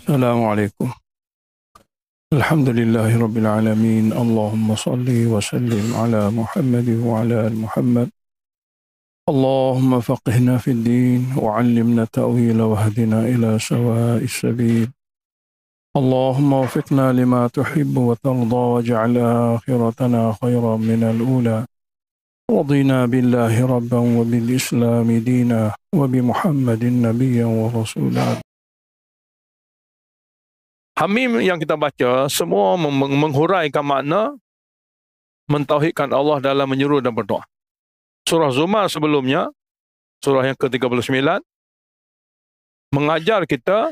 Assalamualaikum. Alhamdulillahi Rabbil Alamin. Allahumma salli wa sallim ala Muhammad wa ala al Muhammad. Allahumma faqihna fid din wa 'allimna ta'wila wa hadina ila sawa'is sabil. Allahumma wafiqna lima tuhibbu wa tarda waj'al akhiratana khairan min al-ula. Radina billahi rabban wa bil islami dina wa bi Muhammadin nabiyyan wa rasulah. Hamim yang kita baca semua menghuraikan makna mentauhidkan Allah dalam menyeru dan berdoa. Surah Zumar sebelumnya, surah yang ke-39, mengajar kita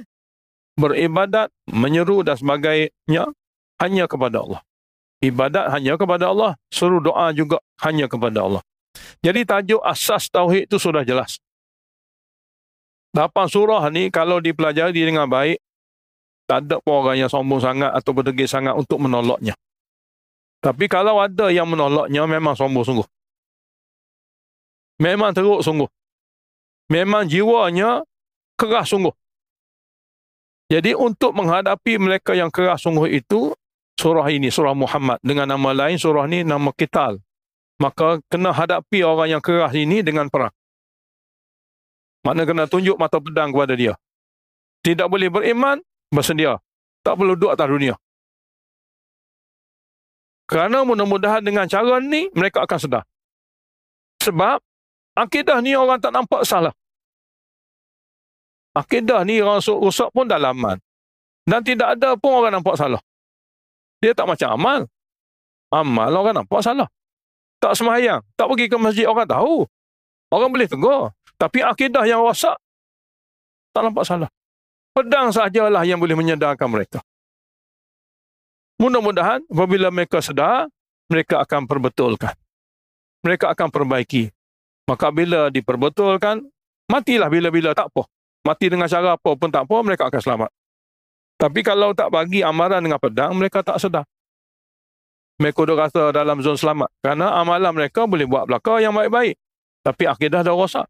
beribadat, menyeru dan sebagainya hanya kepada Allah. Ibadat hanya kepada Allah, seru doa juga hanya kepada Allah. Jadi tajuk asas tauhid itu sudah jelas. 8 surah ni kalau dipelajari dengan baik, tak ada pun orang yang sombong sangat atau berdegil sangat untuk menolaknya. Tapi kalau ada yang menolaknya, memang sombong sungguh. Memang teruk sungguh. Memang jiwanya keras sungguh. Jadi untuk menghadapi mereka yang keras sungguh itu, surah ini, surah Muhammad. Dengan nama lain, surah ini nama Qital. Maka kena hadapi orang yang keras ini dengan perang. Makna kena tunjuk mata pedang kepada dia. Tidak boleh beriman, bersedia. Tak perlu duduk atas dunia. Kerana mudah-mudahan dengan cara ni, mereka akan sedar. Sebab, akidah ni orang tak nampak salah. Akidah ni orang rusak pun dalaman. Dan tidak ada pun orang nampak salah. Dia tak macam amal. Amal orang nampak salah. Tak sembahyang, tak pergi ke masjid, orang tahu. Orang boleh tegur. Tapi akidah yang rosak, tak nampak salah. Pedang sahajalah yang boleh menyadarkan mereka. Mudah-mudahan apabila mereka sedar, mereka akan perbetulkan. Mereka akan perbaiki. Maka bila diperbetulkan, matilah bila-bila tak apa. Mati dengan cara apa pun tak apa, mereka akan selamat. Tapi kalau tak bagi amaran dengan pedang, mereka tak sedar. Mereka dah rasa dalam zon selamat. Kerana amalan mereka boleh buat belaka yang baik-baik. Tapi akidah dah rosak.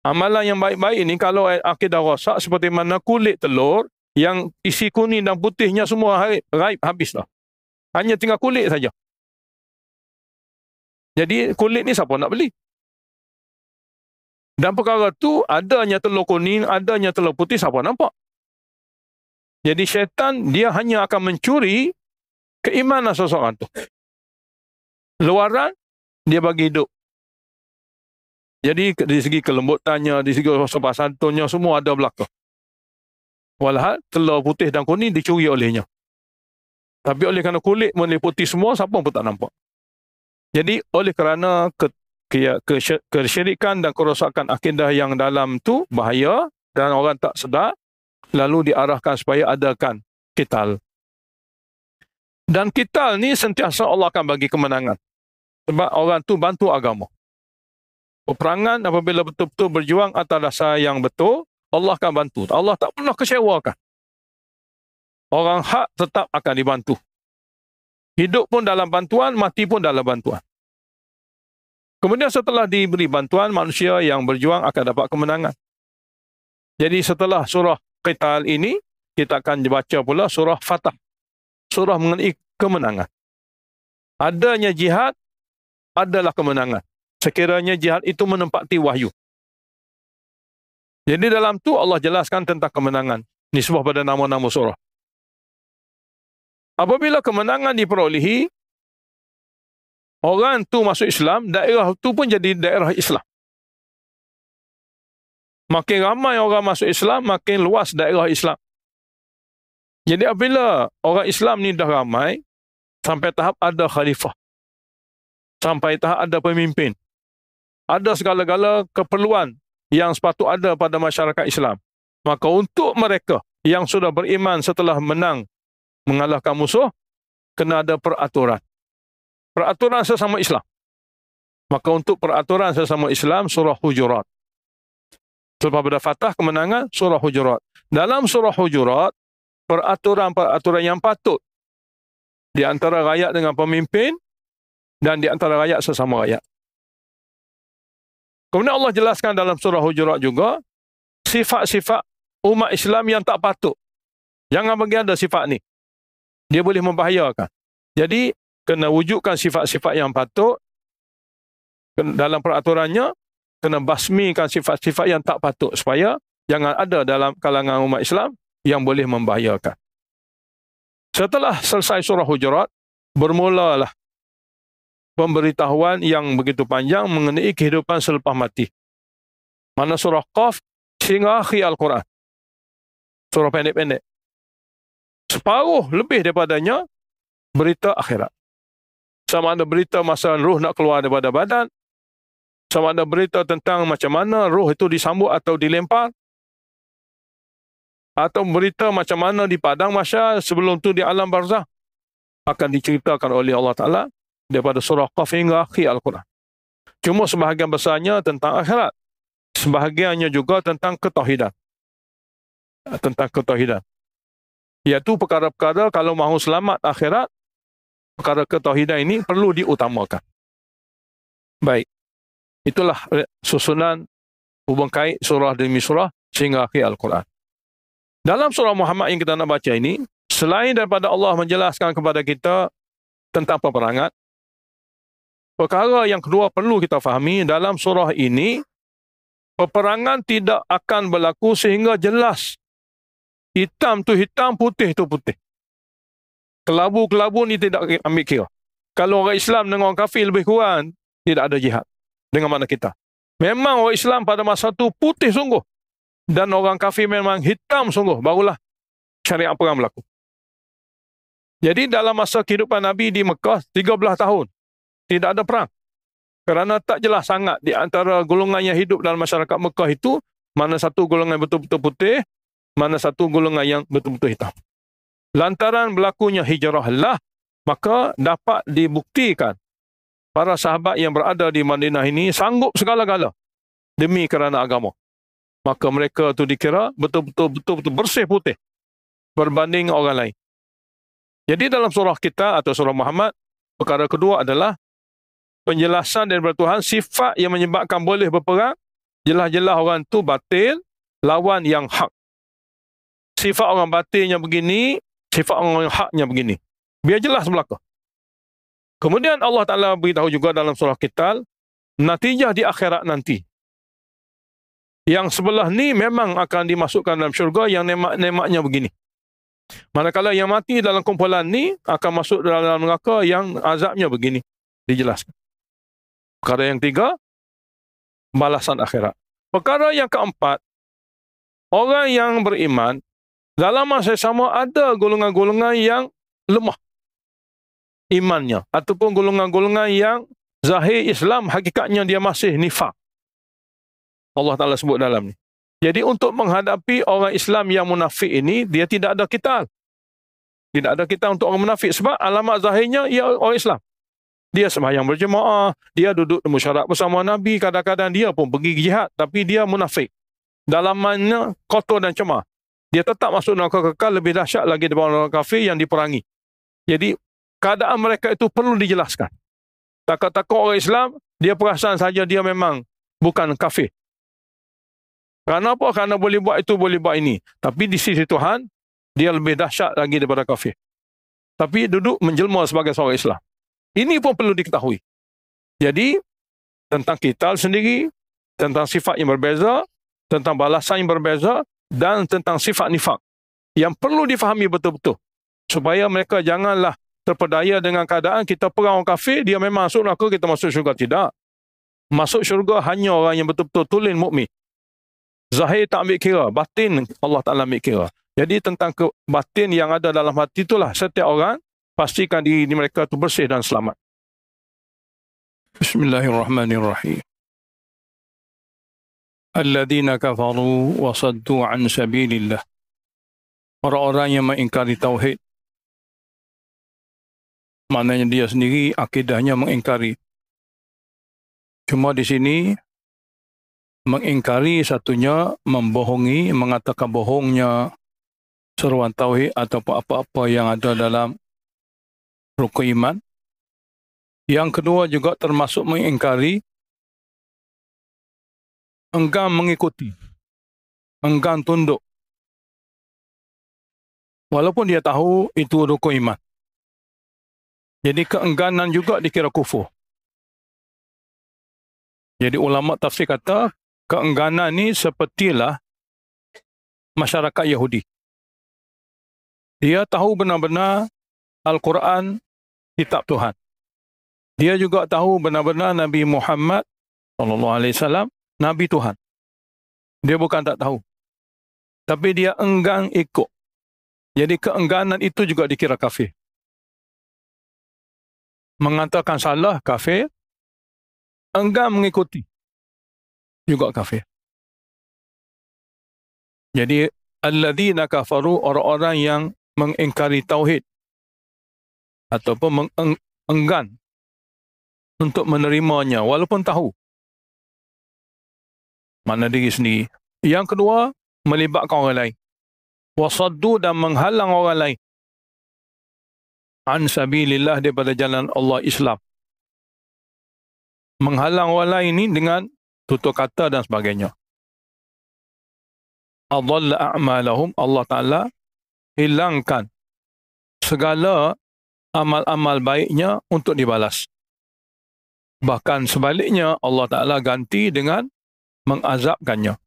Amalan yang baik-baik ini kalau akidah rosak seperti mana kulit telur yang isi kuning dan putihnya semua raib habis dah. Hanya tinggal kulit saja. Jadi kulit ni siapa nak beli? Dan perkara tu adanya telur kuning, adanya telur putih siapa nampak? Jadi syaitan dia hanya akan mencuri keimanan seseorang tu. Luaran dia bagi hidup. Jadi dari segi kelembutannya, dari segi sopan santunnya, semua ada belaka. Walhal telur putih dan kuning dicuri olehnya. Tapi oleh kerana kulit meliputi semua, siapa pun tak nampak. Jadi oleh kerana kesyirikan dan kerosakan akidah yang dalam tu bahaya dan orang tak sedar, lalu diarahkan supaya adakan qital. Dan qital ni sentiasa Allah akan bagi kemenangan. Sebab orang tu bantu agama. Peperangan apabila betul-betul berjuang atas dasar yang betul, Allah akan bantu. Allah tak pernah kecewakan. Orang hak tetap akan dibantu. Hidup pun dalam bantuan, mati pun dalam bantuan. Kemudian setelah diberi bantuan, manusia yang berjuang akan dapat kemenangan. Jadi setelah surah Qital ini, kita akan dibaca pula surah Fatah. Surah mengenai kemenangan. Adanya jihad adalah kemenangan. Sekiranya jihad itu menempati wahyu. Jadi dalam tu Allah jelaskan tentang kemenangan. Nisbah pada nama-nama surah. Apabila kemenangan diperolehi, orang tu masuk Islam, daerah tu pun jadi daerah Islam. Makin ramai orang masuk Islam, makin luas daerah Islam. Jadi apabila orang Islam ni dah ramai, sampai tahap ada khalifah. Sampai tahap ada pemimpin. Ada segala-gala keperluan yang sepatut ada pada masyarakat Islam. Maka untuk mereka yang sudah beriman setelah menang mengalahkan musuh, kena ada peraturan. Peraturan sesama Islam. Maka untuk peraturan sesama Islam, surah Hujurat. Selepas pada Fatah kemenangan, surah Hujurat. Dalam surah Hujurat, peraturan-peraturan yang patut di antara rakyat dengan pemimpin dan di antara rakyat sesama rakyat. Kemudian Allah jelaskan dalam surah Hujurat juga sifat-sifat umat Islam yang tak patut. Jangan bagi ada sifat ni. Dia boleh membahayakan. Jadi, kena wujudkan sifat-sifat yang patut. Dalam peraturannya, kena basmikan sifat-sifat yang tak patut. Supaya jangan ada dalam kalangan umat Islam yang boleh membahayakan. Setelah selesai surah Hujurat, bermulalah pemberitahuan yang begitu panjang mengenai kehidupan selepas mati. Mana surah Qaf sehingga akhir Al-Quran. Surah pendek-pendek. Separuh lebih daripadanya berita akhirat. Sama ada berita masa roh nak keluar daripada badan, sama ada berita tentang macam mana roh itu disambut atau dilempar, atau berita macam mana di padang mahsyar sebelum tu di alam barzakh akan diceritakan oleh Allah Ta'ala daripada surah Qaf hingga akhir Al-Quran. Cuma sebahagian besarnya tentang akhirat. Sebahagiannya juga tentang ketauhidan. Tentang ketauhidan. Iaitu perkara-perkara kalau mahu selamat akhirat, perkara ketauhidan ini perlu diutamakan. Baik. Itulah susunan hubung kait surah demi surah sehingga akhir Al-Quran. Dalam surah Muhammad yang kita nak baca ini, selain daripada Allah menjelaskan kepada kita tentang peperangan, perkara yang kedua perlu kita fahami dalam surah ini, peperangan tidak akan berlaku sehingga jelas. Hitam tu hitam, putih tu putih. Kelabu-kelabu ni tidak ambil kira. Kalau orang Islam dengan orang kafir lebih kurang, tidak ada jihad. Dengan mana kita. Memang orang Islam pada masa tu putih sungguh. Dan orang kafir memang hitam sungguh. Barulah syariat perang berlaku. Jadi dalam masa kehidupan Nabi di Mekah, 13 tahun. Tidak ada perang. Kerana tak jelas sangat di antara golongan yang hidup dalam masyarakat Mekah itu, mana satu golongan betul-betul putih, mana satu golongan yang betul-betul hitam. Lantaran berlakunya hijrah lah, maka dapat dibuktikan para sahabat yang berada di Madinah ini sanggup segala-gala demi kerana agama. Maka mereka tu dikira betul-betul bersih putih berbanding orang lain. Jadi dalam surah kita atau surah Muhammad, perkara kedua adalah penjelasan daripada Tuhan sifat yang menyebabkan boleh berperang. Jelas-jelas orang tu batil lawan yang hak. Sifat orang batilnya begini, sifat orang haknya begini. Biar jelas belaka. Kemudian Allah Ta'ala beritahu juga dalam surah Qital, natijah di akhirat nanti. Yang sebelah ni memang akan dimasukkan dalam syurga yang nemak-nemaknya begini. Manakala yang mati dalam kumpulan ni akan masuk dalam neraka yang azabnya begini. Dijelaskan. Perkara yang tiga, balasan akhirat. Perkara yang keempat, orang yang beriman, dalam masa yang sama ada golongan-golongan yang lemah imannya. Ataupun golongan-golongan yang zahir Islam, hakikatnya dia masih nifaq. Allah Ta'ala sebut dalam ni. Jadi untuk menghadapi orang Islam yang munafik ini, dia tidak ada qital. Tidak ada qital untuk orang munafik. Sebab alamat zahirnya ia orang Islam. Dia sembahyang berjemaah, dia duduk musyarak bersama Nabi, kadang-kadang dia pun pergi jihad, tapi dia munafik. Dalamannya kotor dan cemar. Dia tetap masuk neraka kekal, lebih dahsyat lagi daripada orang kafir yang diperangi. Jadi keadaan mereka itu perlu dijelaskan. Takut-takut orang Islam, dia perasan saja dia memang bukan kafir. Kerana apa? Kerana boleh buat itu, boleh buat ini. Tapi di sisi Tuhan, dia lebih dahsyat lagi daripada kafir. Tapi duduk menjelma sebagai seorang Islam. Ini pun perlu diketahui. Jadi, tentang qital sendiri, tentang sifat yang berbeza, tentang balasan yang berbeza, dan tentang sifat nifaq yang perlu difahami betul-betul. Supaya mereka janganlah terpedaya dengan keadaan kita perang orang kafir, dia memang masuk neraka, kita masuk syurga. Tidak. Masuk syurga hanya orang yang betul-betul tulen mukmin. Zahir tak ambil kira, batin Allah Ta'ala ambil kira. Jadi tentang batin yang ada dalam hati itulah setiap orang pastikan diri mereka itu bersih dan selamat. Bismillahirrahmanirrahim. Alladzina kafaru wa saddu an sabilillah. Orang-orang yang mengingkari tauhid. Maknanya dia sendiri akidahnya mengingkari. Cuma di sini mengingkari satunya membohongi, mengatakan bohongnya seruan tauhid atau apa-apa yang ada dalam rukun iman. Yang kedua juga termasuk mengingkari enggan mengikuti, enggan tunduk Walaupun dia tahu itu rukun iman. Jadi keengganan juga dikira kufur. Jadi ulama tafsir kata keengganan ni sepertilah masyarakat Yahudi. Dia tahu benar-benar Al-Quran kitab Tuhan. Dia juga tahu benar-benar Nabi Muhammad SAW Nabi Tuhan. Dia bukan tak tahu. Tapi dia enggan ikut. Jadi keengganan itu juga dikira kafir. Mengatakan salah kafir, enggan mengikuti juga kafir. Jadi alladzina kafaru, orang-orang yang mengingkari tauhid ataupun enggan untuk menerimanya walaupun tahu mana diri sendiri. Yang kedua, melibatkan orang lain. Wasaddu, dan menghalang orang lain an sabilillah, daripada jalan Allah Islam. Menghalang orang lain ini dengan tutur kata dan sebagainya. Adalla a'malahum, Allah Ta'ala hilangkan segala amal-amal baiknya untuk dibalas. Bahkan sebaliknya, Allah Ta'ala ganti dengan mengazabkannya.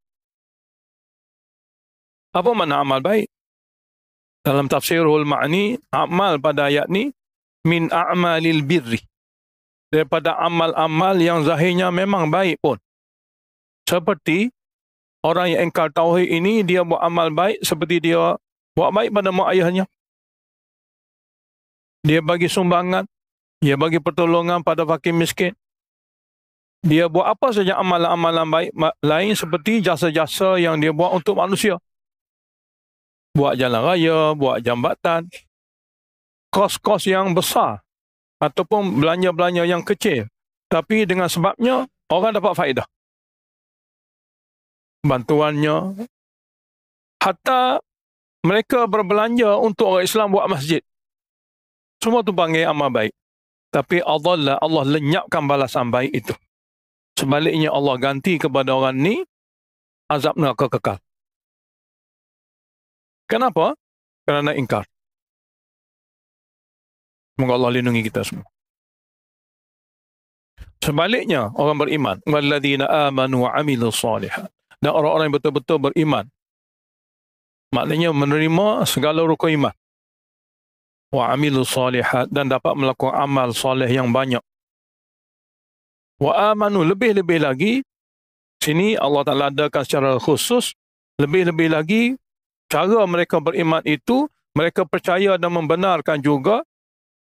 Apa makna amal baik? Dalam tafsirul ma'ni, amal pada ayat ni min a'malil birri, daripada amal-amal yang zahirnya memang baik pun. Seperti orang yang ingkar tauhid ini, dia buat amal baik seperti dia buat baik pada mak ayahnya. Dia bagi sumbangan, dia bagi pertolongan pada fakir miskin. Dia buat apa saja amalan-amalan baik lain seperti jasa-jasa yang dia buat untuk manusia. Buat jalan raya, buat jambatan, kos-kos yang besar ataupun belanja-belanja yang kecil. Tapi dengan sebabnya orang dapat faedah. Bantuannya. Hatta mereka berbelanja untuk orang Islam buat masjid. Semua tu panggil amal baik. Tapi Allah lenyapkan balasan baik itu. Sebaliknya Allah ganti kepada orang ni azab neraka kekal. Kenapa? Kerana ingkar. Semoga Allah lindungi kita semua. Sebaliknya, orang beriman, walladzina amanu wa amilus solihat, dan orang-orang yang betul-betul beriman, maknanya menerima segala rukun iman, wa amilus solihat, dan dapat melakukan amal soleh yang banyak. Wa amanu, lebih-lebih lagi, sini Allah Ta'ala adakan secara khusus, lebih-lebih lagi, cara mereka beriman itu, mereka percaya dan membenarkan juga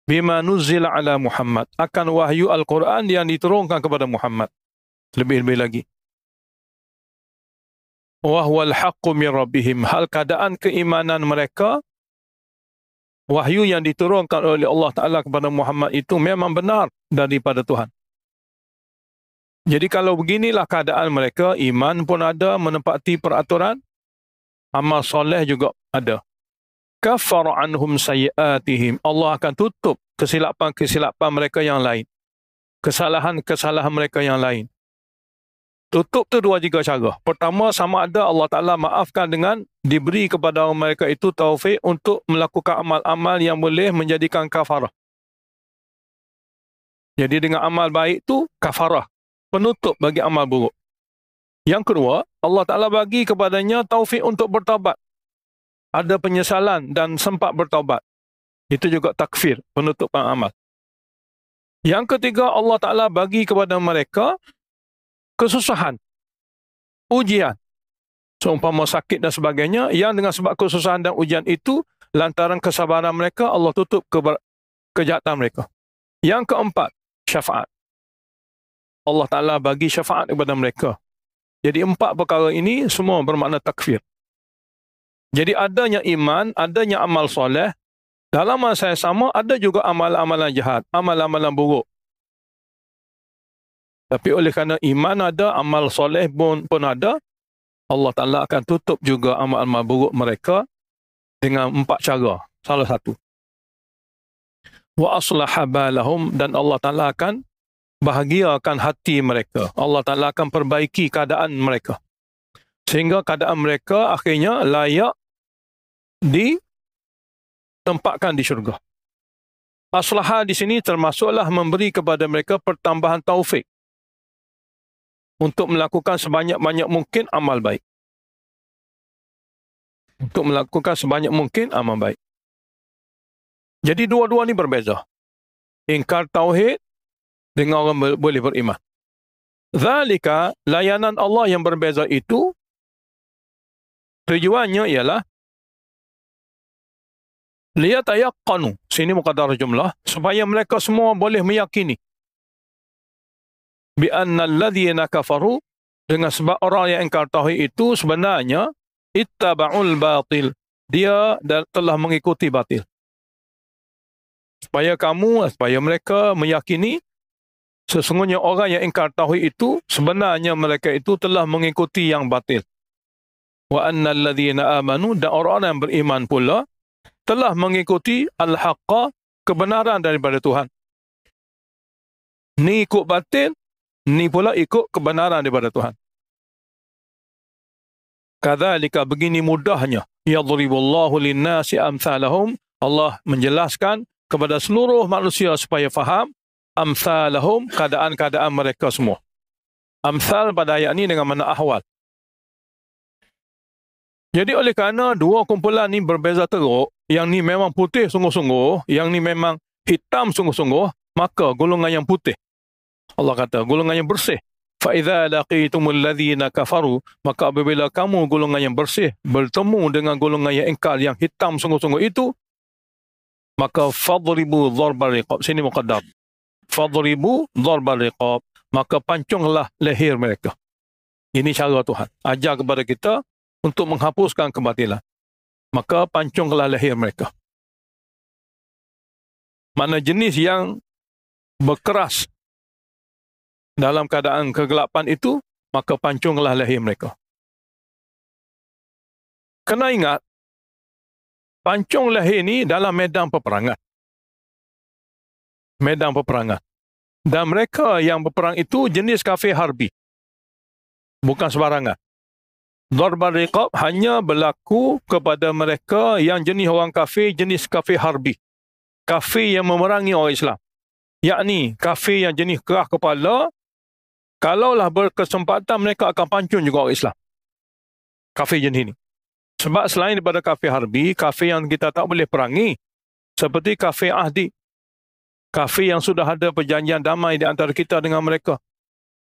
bima nuzzila ala Muhammad, akan wahyu Al-Quran yang diturunkan kepada Muhammad. Lebih-lebih lagi. Wa huwal haqqu min rabbihim, hal keadaan keimanan mereka, wahyu yang diturunkan oleh Allah Ta'ala kepada Muhammad itu memang benar daripada Tuhan. Jadi kalau beginilah keadaan mereka, iman pun ada, menepati peraturan, amal soleh juga ada. Kafara anhum sayyiatihim, Allah akan tutup kesilapan-kesilapan mereka yang lain. Kesalahan-kesalahan mereka yang lain. Tutup tu dua tiga cara. Pertama, sama ada Allah Ta'ala maafkan dengan diberi kepada mereka itu taufik untuk melakukan amal-amal yang boleh menjadikan kafarah. Jadi dengan amal baik tu kafarah, penutup bagi amal buruk. Yang kedua, Allah Ta'ala bagi kepadanya taufik untuk bertaubat. Ada penyesalan dan sempat bertaubat. Itu juga takfir, penutupan amal. Yang ketiga, Allah Ta'ala bagi kepada mereka kesusahan, ujian. Seumpama sakit dan sebagainya, yang dengan sebab kesusahan dan ujian itu, lantaran kesabaran mereka, Allah tutup kejahatan mereka. Yang keempat, syafaat. Allah Ta'ala bagi syafaat kepada mereka. Jadi empat perkara ini semua bermakna takfir. Jadi adanya iman, adanya amal soleh, dalam masa yang sama ada juga amalan-amalan jahat, amalan-amalan buruk. Tapi oleh kerana iman ada, amal soleh pun ada, Allah Ta'ala akan tutup juga amal-amal buruk mereka dengan empat cara. Salah satu. Wa aslaha balahum, dan Allah Ta'ala akan bahagiakan hati mereka. Allah Ta'ala akan perbaiki keadaan mereka. Sehingga keadaan mereka akhirnya layak tempatkan di syurga. Aslahah di sini termasuklah memberi kepada mereka pertambahan taufik untuk melakukan sebanyak-banyak mungkin amal baik. Untuk melakukan sebanyak mungkin amal baik. Jadi dua-dua ni berbeza. Ingkar tauhid dengan orang boleh beriman. Zalika, layanan Allah yang berbeza itu tujuannya ialah liyatayaqqanu, sini muqaddar jumlah, supaya mereka semua boleh meyakini bi anna alladhina kafaru, dengan sebab orang yang ingkar tauhid itu sebenarnya ittaba'ul batil, dia telah mengikuti batil. Supaya mereka meyakini sesungguhnya orang yang ingkar tauhid itu sebenarnya mereka itu telah mengikuti yang batil. Wa annal ladzina amanu, dan orang-orang yang beriman pula telah mengikuti al-haqqa, kebenaran daripada Tuhan. Ni ikut batil, ni pula ikut kebenaran daripada Tuhan. Kadzalika, begini mudahnya, yadribullahu lin-nasi amsalahum, Allah menjelaskan kepada seluruh manusia supaya faham amsalahum, keadaan-keadaan mereka semua. Amsal pada ayat ini dengan makna ahwal. Jadi oleh kerana dua kumpulan ni berbeza teruk, yang ni memang putih sungguh-sungguh, yang ni memang hitam sungguh-sungguh, maka golongan yang putih, Allah kata, golongan yang bersih. فَإِذَا لَقِيتُمُ الَّذِينَ كَفَرُوا, maka apabila kamu golongan yang bersih bertemu dengan golongan yang ingkar, yang hitam sungguh-sungguh itu, maka فَضْرِبُوا ضَرْبَ الرِّقَابِ, sini muqaddar, فَضْرِبُوا ضَرْبَ الرِّقَابِ, maka pancunglah leher mereka. Ini cara Tuhan ajar kepada kita untuk menghapuskan kebatilan. Maka pancunglah leher mereka. Mana jenis yang berkeras dalam keadaan kegelapan itu, maka pancunglah leher mereka. Kena ingat, pancung leher ini dalam medan peperangan. Medan peperangan. Dan mereka yang berperang itu jenis kafir harbi. Bukan sembarangan. Darbar riqab hanya berlaku kepada mereka yang jenis orang kafir, jenis kafir harbi. Kafir yang memerangi orang Islam. Yakni kafir yang jenis kerah kepala, kalaulah berkesempatan mereka akan pancung juga orang Islam. Kafir jenis ini. Sebab selain daripada kafir harbi, kafir yang kita tak boleh perangi, seperti kafir ahdi. Kafir yang sudah ada perjanjian damai di antara kita dengan mereka.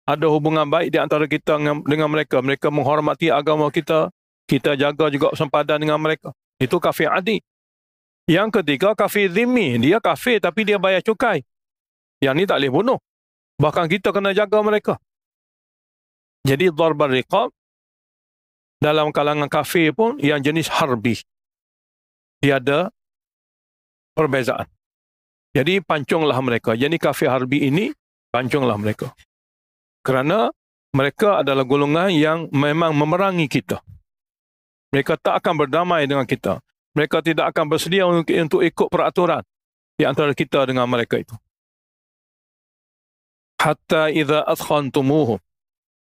Ada hubungan baik di antara kita dengan mereka. Mereka menghormati agama kita. Kita jaga juga sempadan dengan mereka. Itu kafir adi. Yang ketiga, kafir zimmi. Dia kafir tapi dia bayar cukai. Yang ni tak boleh bunuh. Bahkan kita kena jaga mereka. Jadi, darbar riqab dalam kalangan kafir pun yang jenis harbi. Dia ada perbezaan. Jadi, pancunglah mereka. Jadi, kafir harbi ini, pancunglah mereka. Kerana mereka adalah golongan yang memang memerangi kita. Mereka tak akan berdamai dengan kita. Mereka tidak akan bersedia untuk ikut peraturan di antara kita dengan mereka itu. Hatta idza athkhantumuhum,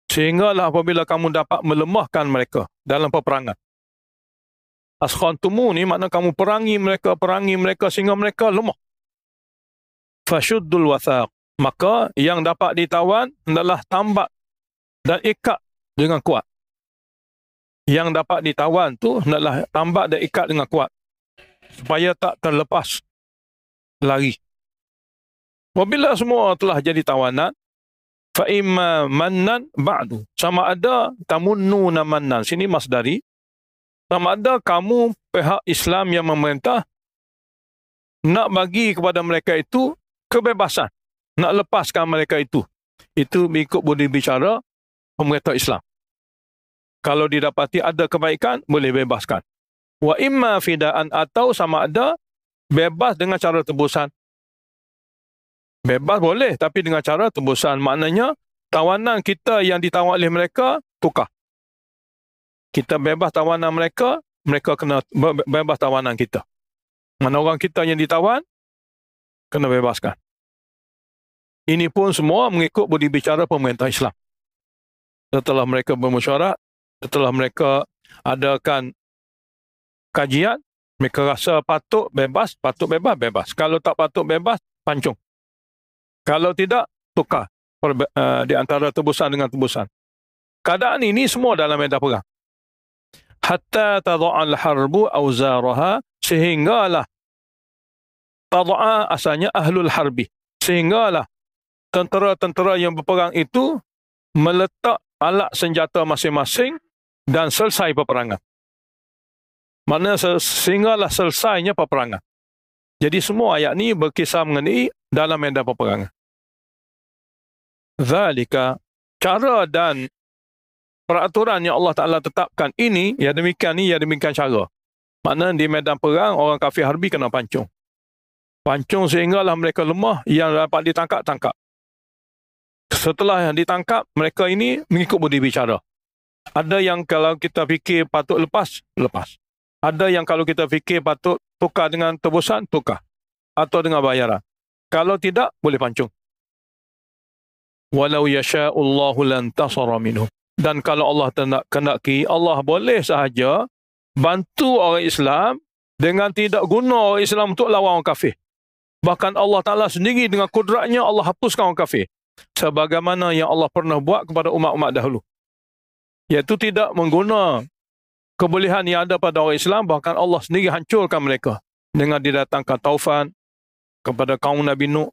sehinggalah apabila kamu dapat melemahkan mereka dalam peperangan. Athkhantumu ni makna kamu perangi mereka sehingga mereka lemah. Fashuddul wathaq, maka yang dapat ditawan adalah tambak dan ikat dengan kuat. Yang dapat ditawan tu adalah tambak dan ikat dengan kuat, supaya tak terlepas lari. Apabila semua telah jadi tawanan, fa imma mannan ba'du, sama ada tamunnuna mannan, sini masdari, sama ada kamu pihak Islam yang memerintah nak bagi kepada mereka itu kebebasan, nak lepaskan mereka itu. Itu mengikut budi bicara pemerintah Islam. Kalau didapati ada kebaikan, boleh bebaskan. Wa imma fidaan, atau sama ada bebas dengan cara tebusan. Bebas boleh, tapi dengan cara tebusan. Maknanya, tawanan kita yang ditawan oleh mereka, tukar. Kita bebas tawanan mereka, mereka kena bebas tawanan kita. Mana orang kita yang ditawan, kena bebaskan. Ini pun semua mengikut budi bicara pemerintah Islam. Setelah mereka bermesyuarat, setelah mereka adakan kajian, Mereka rasa patut bebas, bebas. Kalau tak patut bebas, pancung. Kalau tidak, tukar di antara tebusan dengan tebusan. Keadaan ini semua dalam medan perang. Hatta tada'al harbu awzaraha, sehinggalah tada'a asalnya ahlul harbi. Sehinggalah tentera-tentera yang berperang itu meletak alat senjata masing-masing dan selesai peperangan. Maknanya sehinggalah selesainya peperangan. Jadi semua ayat ni berkisah mengenai dalam medan peperangan. Zalika, cara dan peraturan yang Allah Ta'ala tetapkan ini, ya demikian cara. Maknanya di medan perang, orang kafir harbi kena pancung. Pancung sehinggalah mereka lemah, yang dapat ditangkap, tangkap. Setelah yang ditangkap, mereka ini mengikut budi bicara. Ada yang kalau kita fikir patut lepas, lepas. Ada yang kalau kita fikir patut tukar dengan tebusan, tukar. Atau dengan bayaran. Kalau tidak, boleh pancung. Walau yasha'ullahu lantasara minhum. Dan kalau Allah kendaki, Allah boleh sahaja bantu orang Islam dengan tidak guna orang Islam untuk lawan orang kafir. Bahkan Allah Ta'ala sendiri dengan kudratnya Allah hapuskan orang kafir. Sebagaimana yang Allah pernah buat kepada umat-umat dahulu. Iaitu tidak mengguna kebolehan yang ada pada orang Islam, bahkan Allah sendiri hancurkan mereka dengan didatangkan taufan kepada kaum Nabi Nuh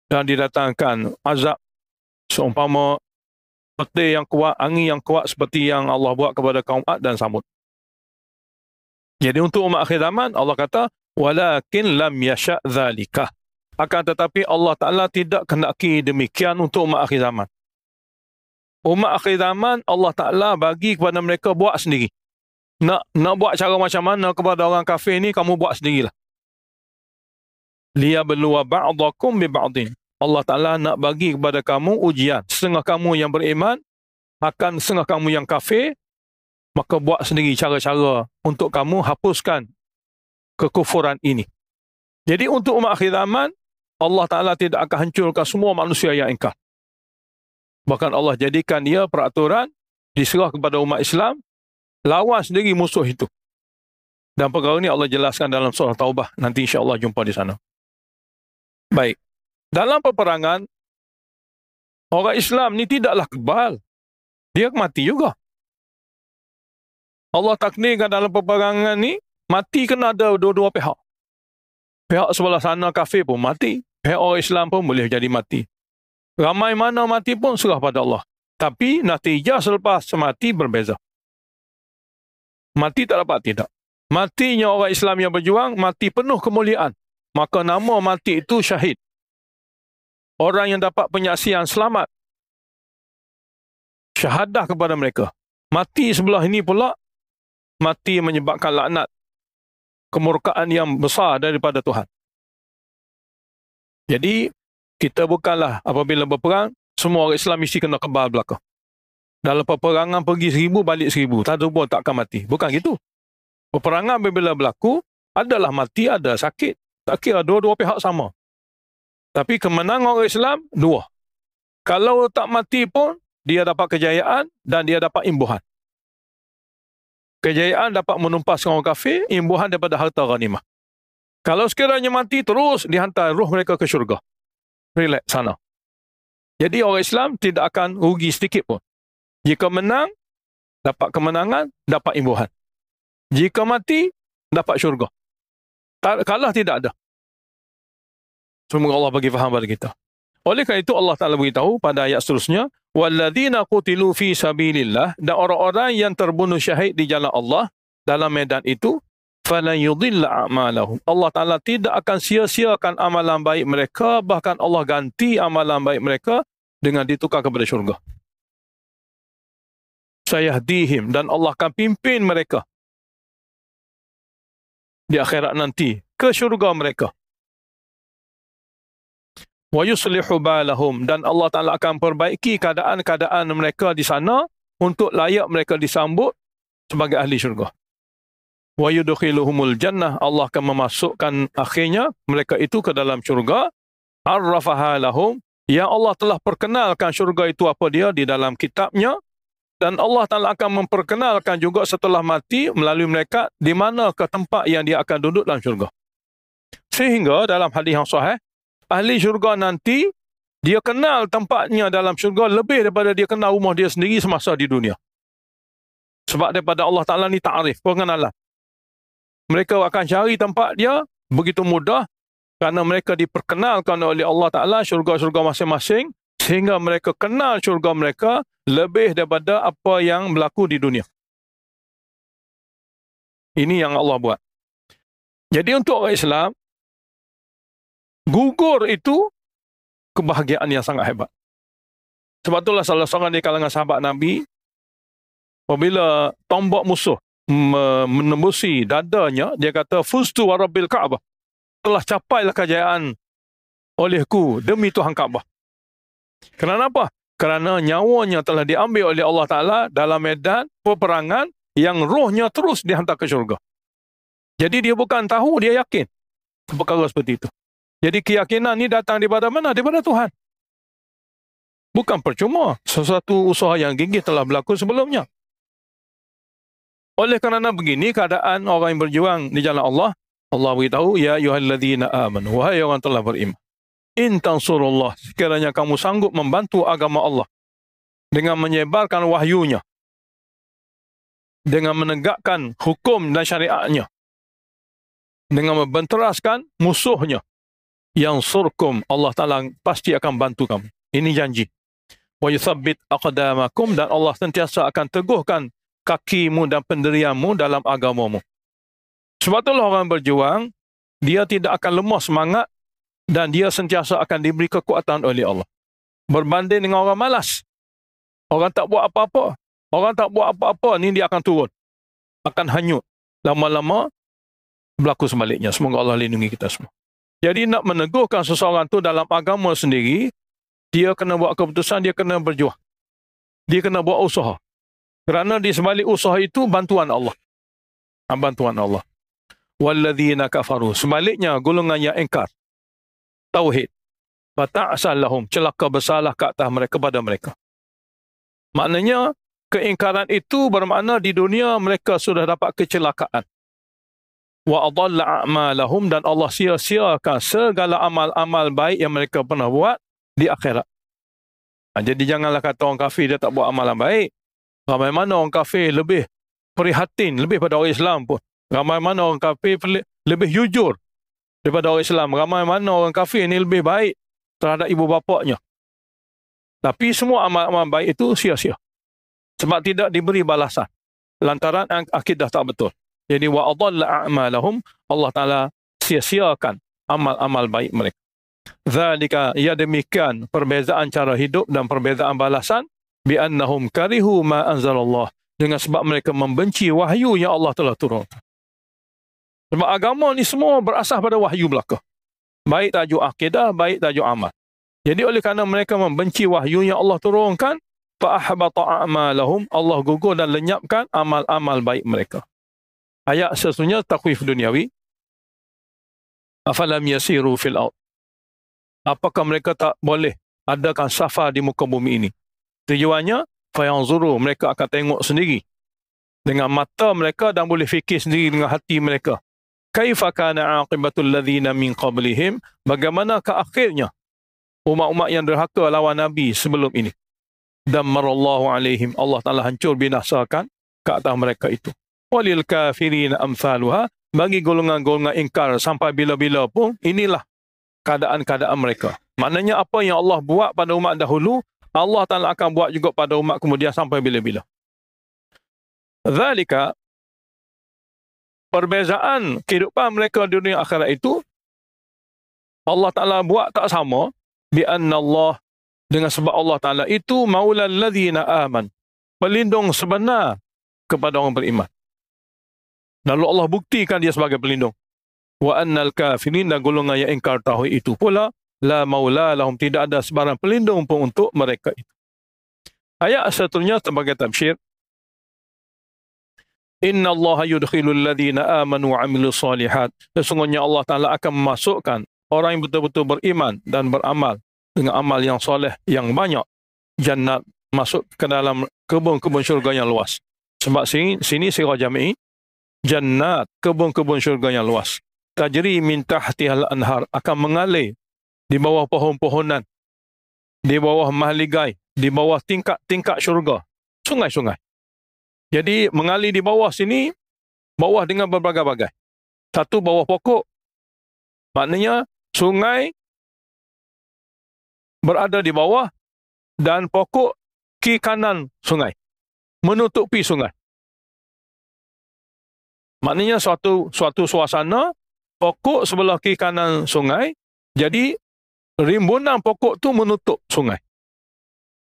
dan didatangkan azab seumpama petir yang kuat, angin yang kuat seperti yang Allah buat kepada kaum Ad dan Samud. Jadi untuk umat akhir zaman, Allah kata, walakin lam yasha' dzalika. Akan tetapi Allah Ta'ala tidak kendaki demikian untuk umat akhir zaman. Umat akhir zaman, Allah Ta'ala bagi kepada mereka buat sendiri. Nak buat cara macam mana kepada orang kafir ni, kamu buat sendirilah. Liyabluwa ba'dakum bi ba'din. Allah Ta'ala nak bagi kepada kamu ujian. Setengah kamu yang beriman akan setengah kamu yang kafir, maka buat sendiri cara-cara untuk kamu hapuskan kekufuran ini. Jadi untuk umat akhir zaman, Allah Ta'ala tidak akan hancurkan semua manusia yang ingkar. Bahkan Allah jadikan dia peraturan, diserah kepada umat Islam, lawan sendiri musuh itu. Dan perkara ini Allah jelaskan dalam surah Taubah. Nanti insya-Allah jumpa di sana. Baik. Dalam peperangan, orang Islam ni tidaklah kebal. Dia mati juga. Allah takdirkan dalam peperangan ni, mati kena ada dua-dua pihak. Pihak sebelah sana kafir pun mati. Pihak orang Islam pun boleh jadi mati. Ramai mana mati pun serah pada Allah. Tapi natijah selepas mati berbeza. Mati tak dapat tidak. Matinya orang Islam yang berjuang, mati penuh kemuliaan. Maka nama mati itu syahid. Orang yang dapat penyaksian selamat. Syahadah kepada mereka. Mati sebelah ini pula, mati menyebabkan laknat. Kemurkaan yang besar daripada Tuhan. Jadi, kita bukanlah apabila berperang, semua orang Islam mesti kena kebal belakang. Dalam peperangan pergi 1000, balik 1000. Tak ada pun takkan mati. Bukan gitu. Peperangan bila berlaku, adalah mati, ada sakit. Tak kira dua-dua pihak sama. Tapi kemenangan orang Islam, dua. Kalau tak mati pun, dia dapat kejayaan dan dia dapat imbuhan. Kejayaan dapat menumpaskan orang kafir, imbuhan daripada harta ghanimah. Kalau sekiranya mati, terus dihantar roh mereka ke syurga. Relax sana. Jadi orang Islam tidak akan rugi sedikit pun. Jika menang, dapat kemenangan, dapat imbuhan. Jika mati, dapat syurga. Kalah tidak ada. Semoga Allah bagi faham pada kita. Oleh kerana itu Allah Ta'ala beritahu pada ayat seterusnya, وَالَّذِينَ قُتِلُوا فِي سَبِيلِ اللَّهِ, dan orang-orang yang terbunuh syahid di jalan Allah dalam medan itu, فَلَنْ يُضِلَّ أَعْمَالَهُمْ, Allah Ta'ala tidak akan sia-siakan amalan baik mereka, bahkan Allah ganti amalan baik mereka dengan ditukar kepada syurga. Sayahdihim, dan Allah akan pimpin mereka di akhirat nanti ke syurga mereka. Wa yuslihu balahum, dan Allah Ta'ala akan perbaiki keadaan-keadaan mereka di sana untuk layak mereka disambut sebagai ahli syurga. Wa yudkhiluhumul jannah, Allah akan memasukkan akhirnya mereka itu ke dalam syurga. Arrafaha lahum, yang Allah telah perkenalkan syurga itu apa dia di dalam kitabnya. Dan Allah Ta'ala akan memperkenalkan juga setelah mati melalui mereka di mana ke tempat yang dia akan duduk dalam syurga. Sehingga dalam hadis yang sahih, ahli syurga nanti dia kenal tempatnya dalam syurga lebih daripada dia kenal rumah dia sendiri semasa di dunia. Sebab daripada Allah Ta'ala ni ta'arif, pengenalan. Mereka akan cari tempat dia begitu mudah kerana mereka diperkenalkan oleh Allah Ta'ala syurga-syurga masing-masing sehingga mereka kenal syurga mereka lebih daripada apa yang berlaku di dunia. Ini yang Allah buat. Jadi untuk orang Islam, gugur itu kebahagiaan yang sangat hebat. Sebab itulah salah seorang di kalangan sahabat Nabi, apabila tombak musuh menembusi dadanya, dia kata, "Fustu wa rabbil Ka'bah." Telah capailah kejayaan olehku demi Tuhan Kaabah. Kerana apa? Kerana nyawanya telah diambil oleh Allah Ta'ala dalam medan peperangan yang rohnya terus dihantar ke syurga. Jadi dia bukan tahu, dia yakin perkara seperti itu. Jadi keyakinan ni datang daripada mana? Daripada Tuhan. Bukan percuma. Sesuatu usaha yang gigih telah berlaku sebelumnya. Oleh kerana begini, keadaan orang yang berjuang di jalan Allah, Allah beritahu, "Ya ayyuhalladzina amanu," wahai orang telah beriman. "In tansurullah," sekiranya kamu sanggup membantu agama Allah dengan menyebarkan wahyunya, dengan menegakkan hukum dan syariatnya, dengan membenteraskan musuhnya, yansurkum, Allah Ta'ala pasti akan bantu kamu. Ini janji. Wa yuthabbit aqdamakum, dan Allah sentiasa akan teguhkan kakimu dan pendirianmu dalam agamamu. Sebab itulah orang berjuang, dia tidak akan lemah semangat dan dia sentiasa akan diberi kekuatan oleh Allah. Berbanding dengan orang malas. Orang tak buat apa-apa. Orang tak buat apa-apa, ni dia akan turun. Akan hanyut. Lama-lama berlaku sebaliknya. Semoga Allah lindungi kita semua. Jadi nak meneguhkan seseorang tu dalam agama sendiri, dia kena buat keputusan, dia kena berjuang. Dia kena buat usaha. Kerana di sebalik usaha itu bantuan Allah. Bantuan Allah. Walladzina kafaru, sebaliknya golongan yang ingkar tauhid, fata'sal lahum, celaka bersalah ke atas mereka, kepada mereka. Maknanya keingkaran itu bermakna di dunia mereka sudah dapat kecelakaan. Wa adalla a'malahum, dan Allah sia-siakan segala amal-amal baik yang mereka pernah buat di akhirat. Jadi janganlah kata orang kafir dia tak buat amalan baik. Ramai mana orang kafir lebih prihatin lebih pada orang Islam pun. Ramai mana orang kafir lebih jujur daripada orang Islam. Ramai mana orang kafir ini lebih baik terhadap ibu bapaknya. Tapi semua amal-amal baik itu sia-sia. Sebab tidak diberi balasan. Lantaran akidah tak betul. Jadi wa adalla a'malahum, Allah Ta'ala sia-siakan amal-amal baik mereka. Zalika, ya demikian perbezaan cara hidup dan perbezaan balasan, bi annahum karihu ma anzalallah, dengan sebab mereka membenci wahyu yang Allah telah turunkan. Sebab agama ni semua berasas pada wahyu belaka. Baik tajuk akidah, baik tajuk amal. Jadi oleh kerana mereka membenci wahyu yang Allah turunkan, fa ahbata a'malahum, Allah gugur dan lenyapkan amal-amal baik mereka. Ayat sesungguhnya takhwif duniawi. Afalam yasiru fil ard, apakah mereka tak boleh adakan safar di muka bumi ini? Tujuannya, fayanzuru, mereka akan tengok sendiri dengan mata mereka dan boleh fikir sendiri dengan hati mereka. Kaifa kana aqibatul ladzina min qablihim, bagaimanakah akhirnya umat-umat yang derhaka lawan Nabi sebelum ini. Dammarallahu alaihim, Allah Ta'ala hancur binasakan ke atas mereka itu. Walil kafirin amsaluha, bagi golongan-golongan ingkar sampai bila-bila pun, inilah keadaan-keadaan mereka. Maknanya apa yang Allah buat pada umat dahulu, Allah Ta'ala akan buat juga pada umat kemudian sampai bila-bila. Zalika, perbezaan kehidupan mereka di dunia akhirat itu, Allah Ta'ala buat tak sama, bi anna Allah, dengan sebab Allah Ta'ala itu maulal ladzina aman, pelindung sebenar kepada orang beriman. Lalu Allah buktikan dia sebagai pelindung. Wa annal kafirin, dan golongan yang ingkar tauhid itu pula, la maula lahum, tidak ada sebarang pelindung pun untuk mereka itu. Ayat seterusnya sebagai tafsir. Inna Allah yudkhilul ladzina amanu wa amilus solihat, sesungguhnya Allah Ta'ala akan memasukkan orang yang betul-betul beriman dan beramal dengan amal yang soleh yang banyak, jannat, masuk ke dalam kebun-kebun syurga yang luas. Sebab sini sirah jami'i, jannat, kebun-kebun syurga yang luas. Tajri min tahtihal anhar, akan mengalir di bawah pohon-pohonan, di bawah mahligai, di bawah tingkat-tingkat syurga, sungai-sungai. Jadi mengalir di bawah sini, bawah dengan berbagai-bagai. Satu bawah pokok, maknanya sungai berada di bawah dan pokok kiri kanan sungai, menutupi sungai. Maknanya suatu suasana, pokok sebelah kiri kanan sungai, jadi rimbunan pokok tu menutup sungai.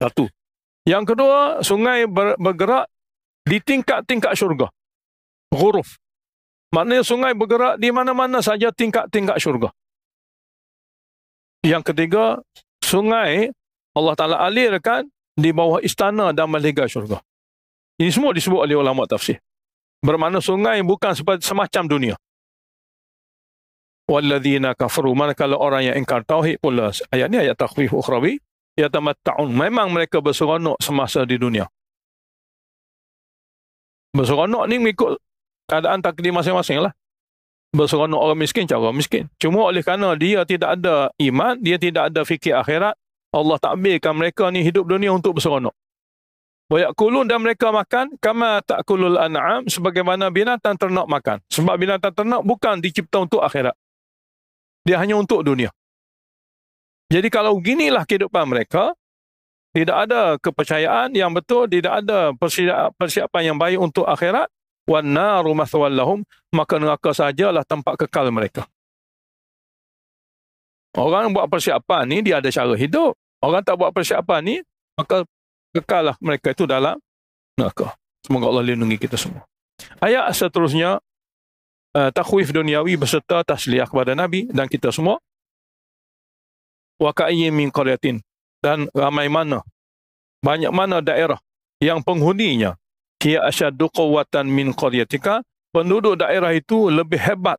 Satu. Yang kedua, sungai bergerak di tingkat-tingkat syurga. Ghuruf. Maknanya sungai bergerak di mana-mana saja tingkat-tingkat syurga. Yang ketiga, sungai Allah Ta'ala alirkan di bawah istana dan mahligai syurga. Ini semua disebut oleh ulama tafsir. Bermakna sungai bukan semacam dunia. Walladzina kafaru, manakala orang yang ingkar tauhid pula, ayat ni ayat takhwif ukhrawi, yatamatta'un, memang mereka berseronok semasa di dunia. Berseronok ni mengikut keadaan takdir masing-masing lah. Berseronok orang miskin cara miskin. Cuma oleh kerana dia tidak ada iman, dia tidak ada fikir akhirat, Allah takbirkan mereka ni hidup dunia untuk berseronok. Wa yakulun, dan mereka makan kama ta'kulul an'am, sebagaimana binatang ternak makan. Sebab binatang ternak bukan dicipta untuk akhirat. Dia hanya untuk dunia. Jadi kalau beginilah kehidupan mereka, tidak ada kepercayaan yang betul, tidak ada persiapan yang baik untuk akhirat, wan naru mathwal lahum, maka neraka sajalah tempat kekal mereka. Orang buat persiapan ni, dia ada cara hidup. Orang tak buat persiapan ni, maka kekallah mereka itu dalam neraka. Semoga Allah lindungi kita semua. Ayat seterusnya, takhwif duniawi beserta tasliyah kepada Nabi dan kita semua. Wa ka'ayyin min qaryatin, dan ramai mana, banyak mana daerah yang penghuninya hiya asyaddu quwwatan min qaryatika, penduduk daerah itu lebih hebat,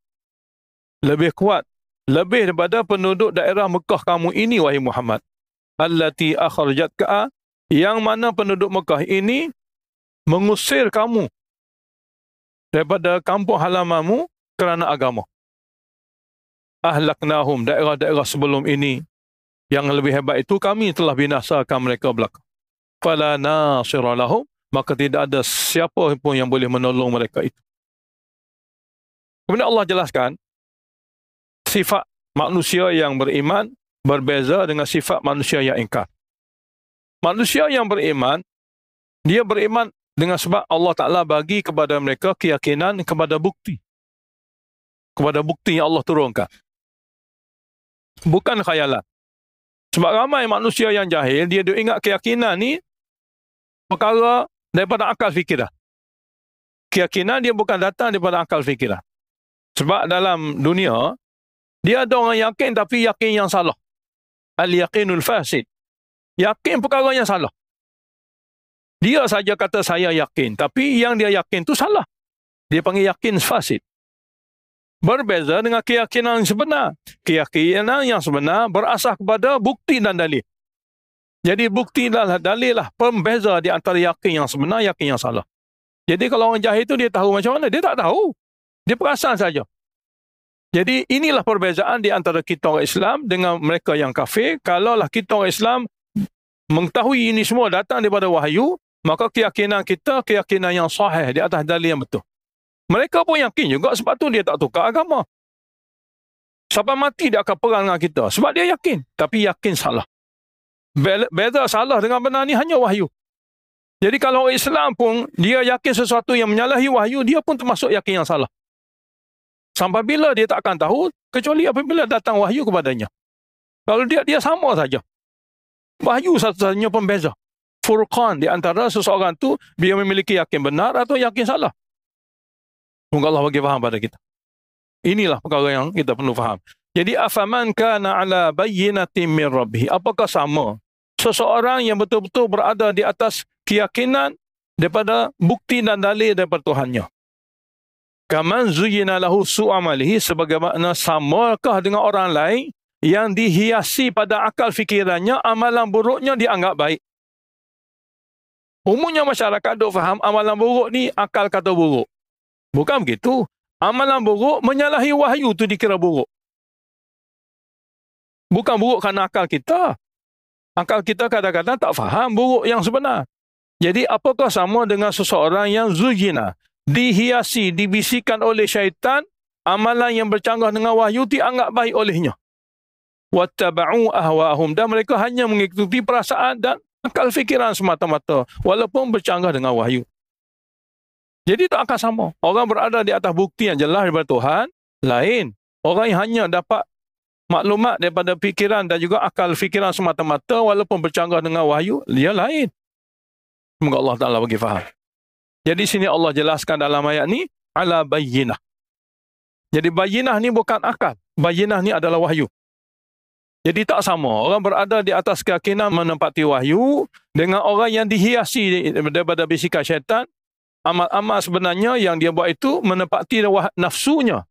lebih kuat, lebih daripada penduduk daerah Mekah kamu ini, wahai Muhammad. Allati akhrajatka, yang mana penduduk Mekah ini mengusir kamu daripada kampung halamanmu kerana agama. Ahlaknahum, daerah-daerah sebelum ini yang lebih hebat itu kami telah binasakan mereka belakang. Fala nasira lahum, maka tidak ada siapa pun yang boleh menolong mereka itu. Kemudian Allah jelaskan sifat manusia yang beriman berbeza dengan sifat manusia yang ingkar. Manusia yang beriman, dia beriman dengan sebab Allah Ta'ala bagi kepada mereka keyakinan kepada bukti. Kepada bukti yang Allah turunkan. Bukan khayalan. Sebab ramai manusia yang jahil, dia ingat keyakinan ni perkara daripada akal fikiran. Keyakinan dia bukan datang daripada akal fikiran. Sebab dalam dunia, dia ada orang yakin tapi yakin yang salah. Al-yaqinul fasid. Yakin perkara yang salah. Dia saja kata saya yakin, tapi yang dia yakin tu salah. Dia panggil yakin fasid. Berbeza dengan keyakinan yang sebenar. Keyakinan yang sebenar berasas kepada bukti dan dalil. Jadi bukti dan dalil lah pembeza di antara yakin yang sebenar, yakin yang salah. Jadi kalau orang jahil tu dia tahu macam mana? Dia tak tahu. Dia perasan saja. Jadi inilah perbezaan di antara kita orang Islam dengan mereka yang kafir. Kalaulah kita orang Islam mengetahui ini semua datang daripada wahyu, maka keyakinan kita keyakinan yang sahih di atas dalil yang betul. Mereka pun yakin juga, sebab tu dia tak tukar agama. Sampai mati dia akan perang dengan kita sebab dia yakin, tapi yakin salah. Beza salah dengan benar ni hanya wahyu. Jadi kalau orang Islam pun dia yakin sesuatu yang menyalahi wahyu, dia pun termasuk yakin yang salah. Sampai bila dia tak akan tahu, kecuali apabila datang wahyu kepadanya. Kalau dia sama saja. Wahyu satu-satunya pembeza. Furqan di antara seseorang tu dia memiliki yakin benar atau yakin salah. Semoga Allah bagi faham pada kita. Inilah perkara yang kita perlu faham. Jadi afaman kana ala bayyinatin min rabbih, apakah sama seseorang yang betul-betul berada di atas keyakinan daripada bukti dan dalil daripada Tuhannya. Kaman zuyyina lahu su'amalihi, sebagaimana samakah dengan orang lain yang dihiasi pada akal fikirannya, amalan buruknya dianggap baik. Umumnya masyarakat duk faham amalan buruk ni akal kata buruk. Bukan begitu. Amalan buruk menyalahi wahyu tu dikira buruk. Bukan buruk kerana akal kita. Akal kita kadang-kadang tak faham buruk yang sebenar. Jadi apakah sama dengan seseorang yang zujina, dihiasi, dibisikkan oleh syaitan, amalan yang bercanggah dengan wahyu dianggap baik olehnya. Wattaba'u ahwa'ahum, dan mereka hanya mengikuti perasaan dan akal fikiran semata-mata walaupun bercanggah dengan wahyu. Jadi tak akan sama. Orang berada di atas bukti yang jelas daripada Tuhan, lain. Orang yang hanya dapat maklumat daripada fikiran dan juga akal fikiran semata-mata walaupun bercanggah dengan wahyu, dia lain. Semoga Allah Ta'ala bagi faham. Jadi sini Allah jelaskan dalam ayat ni, ala bayyinah. Jadi bayyinah ni bukan akal. Bayyinah ni adalah wahyu. Jadi tak sama. Orang berada di atas keyakinan menempati wahyu dengan orang yang dihiasi daripada bisikan syaitan. Amal-amal sebenarnya yang dia buat itu menempati nafsunya.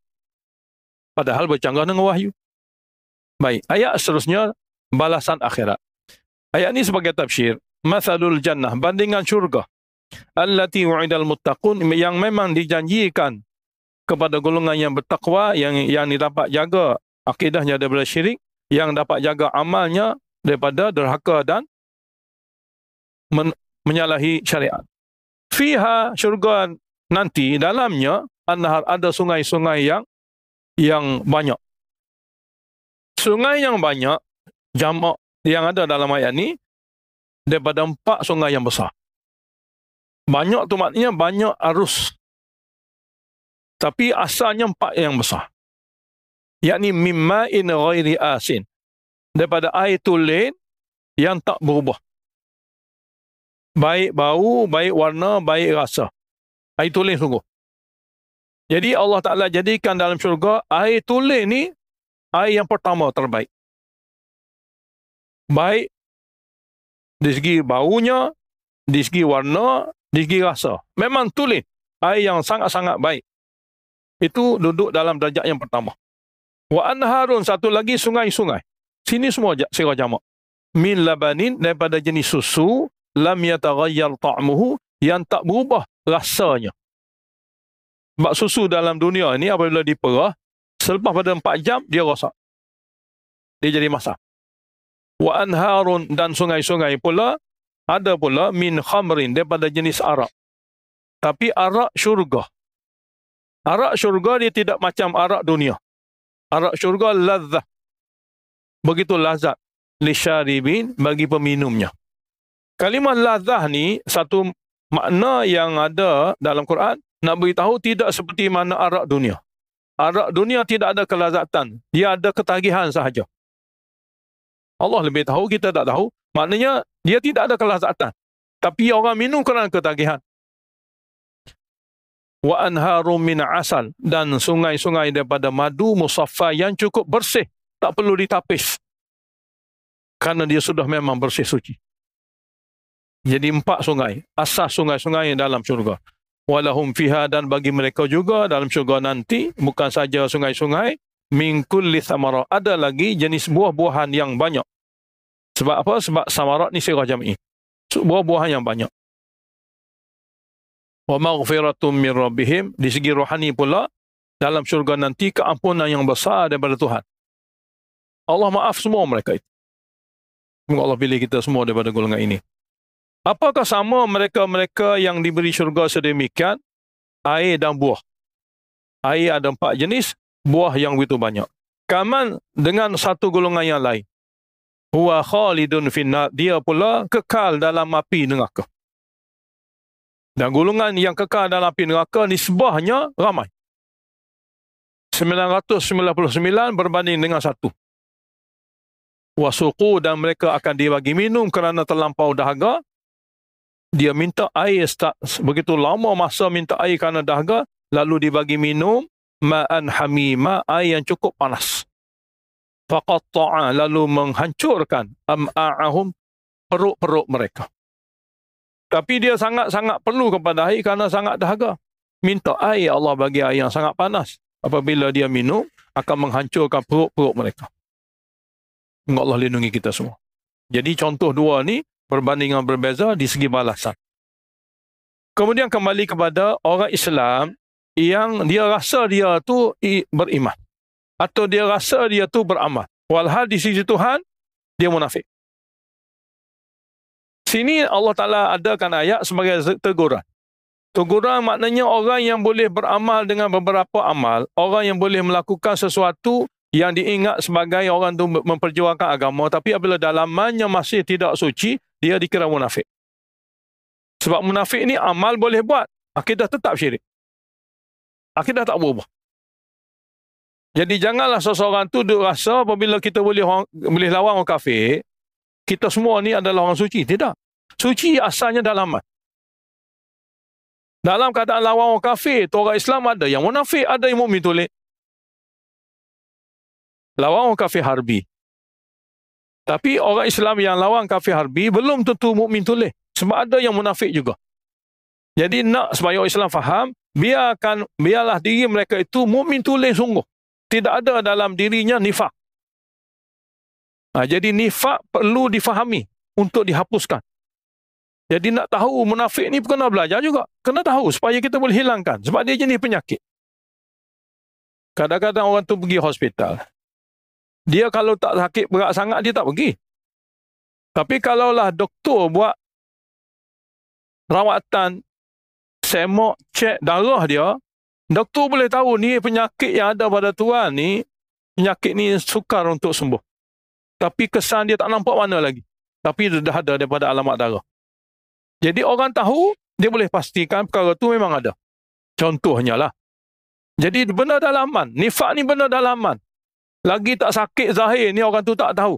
Padahal bercanggah dengan wahyu. Baik, ayat seterusnya, balasan akhirat. Ayat ini sebagai tafsir. Mathalul jannah, bandingan syurga. Allati wa'idal muttaqun, yang memang dijanjikan kepada golongan yang bertakwa, yang dapat jaga akidahnya daripada syirik, yang dapat jaga amalnya daripada derhaka dan menyalahi syariat. Fiha, syurga nanti, dalamnya anhar, ada sungai-sungai yang banyak. Sungai yang banyak, jamak yang ada dalam ayat ni, daripada 4 sungai yang besar. Banyak tu maknanya banyak arus. Tapi asalnya 4 yang besar. Yakni mimma'in ghairi asin. Daripada air tulen yang tak berubah. Baik bau, baik warna, baik rasa. Air tulen sungguh. Jadi Allah Ta'ala jadikan dalam syurga air tulen ni air yang pertama terbaik. Baik di segi baunya, di segi warna, di segi rasa. Memang tulen. Air yang sangat-sangat baik. Itu duduk dalam darjat yang pertama. Wa anharun, satu lagi sungai-sungai. Sini semua sirah jamak. Min labanin, daripada jenis susu, lam yataghayyar ta'muhu, yang tak berubah rasanya. Sebab susu dalam dunia ni apabila diperah, selepas pada 4 jam, dia rosak. Dia jadi masam. Wa anharun, dan sungai-sungai pula, ada pula min khamrin, daripada jenis arak. Tapi arak syurga. Arak syurga dia tidak macam arak dunia. Arak syurga ladzah. Begitu lazat. Lisyaribin, bagi peminumnya. Kalimah ladzah ni, satu makna yang ada dalam Quran, nak beritahu tidak seperti mana arak dunia. Arak dunia tidak ada kelazatan. Dia ada ketagihan sahaja. Allah lebih tahu, kita tak tahu. Maknanya, dia tidak ada kelazatan. Tapi orang minum kerana ketagihan. Wa anharum min asal, dan sungai-sungai daripada madu musaffa yang cukup bersih, tak perlu ditapis. Kerana dia sudah memang bersih suci. Jadi 4 sungai, asas sungai-sungai dalam syurga. Walahum fiha, dan bagi mereka juga dalam syurga nanti, bukan saja sungai-sungai, min kulli thamara, ada lagi jenis buah-buahan yang banyak. Sebab apa? Sebab samarat ni sirah jam'i. Buah-buahan yang banyak. Wa maghfiratum min rabbihim, di segi rohani pula, dalam syurga nanti keampunan yang besar daripada Tuhan. Allah maaf semua mereka itu. Semoga Allah pilih kita semua daripada golongan ini. Apakah sama mereka-mereka yang diberi syurga sedemikian? Air dan buah. Air ada 4 jenis, buah yang begitu banyak. Kaman dengan satu golongan yang lain. Huwa khalidun finnar, dia pula kekal dalam api neraka. Dan golongan yang kekal dalam api neraka nisbahnya ramai. 999 berbanding dengan 1. Wasuqu, dan mereka akan dibagi minum kerana terlampau dahaga. Dia minta air, begitu lama masa minta air kerana dahaga, lalu dibagi minum ma'an hamima, air yang cukup panas. Faqatta'a, lalu menghancurkan am'a'ahum, perut-perut mereka. Tapi dia sangat-sangat perlu kepada air kerana sangat dahaga. Minta air, Allah bagi air yang sangat panas. Apabila dia minum, akan menghancurkan perut-perut mereka. Semoga Allah lindungi kita semua. Jadi contoh 2 ni, perbandingan berbeza di segi balasan. Kemudian kembali kepada orang Islam yang dia rasa dia tu beriman. Atau dia rasa dia tu beramal. Walhal di sisi Tuhan, dia munafik. Sini Allah Ta'ala adakan ayat sebagai teguran. Teguran maknanya orang yang boleh beramal dengan beberapa amal, orang yang boleh melakukan sesuatu yang diingat sebagai orang tu memperjuangkan agama, tapi apabila dalamannya masih tidak suci, dia dikira munafik. Sebab munafik ni amal boleh buat, akidah tetap syirik. Akidah tak berubah. Jadi janganlah seseorang tu duk rasa apabila kita boleh lawan orang kafir, kita semua ni adalah orang suci. Tidak. Suci asalnya dalaman. Dalam keadaan lawan orang kafir, tu orang Islam ada yang munafik, ada yang mukmin tulik. Lawan orang kafir harbi. Tapi orang Islam yang lawan kafir harbi belum tentu mukmin tulik. Sebab ada yang munafik juga. Jadi nak supaya orang Islam faham, biarlah diri mereka itu mukmin tulik sungguh. Tidak ada dalam dirinya nifak. Jadi nifak perlu difahami untuk dihapuskan. Jadi nak tahu munafik ni kena belajar juga. Kena tahu supaya kita boleh hilangkan. Sebab dia jenis penyakit. Kadang-kadang orang tu pergi hospital. Dia kalau tak sakit berat sangat, dia tak pergi. Tapi kalaulah doktor buat rawatan, semok, cek darah dia, doktor boleh tahu ni penyakit yang ada pada tuan ni, penyakit ni sukar untuk sembuh. Tapi kesan dia tak nampak mana lagi. Tapi dia dah ada daripada alamat darah. Jadi orang tahu, dia boleh pastikan perkara tu memang ada. Contohnya lah. Jadi benda dalaman. Nifak ni benda dalaman. Lagi tak sakit zahir ni orang tu tak tahu.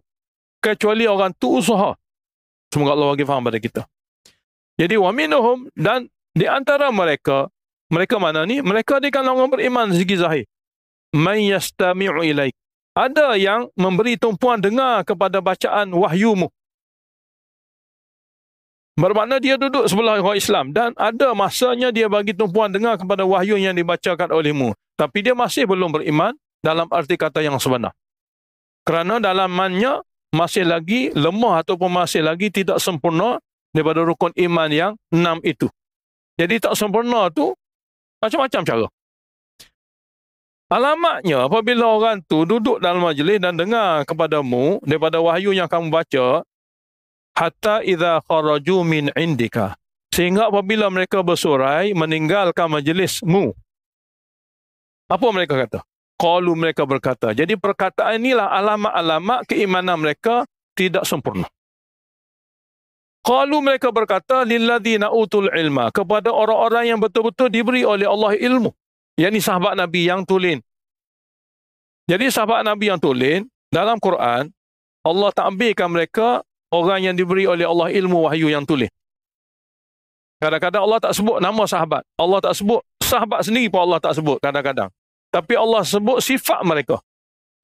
Kecuali orang tu usaha. Semoga Allah bagi faham pada kita. Jadi wa minhum, dan di antara mereka mana ni? Mereka di kalangan orang beriman segi zahir. Man yastami'u ilaik. Ada yang memberi tumpuan dengar kepada bacaan wahyumu. Bermakna dia duduk sebelah orang Islam dan ada masanya dia bagi tumpuan dengar kepada wahyu yang dibacakan olehmu. Tapi dia masih belum beriman dalam arti kata yang sebenar. Kerana dalamannya masih lagi lemah ataupun masih lagi tidak sempurna daripada rukun iman yang 6 itu. Jadi tak sempurna tu macam-macam cara. Alamatnya apabila orang tu duduk dalam majlis dan dengar kepadamu daripada wahyu yang kamu baca, hatta idza kharaju min indika, sehingga apabila mereka bersorai meninggalkan majlismu, apa mereka kata? Qalu, mereka berkata. Jadi perkataan inilah alamat-alamat keimanan mereka tidak sempurna. Qalu, mereka berkata lilladzina utul ilma, kepada orang-orang yang betul-betul diberi oleh Allah ilmu, yakni sahabat Nabi yang tulen. Jadi sahabat Nabi yang tulen dalam Quran, Allah takbirkan mereka orang yang diberi oleh Allah ilmu wahyu yang tulis. Kadang-kadang Allah tak sebut nama sahabat. Allah tak sebut sahabat sendiri pun Allah tak sebut kadang-kadang. Tapi Allah sebut sifat mereka.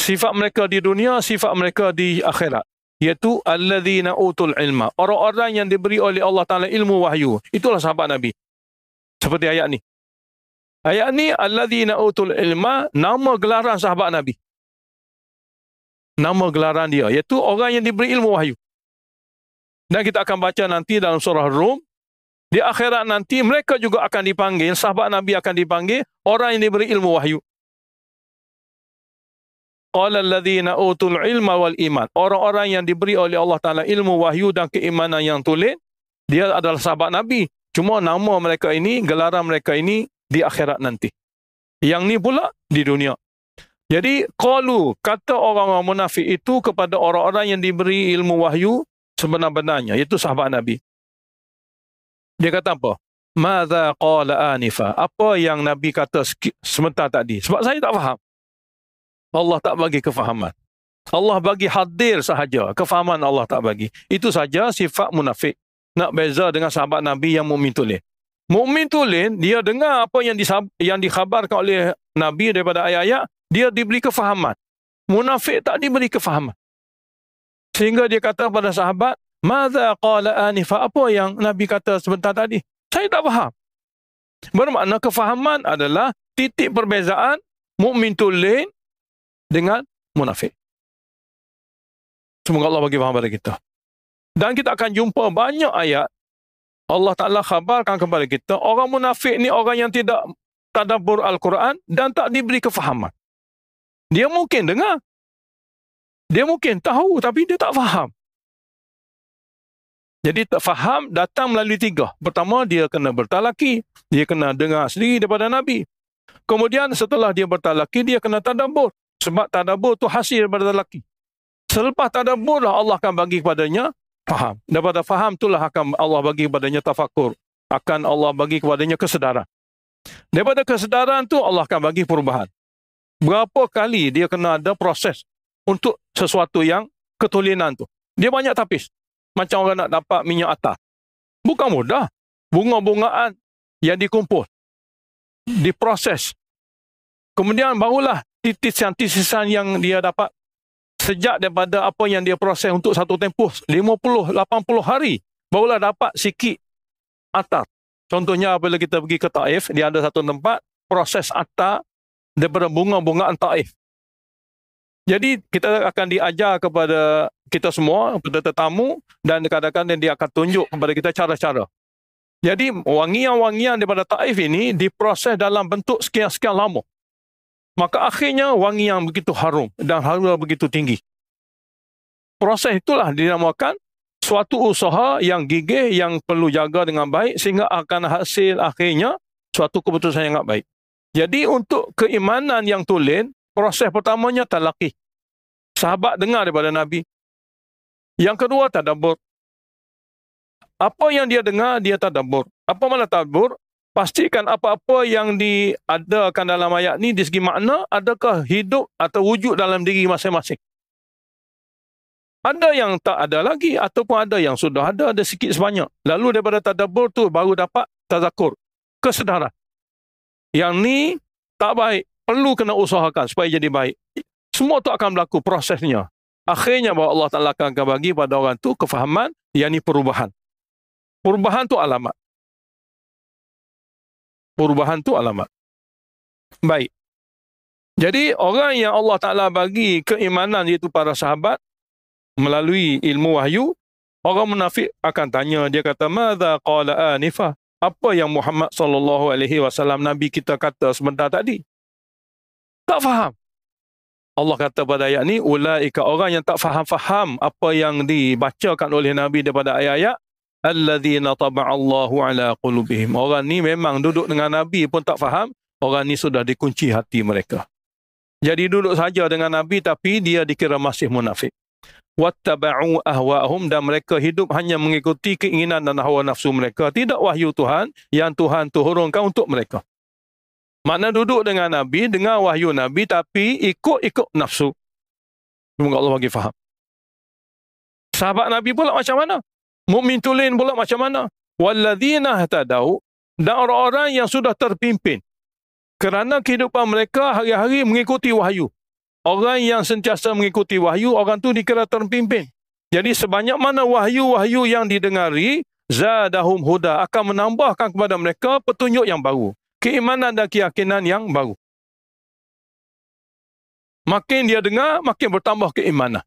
Sifat mereka di dunia, sifat mereka di akhirat. Iaitu alladzina utul ilma. Orang-orang yang diberi oleh Allah Ta'ala ilmu wahyu. Itulah sahabat Nabi. Seperti ayat ni. Ayat ni, alladzina utul ilma, nama gelaran sahabat Nabi. Nama gelaran dia. Iaitu orang yang diberi ilmu wahyu. Dan kita akan baca nanti dalam surah Rum, di akhirat nanti mereka juga akan dipanggil, sahabat Nabi akan dipanggil orang yang diberi ilmu wahyu. Qala alladzina utul ilma wal iman. Orang-orang yang diberi oleh Allah Ta'ala ilmu wahyu dan keimanan yang tulen, dia adalah sahabat Nabi. Cuma nama mereka ini, gelaran mereka ini di akhirat nanti. Yang ni pula di dunia. Jadi qalu, kata orang-orang munafik itu kepada orang-orang yang diberi ilmu wahyu sebenar-benarnya, iaitu sahabat Nabi. Dia kata apa? Madza qala anifa. Apa yang Nabi kata sebentar tadi? Sebab saya tak faham. Allah tak bagi kefahaman. Allah bagi hadir sahaja. Kefahaman Allah tak bagi. Itu saja sifat munafik. Nak beza dengan sahabat Nabi yang mukmin tulen. Mukmin tulen, dia dengar apa yang dikhabarkan oleh Nabi daripada ayat-ayat, dia diberi kefahaman. Munafik tak diberi kefahaman. Sehingga dia kata pada sahabat, Madza qala anifa, apa yang Nabi kata sebentar tadi? Saya tak faham. Bermakna kefahaman adalah titik perbezaan mukmin tulen dengan munafik. Semoga Allah bagi faham pada kita. Dan kita akan jumpa banyak ayat Allah Ta'ala khabarkan kepada kita, orang munafik ni orang yang tidak tadabbur Al-Quran dan tak diberi kefahaman. Dia mungkin dengar, dia mungkin tahu, tapi dia tak faham. Jadi tak faham datang melalui tiga. Pertama, dia kena bertalaki, dia kena dengar sendiri daripada Nabi. Kemudian setelah dia bertalaki, dia kena tadabbur. Sebab tadabbur tu hasil daripada talaki. Selepas tadabbur lah Allah akan bagi kepadanya faham. Daripada faham itulah akan Allah bagi kepadanya tafakur. Akan Allah bagi kepadanya kesedaran. Daripada kesedaran tu Allah akan bagi perubahan. Berapa kali dia kena ada proses untuk sesuatu yang ketulinan tu. Dia banyak tapis. Macam orang nak dapat minyak atar. Bukan mudah. Bunga-bungaan yang dikumpul, diproses. Kemudian barulah titisan-titisan yang dia dapat. Sejak daripada apa yang dia proses untuk satu tempoh 50-80 hari, barulah dapat sikit atar. Contohnya apabila kita pergi ke Taif, dia ada satu tempat proses atar daripada bunga-bungaan Taif. Jadi kita akan diajar kepada kita semua, kepada tetamu, dan kadang-kadang dia akan tunjuk kepada kita cara-cara. Jadi wangian-wangian daripada Taif ini diproses dalam bentuk sekian-sekian lama. Maka akhirnya wangi yang begitu harum dan harum begitu tinggi. Proses itulah dinamakan suatu usaha yang gigih, yang perlu jaga dengan baik sehingga akan hasil akhirnya suatu keputusan yang sangat baik. Jadi untuk keimanan yang tulen, proses pertamanya talaqi. Sahabat dengar daripada Nabi. Yang kedua tadabbur. Apa yang dia dengar, dia tadabbur. Apa makna tadabbur? Pastikan apa-apa yang diadakan dalam ayat ni di segi makna, adakah hidup atau wujud dalam diri masing-masing. Ada yang tak ada lagi, ataupun ada yang sudah ada sikit sebanyak. Lalu daripada tadabbur tu baru dapat tazakur, kesedaran. Yang ni tak baik, perlu kena usahakan supaya jadi baik. Semua tu akan berlaku prosesnya. Akhirnya bahawa Allah Ta'ala akan bagi pada orang tu kefahaman, yang ni perubahan. Perubahan tu alamat. Perubahan tu alamat. Baik. Jadi orang yang Allah Ta'ala bagi keimanan iaitu para sahabat melalui ilmu wahyu, orang munafik akan tanya, dia kata, "Madza qala anifah?" Apa yang Muhammad SAW Nabi kita kata sebentar tadi? Tak faham. Allah kata pada ayat ni, ulaika, orang yang tak faham-faham apa yang dibacakan oleh Nabi daripada ayat-ayat, alladzina taba'allahu ala qulubihim. Orang ni memang duduk dengan Nabi pun tak faham, orang ni sudah dikunci hati mereka. Jadi duduk saja dengan Nabi tapi dia dikira masih munafik. Wattaba'u ahwa'ahum, dan mereka hidup hanya mengikuti keinginan dan hawa nafsu mereka, tidak wahyu Tuhan yang Tuhan turunkan untuk mereka. Makna duduk dengan Nabi, dengar wahyu Nabi tapi ikut-ikut nafsu. Semoga Allah bagi faham. Sahabat Nabi pula macam mana? Mukmin tulen pula macam mana? Walladzina ihtadau, dan orang-orang yang sudah terpimpin kerana kehidupan mereka hari-hari mengikuti wahyu. Orang yang sentiasa mengikuti wahyu, orang tu dikira terpimpin. Jadi sebanyak mana wahyu-wahyu yang didengari, zadahum huda, akan menambahkan kepada mereka petunjuk yang baru, keimanan dan keyakinan yang baru. Makin dia dengar, makin bertambah keimanan.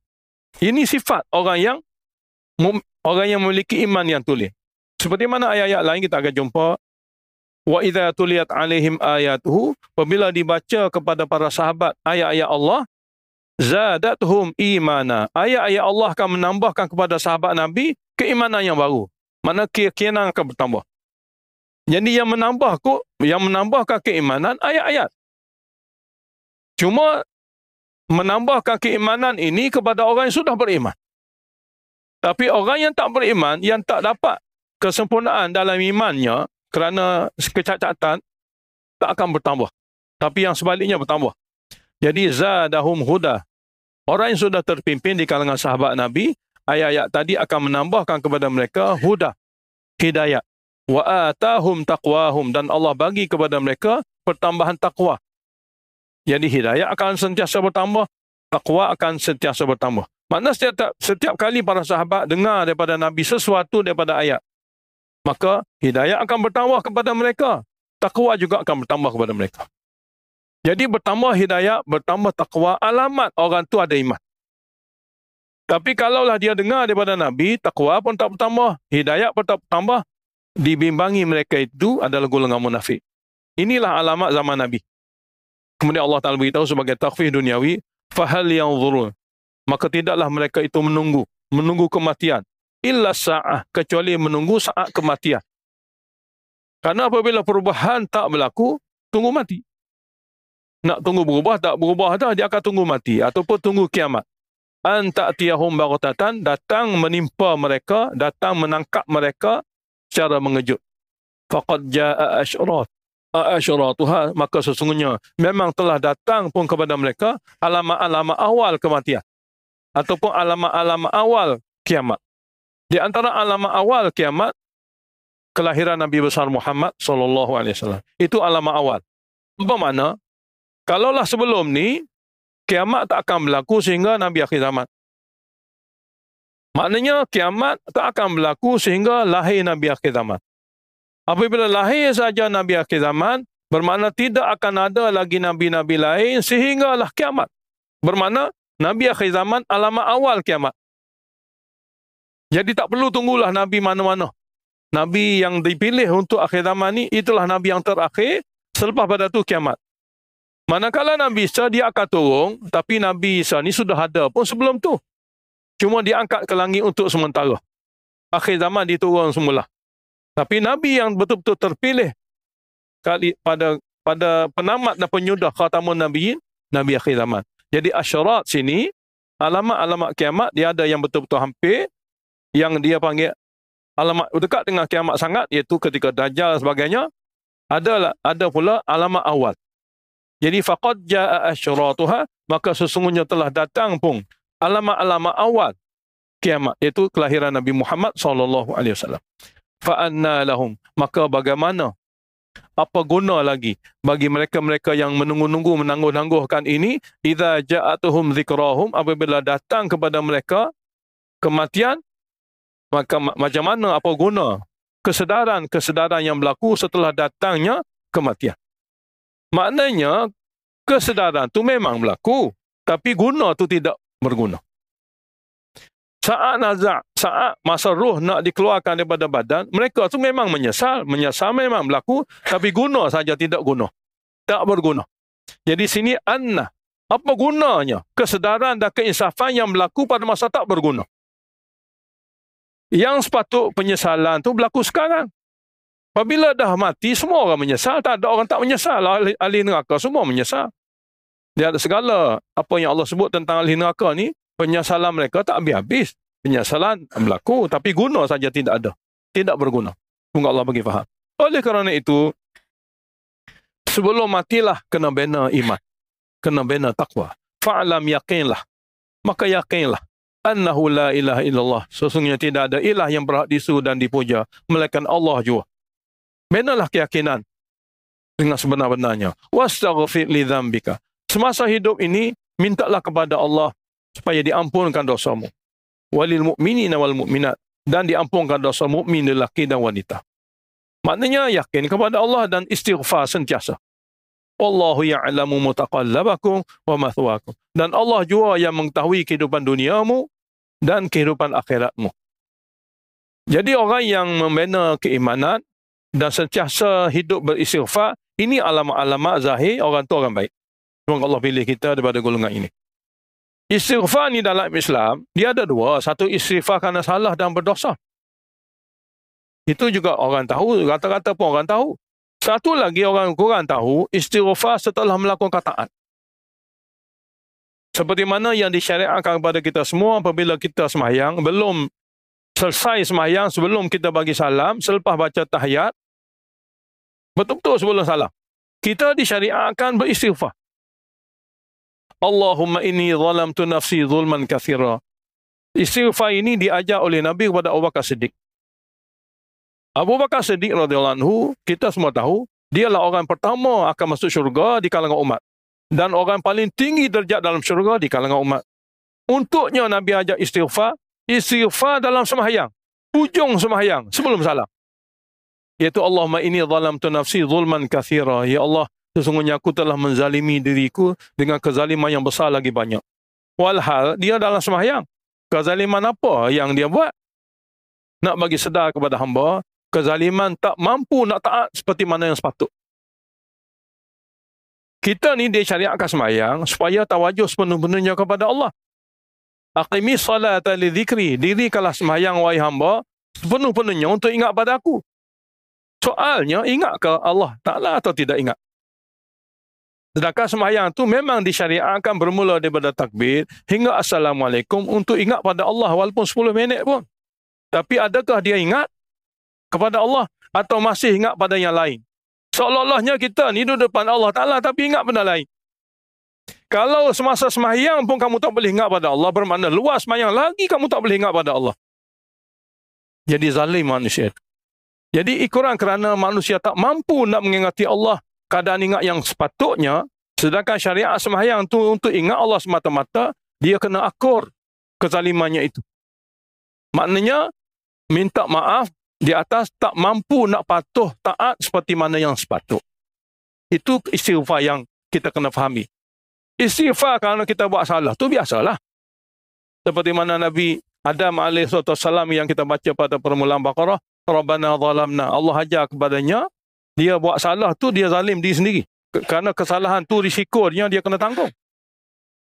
Ini sifat orang yang memiliki iman yang tulen. Seperti mana ayat-ayat lain kita akan jumpa, wa idza tuliyat alaihim ayatuhu, apabila dibaca kepada para sahabat ayat-ayat Allah, zadatuhum imana, ayat-ayat Allah akan menambahkan kepada sahabat Nabi keimanan yang baru. Mana keyakinan akan bertambah. Jadi yang menambahkan keimanan ayat-ayat. Cuma menambahkan keimanan ini kepada orang yang sudah beriman. Tapi orang yang tak beriman, yang tak dapat kesempurnaan dalam imannya kerana kecacatan, tak akan bertambah. Tapi yang sebaliknya bertambah. Jadi zadahum huda. Orang yang sudah terpimpin di kalangan sahabat Nabi, ayat-ayat tadi akan menambahkan kepada mereka huda, hidayat. Wa atahum taqwahum, dan Allah bagi kepada mereka pertambahan takwa. Jadi hidayat akan sentiasa bertambah, takwa akan sentiasa bertambah. Maknanya setiap kali para sahabat dengar daripada Nabi sesuatu daripada ayat, maka hidayat akan bertambah kepada mereka, takwa juga akan bertambah kepada mereka. Jadi bertambah hidayat, bertambah takwa, alamat orang tu ada iman. Tapi kalaulah dia dengar daripada Nabi, takwa pun tak bertambah, hidayat pun tak bertambah, dibimbangi mereka itu adalah golongan munafik. Inilah alamat zaman Nabi. Kemudian Allah Ta'ala beritahu sebagai takhfif duniawi, fahal yanzurun, maka tidaklah mereka itu menunggu kematian, illa sa'ah, kecuali menunggu saat kematian. Karena apabila perubahan tak berlaku, tunggu mati. Nak tunggu berubah, tak berubah dah, dia akan tunggu mati. Ataupun tunggu kiamat. An ta'tiyahum baghtatan, datang menimpa mereka, datang menangkap mereka secara mengejut. Faqad ja'a asyratuha, maka sesungguhnya memang telah datang pun kepada mereka alamat-alamat awal kematian. Ataupun alamat-alamat awal kiamat. Di antara alamat awal kiamat, kelahiran Nabi besar Muhammad SAW. Itu alamat awal. Apa makna? Kalaulah sebelum ni, kiamat tak akan berlaku sehingga Nabi akhir zaman. Maknanya kiamat tak akan berlaku sehingga lahir Nabi akhir zaman. Apabila lahir saja Nabi akhir zaman, bermakna tidak akan ada lagi Nabi-Nabi lain sehinggalah kiamat. Bermakna Nabi akhir zaman alamat awal kiamat. Jadi tak perlu tunggulah Nabi mana-mana. Nabi yang dipilih untuk akhir zaman ni, itulah Nabi yang terakhir, selepas pada tu kiamat. Manakala Nabi Isa dia akan turun, tapi Nabi Isa ni sudah ada pun sebelum tu. Cuma diangkat ke langit untuk sementara. Akhir zaman diturun semula. Tapi Nabi yang betul-betul terpilih pada penamat dan penyudah khatamun Nabiyin, Nabi akhir zaman. Jadi asyarat sini, alamat-alamat kiamat, dia ada yang betul-betul hampir, yang dia panggil alamat dekat dengan kiamat sangat, iaitu ketika Dajjal dan sebagainya. Ada pula alamat awal. Jadi faqad jaa asyratuha, maka sesungguhnya telah datang pun alamat-alamat awal kiamat, iaitu kelahiran Nabi Muhammad SAW. Fa anna lahum, maka bagaimana, apa guna lagi bagi mereka-mereka yang menunggu-nunggu, menangguh-nangguhkan ini, idza ja'atuhum dzikrahum, apabila datang kepada mereka kematian, maka macam mana, apa guna kesedaran yang berlaku setelah datangnya kematian. Maknanya, kesedaran tu memang berlaku, tapi guna tu tidak berguna. Saat masa roh nak dikeluarkan daripada badan, mereka tu memang menyesal. Menyesal memang berlaku, tapi guna saja tidak guna. Tak berguna. Jadi sini anna. Apa gunanya kesedaran dan keinsafan yang berlaku pada masa tak berguna? Yang sepatut penyesalan tu berlaku sekarang. Apabila dah mati, semua orang menyesal. Tak ada orang tak menyesal. Ahli neraka semua menyesal. Dia ada segala apa yang Allah sebut tentang ahli neraka ni, penyesalan mereka tak habis-habis. Penyesalan berlaku, tapi guna saja tidak ada. Tidak berguna. Semoga Allah bagi faham. Oleh kerana itu, sebelum matilah kena bina iman. Kena bina taqwa. Fa'lam yakinlah. Maka yakinlah. Annahu la ilaha illallah. Sesungguhnya tidak ada ilah yang berhak disu dan dipuja, melainkan Allah jua. Benalah keyakinan dengan sebenar-benarnya. Wastaghfir li dzambika. Semasa hidup ini, mintalah kepada Allah supaya diampunkan dosamu. Walil mu'minina wal mu'minat. Dan diampunkan dosa mukmin lelaki dan wanita. Maknanya yakin kepada Allah dan istighfar sentiasa. Wallahu ya'lamu mutaqallabakum wa mathwaakum. Dan Allah jua yang mengetahui kehidupan duniamu dan kehidupan akhiratmu. Jadi orang yang membina keimanan dan sentiasa hidup beristighfar, ini alamat-alamat zahir orang tu orang baik. Semoga Allah pilih kita daripada golongan ini. Istighfar ni dalam Islam, dia ada dua. Satu istighfar kerana salah dan berdosa. Itu juga orang tahu, rata-rata pun orang tahu. Satu lagi orang kurang tahu, istighfar setelah melakukan taat. Seperti mana yang disyariatkan kepada kita semua apabila kita sembahyang, belum selesai sembahyang, sebelum kita bagi salam, selepas baca tahiyat, betul-betul sebelum salam, kita disyariatkan beristighfar. Allahumma inni zalamtu nafsi zulman katsira. Istighfar ini diajar oleh Nabi kepada Abu Bakar Siddiq. Abu Bakar Siddiq radhiyallahu anhu, kita semua tahu, dialah orang pertama akan masuk syurga di kalangan umat. Dan orang paling tinggi derajat dalam syurga di kalangan umat. Untuknya Nabi ajak istighfar, istighfar dalam sembahyang, ujung sembahyang, sebelum salam. Iaitu Allahumma inni zalamtu nafsi zulman katsira. Ya Allah, sesungguhnya aku telah menzalimi diriku dengan kezaliman yang besar lagi banyak. Walhal dia dalam sembahyang. Kezaliman apa yang dia buat? Nak bagi sedar kepada hamba, kezaliman, tak mampu nak taat seperti mana yang sepatut. Kita ni disyariatkan sembahyang supaya tawajuh sepenuh-penuhnya kepada Allah. Aqimis salata li dzikri, dirikanlah sembahyang wahai hamba sepenuh-penuhnya untuk ingat pada aku. Soalnya, ingat ke Allah Ta'ala atau tidak ingat? Sedangkan sembahyang tu memang disyariatkan bermula daripada takbir hingga Assalamualaikum untuk ingat pada Allah walaupun 10 minit pun. Tapi adakah dia ingat kepada Allah atau masih ingat pada yang lain? Seolah-olahnya kita ni duduk depan Allah Ta'ala tapi ingat benda lain. Kalau semasa sembahyang pun kamu tak boleh ingat pada Allah, bermakna luas sembahyang lagi kamu tak boleh ingat pada Allah. Jadi zalim manusia. Jadi ikuran kerana manusia tak mampu nak mengingati Allah, keadaan ingat yang sepatutnya, sedangkan syariat sembahyang tu untuk ingat Allah semata-mata, dia kena akur kezalimannya itu. Maknanya, minta maaf di atas tak mampu nak patuh taat seperti mana yang sepatut. Itu istighfar yang kita kena fahami. Istighfar kerana kita buat salah, tu biasalah. Seperti mana Nabi Adam AS yang kita baca pada permulaan Baqarah, Rabbana zalamna, Allah ajar kepadanya, dia buat salah tu, dia zalim diri sendiri. Kerana kesalahan tu risikonya dia kena tanggung.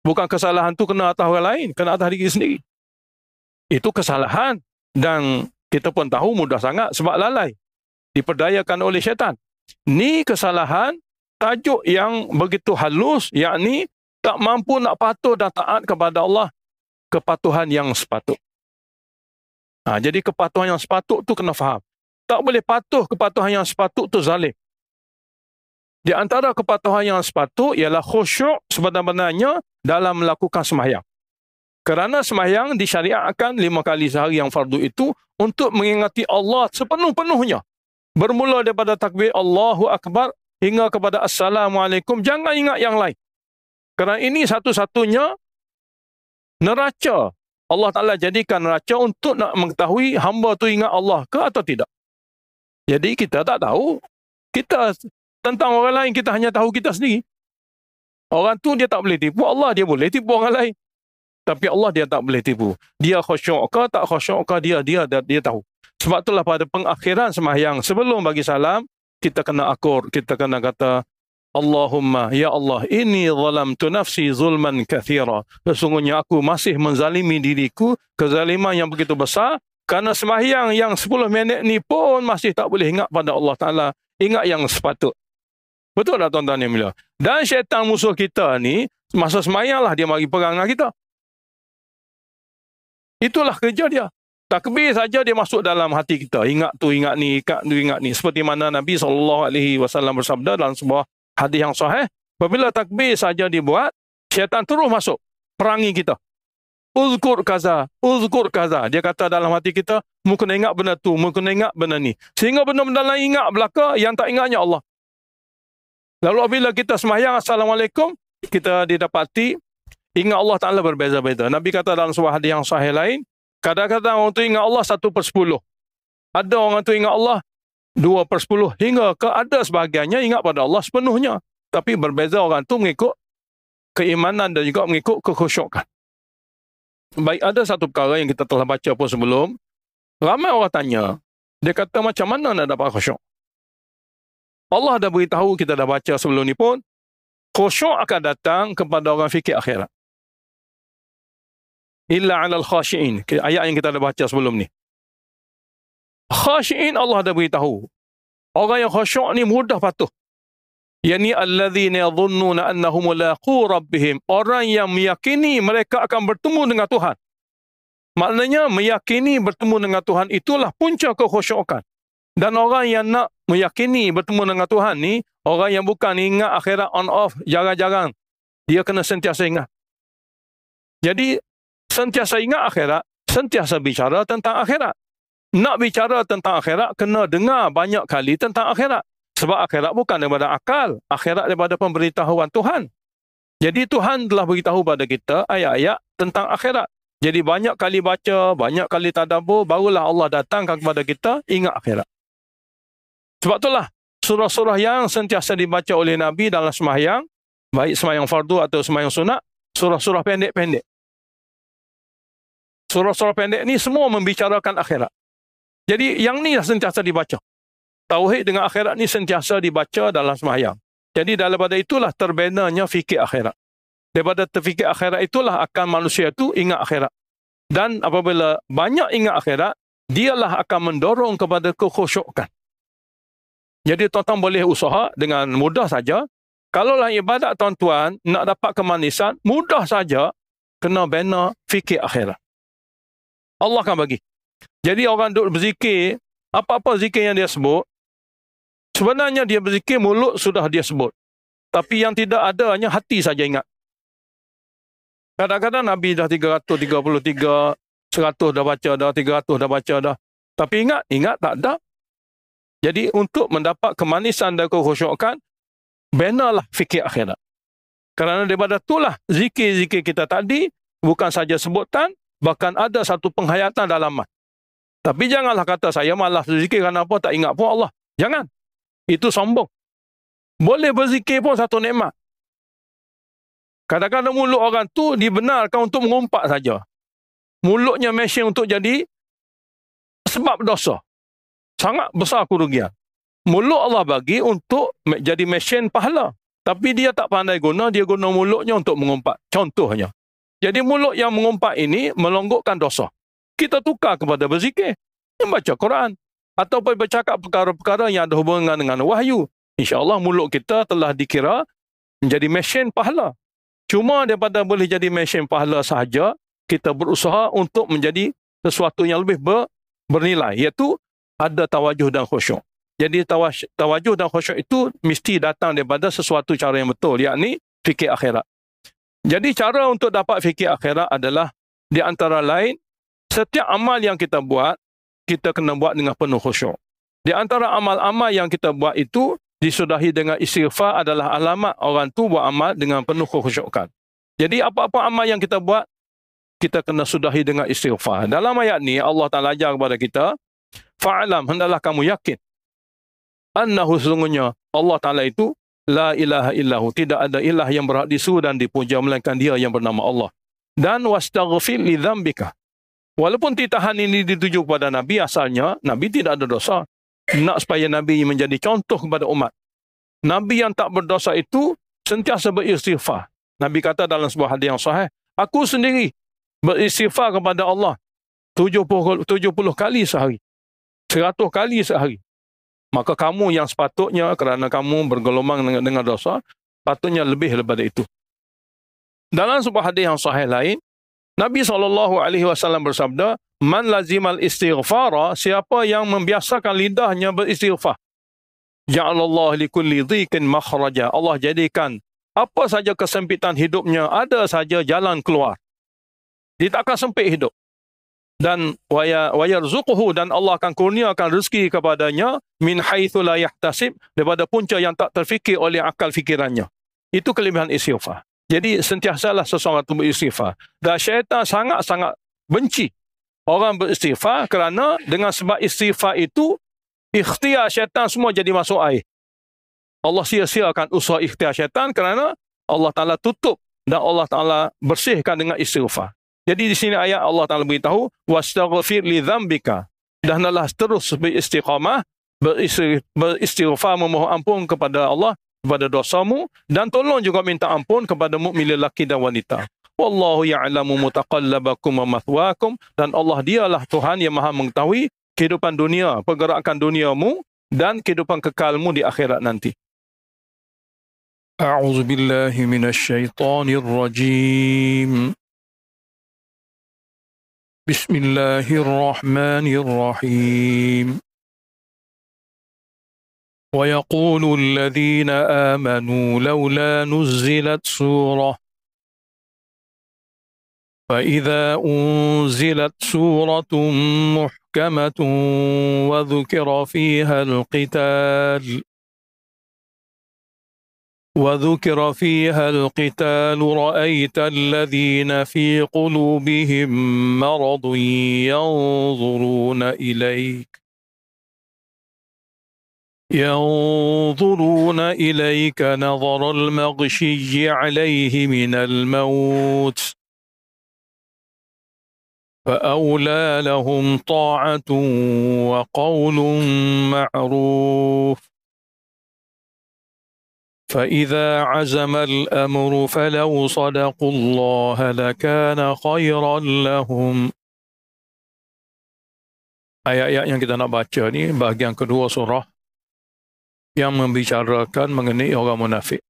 Bukan kesalahan tu kena atas orang lain, kena atas diri sendiri. Itu kesalahan dan kita pun tahu mudah sangat sebab lalai. Diperdayakan oleh syaitan. Ni kesalahan tajuk yang begitu halus, yakni tak mampu nak patuh dan taat kepada Allah kepatuhan yang sepatut. Jadi kepatuhan yang sepatut tu kena faham. Tak boleh patuh kepatuhan yang sepatut tu zalim. Di antara kepatuhan yang sepatut ialah khusyuk sebenar-benarnya dalam melakukan sembahyang. Kerana sembahyang disyariatkan 5 kali sehari yang fardu itu untuk mengingati Allah sepenuh-penuhnya. Bermula daripada takbir Allahu Akbar hingga kepada Assalamualaikum. Jangan ingat yang lain. Kerana ini satu-satunya neraca. Allah Ta'ala jadikan neraca untuk nak mengetahui hamba tu ingat Allah ke atau tidak. Jadi kita tak tahu. Kita tentang orang lain, kita hanya tahu kita sendiri. Orang tu dia tak boleh tipu. Allah dia boleh tipu orang lain. Tapi Allah dia tak boleh tipu. Dia khusyuk ke tak khusyuk ke, dia tahu. Sebab itulah pada pengakhiran sembahyang sebelum bagi salam, kita kena akur, kita kena kata, Allahumma, ya Allah, inni zalamtu nafsi zulman kathira. Sesungguhnya aku masih menzalimi diriku, kezaliman yang begitu besar, kerana sembahyang yang 10 minit ni pun masih tak boleh ingat pada Allah Ta'ala. Ingat yang sepatut. Betul tak tuan-tuan yang mulia? Dan syaitan musuh kita ni, masa sembahyang lah dia mari perang dengan kita. Itulah kerja dia. Takbir saja dia masuk dalam hati kita. Ingat tu, ingat ni, ingat ni. Seperti mana Nabi SAW bersabda dalam sebuah hadis yang sahih, apabila takbir saja dibuat, syaitan terus masuk perangi kita. Uzkur kaza. Dia kata dalam hati kita, mu kena ingat benda tu, mu kena ingat benda ni. Sehingga benda-benda lain ingat belaka, yang tak ingatnya Allah. Lalu apabila kita sembahyang Assalamualaikum, kita didapati ingat Allah Ta'ala berbeza-beza. Nabi kata dalam sebuah hadis yang sahih lain, kadang-kadang orang tu ingat Allah 1/10. Ada orang tu ingat Allah 2/10 hingga ke ada sebahagiannya ingat pada Allah sepenuhnya. Tapi berbeza orang tu mengikut keimanan dan juga mengikut kekhusyukan. Baik, ada satu perkara yang kita telah baca pun sebelum. Ramai orang tanya, dia kata macam mana nak dapat khusyuk? Allah dah beritahu, kita dah baca sebelum ni pun, khusyuk akan datang kepada orang fikir akhirat. Illa 'alal khashi'in. Ayat yang kita dah baca sebelum ni. Khashi'in Allah dah beritahu. Orang yang khusyuk ni mudah patuh. Yani alladzina yadhunnuna annahum mulaqu rabbihim. Orang yang meyakini mereka akan bertemu dengan Tuhan. Maknanya meyakini bertemu dengan Tuhan itulah punca kekhusyukan. Dan orang yang nak meyakini bertemu dengan Tuhan ni, orang yang bukan ingat akhirat on off, jarang-jarang. Dia kena sentiasa ingat. Jadi, sentiasa ingat akhirat, sentiasa bicara tentang akhirat. Nak bicara tentang akhirat, kena dengar banyak kali tentang akhirat. Sebab akhirat bukan daripada akal, akhirat daripada pemberitahuan Tuhan. Jadi Tuhan telah beritahu pada kita ayat-ayat tentang akhirat. Jadi banyak kali baca, banyak kali tadabbur, barulah Allah datangkan kepada kita ingat akhirat. Sebab itulah surah-surah yang sentiasa dibaca oleh Nabi dalam sembahyang, baik sembahyang fardu atau sembahyang sunat, surah-surah pendek-pendek. Surah-surah pendek ni semua membicarakan akhirat. Jadi yang ni sentiasa dibaca. Tauhid dengan akhirat ni sentiasa dibaca dalam sembahyang. Jadi daripada itulah terbenanya fikir akhirat. Daripada terfikir akhirat itulah akan manusia itu ingat akhirat. Dan apabila banyak ingat akhirat, dialah akan mendorong kepada kekhusyukan. Jadi tuan-tuan boleh usaha dengan mudah saja. Kalaulah ibadat tuan-tuan nak dapat kemanisan, mudah saja kena bina fikir akhirat. Allah akan bagi. Jadi orang duduk berzikir, apa-apa zikir yang dia sebut, sebenarnya dia berzikir, mulut sudah dia sebut. Tapi yang tidak ada hanya hati saja ingat. Kadang-kadang Nabi dah 333, 100 dah baca dah, 300 dah baca dah. Tapi ingat tak ada. Jadi untuk mendapat kemanisan dan kekhusyukan, benalah fikir akhirat. Kerana daripada itulah zikir-zikir kita tadi, bukan saja sebutan, bahkan ada satu penghayatan dalaman. Tapi janganlah kata saya malas berzikir kerana apa, tak ingat pun Allah. Jangan. Itu sombong. Boleh berzikir pun satu nikmat. Kadang-kadang mulut orang tu dibenarkan untuk mengumpat saja. Mulutnya mesin untuk jadi sebab dosa. Sangat besar kerugian. Mulut Allah bagi untuk jadi mesin pahala. Tapi dia tak pandai guna, dia guna mulutnya untuk mengumpat. Contohnya. Jadi mulut yang mengumpat ini melonggokkan dosa. Kita tukar kepada berzikir. Membaca Quran. Ataupun bercakap perkara-perkara yang ada hubungan dengan wahyu. InsyaAllah mulut kita telah dikira menjadi mesin pahala. Cuma daripada boleh jadi mesin pahala sahaja, kita berusaha untuk menjadi sesuatu yang lebih bernilai. Iaitu ada tawajuh dan khusyuk. Jadi tawajuh dan khusyuk itu mesti datang daripada sesuatu cara yang betul, yakni fikir akhirat. Jadi cara untuk dapat fikir akhirat adalah di antara lain, setiap amal yang kita buat, kita kena buat dengan penuh khusyuk. Di antara amal-amal yang kita buat itu, disudahi dengan istighfar adalah alamat orang tu buat amal dengan penuh kekhusyukan. Jadi apa-apa amal yang kita buat, kita kena sudahi dengan istighfar. Dalam ayat ni, Allah Ta'ala ajar kepada kita, fa'alam, hendaklah kamu yakin, annahu sesungguhnya Allah Ta'ala itu, la ilaha illahu, tidak ada ilah yang berhak disu dan dipuja, melainkan dia yang bernama Allah. Dan wastaghfir li dzambika. Walaupun titahan ini dituju kepada Nabi, asalnya Nabi tidak ada dosa. Nak supaya Nabi menjadi contoh kepada umat. Nabi yang tak berdosa itu sentiasa beristighfar. Nabi kata dalam sebuah hadis yang sahih, aku sendiri beristighfar kepada Allah 70 kali sehari. 100 kali sehari. Maka kamu yang sepatutnya, kerana kamu bergelumang dengan dosa, patutnya lebih daripada itu. Dalam sebuah hadis yang sahih lain, Nabi SAW bersabda, man lazimal istighfara, siapa yang membiasakan lidahnya beristighfar, ja'alallah likulli dhiqin makhraja, Allah jadikan apa saja kesempitan hidupnya, ada saja jalan keluar. Dia tak akan sempit hidup. Dan wayarzuquhu, dan Allah akan kurniakan rezeki kepadanya min haitsu la yahtasib, daripada punca yang tak terfikir oleh akal fikirannya. Itu kelebihan istighfar. Jadi sentiasalah seseorang itu beristighfar. Dan syaitan sangat-sangat benci orang beristighfar, kerana dengan sebab istighfar itu, ikhtiar syaitan semua jadi masuk air. Allah sia-siakan usaha ikhtiar syaitan kerana Allah Ta'ala tutup dan Allah Ta'ala bersihkan dengan istighfar. Jadi di sini ayat Allah Ta'ala beritahu, wastaghfir li dzambika, dan hendaklah terus beristiqamah, beristighfar, memohon ampun kepada Allah kepada dosamu, dan tolong juga minta ampun kepada mukmin lelaki dan wanita. Wallahu ya'lamu mutaqallabakum wa mathwaakum, dan Allah dialah Tuhan yang Maha mengetahui kehidupan dunia, pergerakan duniamu dan kehidupan kekalmu di akhirat nanti. A'udzu billahi minasy syaithanir rajim. Bismillahirrahmanirrahim. ويقول الذين آمنوا لولا نزلت سورة فإذا أنزلت سورة محكمة وذكر فيها القتال رأيت الذين في قلوبهم مرض ينظرون إليك نظر المغشي عليه من الموت فأولى لهم طاعة وقول معروف فإذا عزم الأمر فلو صدقوا الله لكان خيرا لهم. Ayat-ayat yang kita nak baca ni bahagian kedua surah yang membicarakan mengenai orang munafik.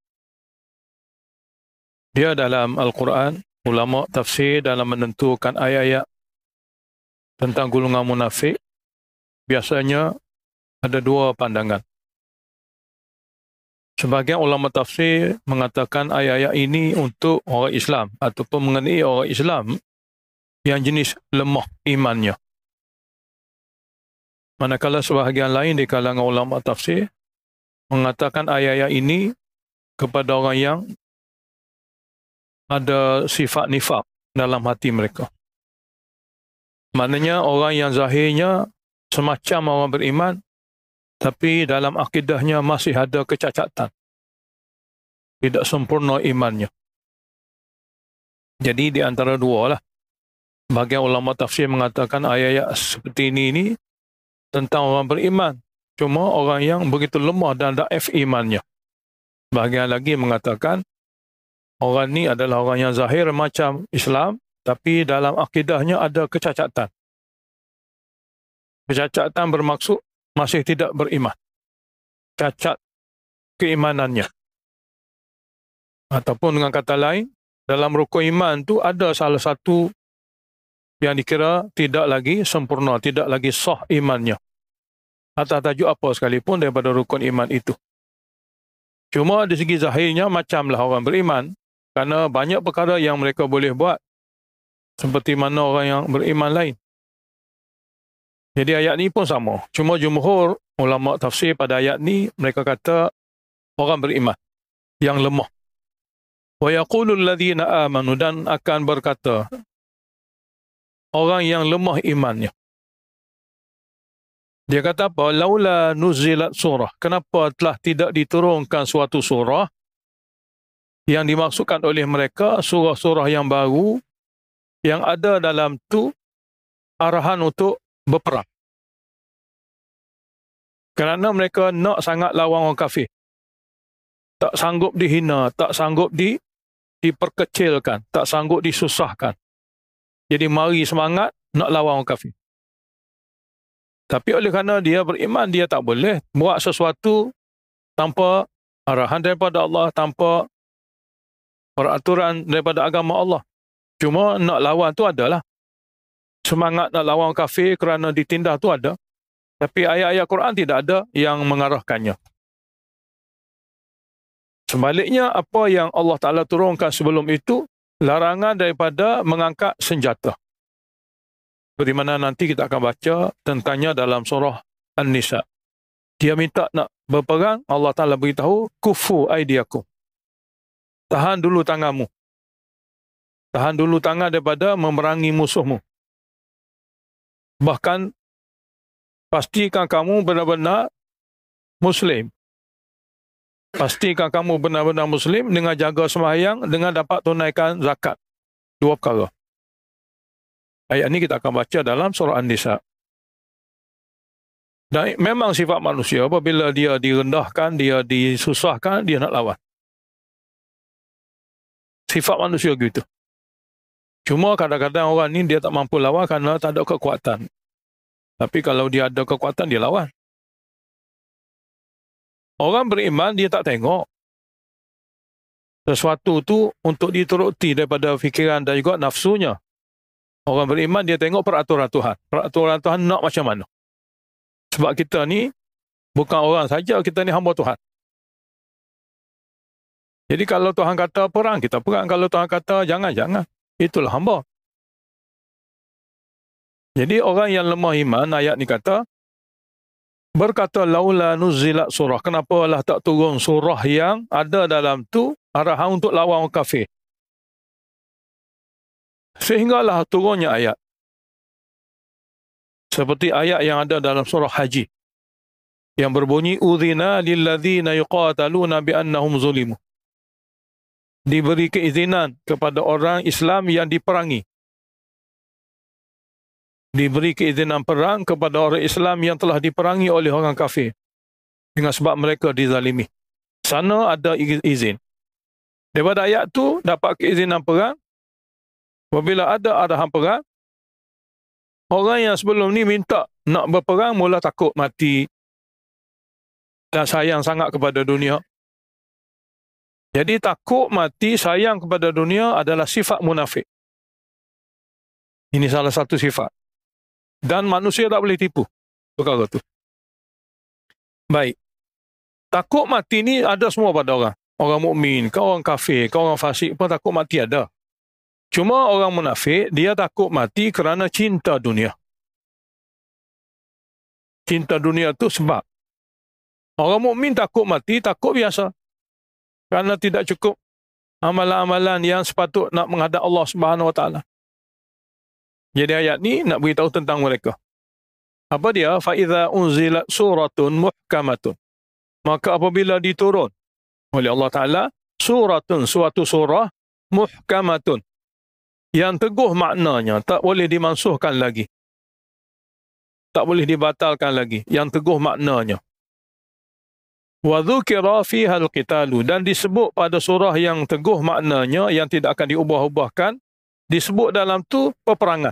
Dia dalam Al-Quran, ulama tafsir dalam menentukan ayat-ayat tentang golongan munafik biasanya ada dua pandangan. Sebahagian ulama tafsir mengatakan ayat-ayat ini untuk orang Islam ataupun mengenai orang Islam yang jenis lemah imannya. Manakala sebahagian lain di kalangan ulama tafsir mengatakan ayat-ayat ini kepada orang yang ada sifat nifaq dalam hati mereka. Maknanya orang yang zahirnya semacam orang beriman, tapi dalam akidahnya masih ada kecacatan. Tidak sempurna imannya. Jadi di antara dua lah. Bahagian ulama tafsir mengatakan ayat-ayat seperti ini tentang orang beriman. Cuma orang yang begitu lemah dan daif imannya. Bahagian lagi mengatakan orang ni adalah orang yang zahir macam Islam, tapi dalam akidahnya ada kecacatan. Kecacatan bermaksud masih tidak beriman. Cacat keimanannya. Ataupun dengan kata lain, dalam rukun iman tu ada salah satu yang dikira tidak lagi sempurna, tidak lagi sah imannya. Atas tajuk apa sekalipun daripada rukun iman itu. Cuma di segi zahirnya macamlah orang beriman, kerana banyak perkara yang mereka boleh buat seperti mana orang yang beriman lain. Jadi ayat ni pun sama. Cuma jumhur ulama tafsir pada ayat ni mereka kata orang beriman yang lemah. Wa yaqulul ladzina amanu, dan akan berkata orang yang lemah imannya. Dia kata apa? Laula nuzilat surah. Kenapa telah tidak diturunkan suatu surah yang dimaksudkan oleh mereka surah-surah yang baru yang ada dalam tu arahan untuk berperang. Kerana mereka nak sangat lawan orang kafir. Tak sanggup dihina, tak sanggup diperkecilkan, tak sanggup disusahkan. Jadi mari semangat nak lawan orang kafir. Tapi oleh kerana dia beriman, dia tak boleh buat sesuatu tanpa arahan daripada Allah, tanpa peraturan daripada agama Allah. Cuma nak lawan tu adalah. Semangat nak lawan kafir kerana ditindas tu ada. Tapi ayat-ayat Quran tidak ada yang mengarahkannya. Sebaliknya, apa yang Allah Ta'ala turunkan sebelum itu, larangan daripada mengangkat senjata. Seperti mana nanti kita akan baca tentangnya dalam surah An-Nisa. Dia minta nak berperang, Allah Ta'ala beritahu, kufu aidiakum. Tahan dulu tanganmu. Tahan dulu tangan daripada memerangi musuhmu. Bahkan, pastikan kamu benar-benar Muslim. Pastikan kamu benar-benar Muslim dengan jaga sembahyang, dengan dapat tunaikan zakat. Dua perkara. Ayat ini kita akan baca dalam surah An-Nisa. Dan memang sifat manusia, apabila dia direndahkan, dia disusahkan, dia nak lawan. Sifat manusia gitu. Cuma kadang-kadang orang ni dia tak mampu lawan kerana tak ada kekuatan. Tapi kalau dia ada kekuatan, dia lawan. Orang beriman, dia tak tengok sesuatu tu untuk dituruti daripada fikiran dan juga nafsunya. Orang beriman, dia tengok peraturan Tuhan. Peraturan Tuhan nak macam mana. Sebab kita ni bukan orang saja, kita ni hamba Tuhan. Jadi kalau Tuhan kata perang, kita perang. Kalau Tuhan kata jangan, jangan. Itulah hamba. Jadi orang yang lemah iman, ayat ni kata, berkata laula nuzilat surah. Kenapa lah tak turun surah yang ada dalam tu arahan untuk lawan orang kafir. Sehinggalah turunnya ayat. Seperti ayat yang ada dalam surah Haji. Yang berbunyi, Udhina lilladzina yuqataluna biannahum zulimu. Diberi keizinan kepada orang Islam yang diperangi. diberi keizinan perang kepada orang Islam yang telah diperangi oleh orang kafir dengan sebab mereka dizalimi. Sana ada izin. Daripada ayat tu dapat keizinan perang. Apabila ada arahan perang, orang yang sebelum ni minta nak berperang mula takut mati dan sayang sangat kepada dunia. Jadi takut mati, sayang kepada dunia adalah sifat munafik. Ini salah satu sifat. Dan manusia tak boleh tipu perkara tu. Baik. Takut mati ni ada semua pada orang. Orang mukmin, ke orang kafir, ke orang fasik pun takut mati ada. Cuma orang munafik, dia takut mati kerana cinta dunia. Cinta dunia tu sebab. Orang mukmin takut mati, takut biasa. Kerana tidak cukup amalan-amalan yang sepatut nak menghadap Allah Subhanahu Wa Taala. Jadi ayat ni nak beritahu tentang mereka. Apa dia? Fa idza unzilat suratun muhkamatun. Maka apabila diturun oleh Allah Taala suratun, suatu surah muhkamatun yang teguh maknanya, tak boleh dimansuhkan lagi. Tak boleh dibatalkan lagi, yang teguh maknanya. Wa dzukira fiha al-qitalu, dan disebut pada surah yang teguh maknanya, yang tidak akan diubah-ubahkan, disebut dalam tu peperangan.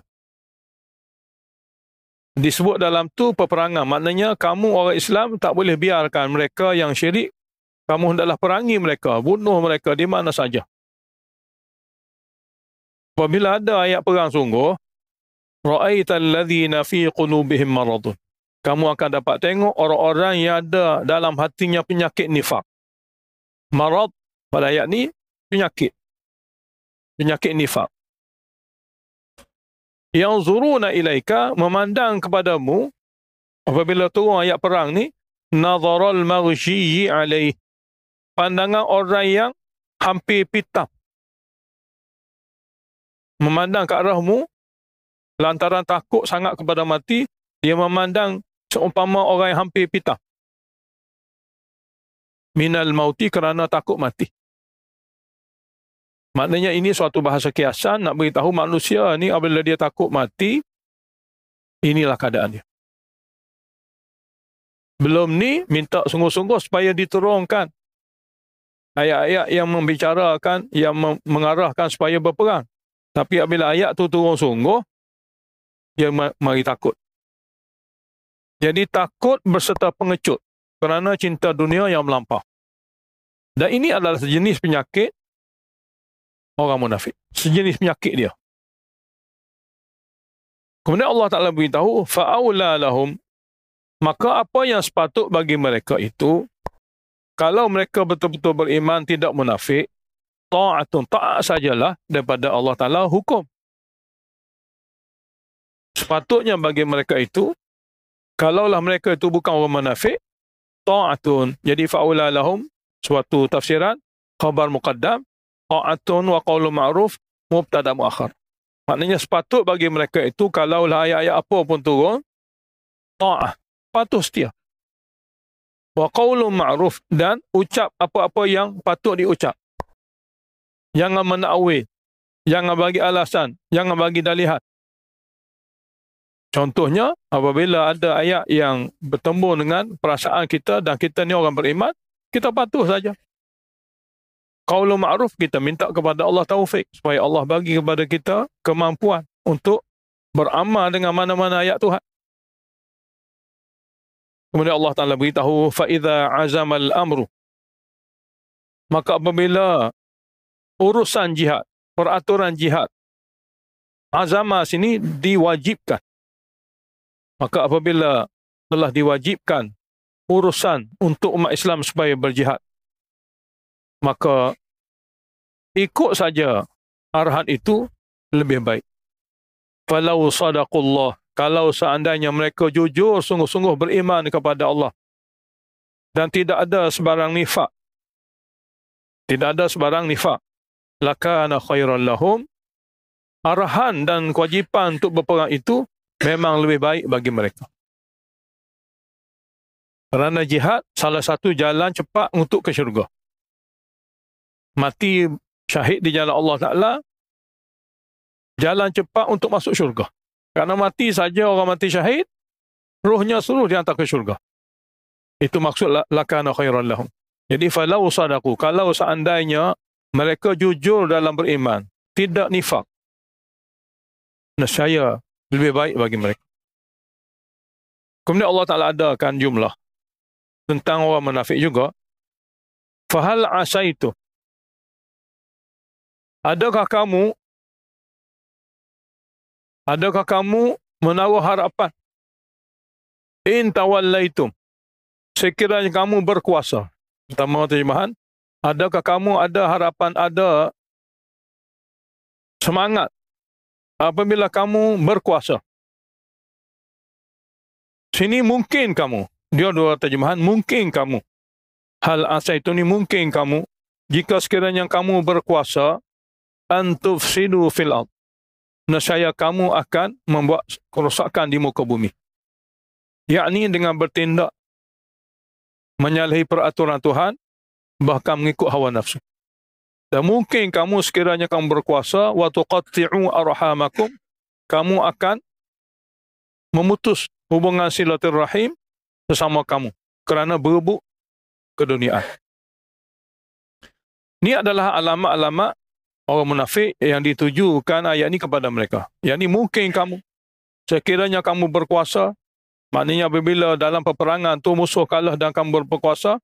Disebut dalam tu peperangan, maknanya kamu orang Islam tak boleh biarkan mereka yang syirik, kamu hendaklah perangi mereka, bunuh mereka di mana saja. Apabila ada ayat perang sungguh, ra'aital ladzina fi qulubihim maradun, kamu akan dapat tengok orang-orang yang ada dalam hatinya penyakit nifak. Marad pada ayat ni penyakit. Penyakit nifak. Yang zuruna ilaika, memandang kepadamu apabila turun ayat perang ni, nadharal maghsyiyi alaih, pandangan orang yang hampir pitam. Memandang ke arahmu lantaran takut sangat kepada mati, dia memandang seumpama orang yang hampir pitam. Minal mauti, kerana takut mati. Maknanya ini suatu bahasa kiasan nak beritahu manusia ni apabila dia takut mati, inilah keadaan dia. Belum ni minta sungguh-sungguh supaya diturunkan ayat-ayat yang membicarakan, yang mengarahkan supaya berperang. Tapi apabila ayat tu turun sungguh, dia mari takut. Jadi takut berserta pengecut kerana cinta dunia yang melampau. Dan ini adalah sejenis penyakit orang munafik. Sejenis penyakit dia. Kemudian Allah Ta'ala beritahu, fa'aula lahum, maka apa yang sepatut bagi mereka itu, kalau mereka betul-betul beriman tidak munafik, ta'atun, taat sajalah daripada Allah Ta'ala hukum. Sepatutnya bagi mereka itu, kalaulah mereka itu bukan orang munafik, ta'atun, jadi fa'aula lahum, suatu tafsiran, khabar muqaddam, ta'atun wa qawlu ma'ruf, mubtada muakhar. Maknanya sepatut bagi mereka itu, kalaulah ayat-ayat apa pun turun, ta'ah, patuh setia. Wa qawlu ma'ruf, dan ucap apa-apa yang patut diucap. Jangan menakwil, jangan bagi alasan, jangan bagi dalihat. Contohnya, apabila ada ayat yang bertemu dengan perasaan kita dan kita ni orang beriman, kita patuh saja. Qaulul ma'ruf, kita minta kepada Allah taufik supaya Allah bagi kepada kita kemampuan untuk beramal dengan mana-mana ayat Tuhan. Kemudian Allah Ta'ala beritahu, فَإِذَا عَزَمَ الْأَمْرُ, maka apabila urusan jihad, peraturan jihad, azama sini diwajibkan. Maka apabila telah diwajibkan urusan untuk umat Islam supaya berjihad, maka ikut saja arahan itu lebih baik. Falau sadaqullah, kalau seandainya mereka jujur sungguh-sungguh beriman kepada Allah dan tidak ada sebarang nifak, tidak ada sebarang nifak, lakana khairan lahum, arahan dan kewajipan untuk berperang itu memang lebih baik bagi mereka. Kerana jihad salah satu jalan cepat untuk ke syurga. Mati syahid di jalan Allah Ta'ala, jalan cepat untuk masuk syurga. Karena mati saja orang mati syahid, rohnya seluruh dihantar ke syurga. Itu maksud lakana khairan lahum. Jadi falau sadaku, kalau seandainya mereka jujur dalam beriman, tidak nifak, nescaya lebih baik bagi mereka. Kemudian Allah Ta'ala adakan jumlah tentang orang munafik juga. Fahal asaitu, adakah kamu menaruh harapan, in tawallaitum, sekiranya kamu berkuasa. Pertama terjemahan, adakah kamu ada harapan, ada semangat apabila kamu berkuasa. Sini mungkin kamu. Dia dua terjemahan, mungkin kamu. Hal asa itu ni mungkin kamu. Jika sekiranya kamu berkuasa, antufsidu fil ard, nescaya kamu akan membuat kerosakan di muka bumi. Yakni dengan bertindak menyalahi peraturan Tuhan, bahkan mengikut hawa nafsu. Dan mungkin kamu sekiranya kamu berkuasa, wa tuqatti'u arhamakum, kamu akan memutus hubungan silaturahim sesama kamu kerana berebut keduniaan. Ini adalah alamat-alamat orang munafik yang ditujukan ayat ini kepada mereka. Yang ini mungkin kamu, sekiranya kamu berkuasa, maknanya apabila dalam peperangan tu musuh kalah dan kamu berkuasa,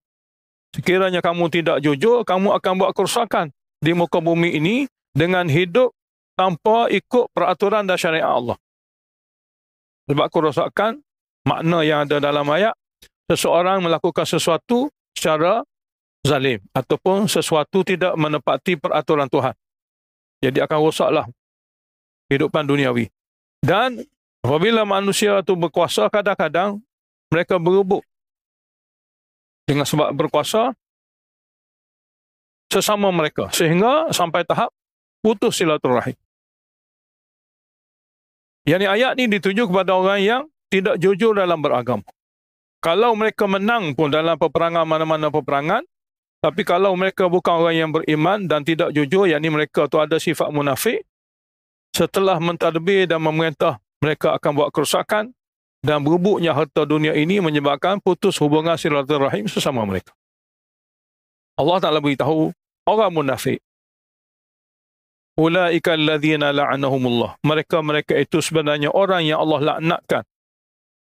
sekiranya kamu tidak jujur, kamu akan buat kerosakan di muka bumi ini dengan hidup tanpa ikut peraturan dan syariat Allah. Sebab kerosakan, makna yang ada dalam ayat, seseorang melakukan sesuatu secara zalim ataupun sesuatu tidak menepati peraturan Tuhan. Jadi akan rosaklah kehidupan duniawi. Dan apabila manusia itu berkuasa, kadang-kadang mereka berebut dengan sebab berkuasa sesama mereka, sehingga sampai tahap putus silaturahim. Yang ayat ini dituju kepada orang yang tidak jujur dalam beragama. Kalau mereka menang pun dalam peperangan, mana-mana peperangan, tapi kalau mereka bukan orang yang beriman dan tidak jujur, yakni mereka tu ada sifat munafik, setelah mentadbir dan memerintah, mereka akan buat kerosakan dan berebutnya harta dunia ini menyebabkan putus hubungan silaturahim sesama mereka. Allah Ta'ala beritahu orang munafik, ulaika alladzina la'anahumullah, mereka itu sebenarnya orang yang Allah laknatkan.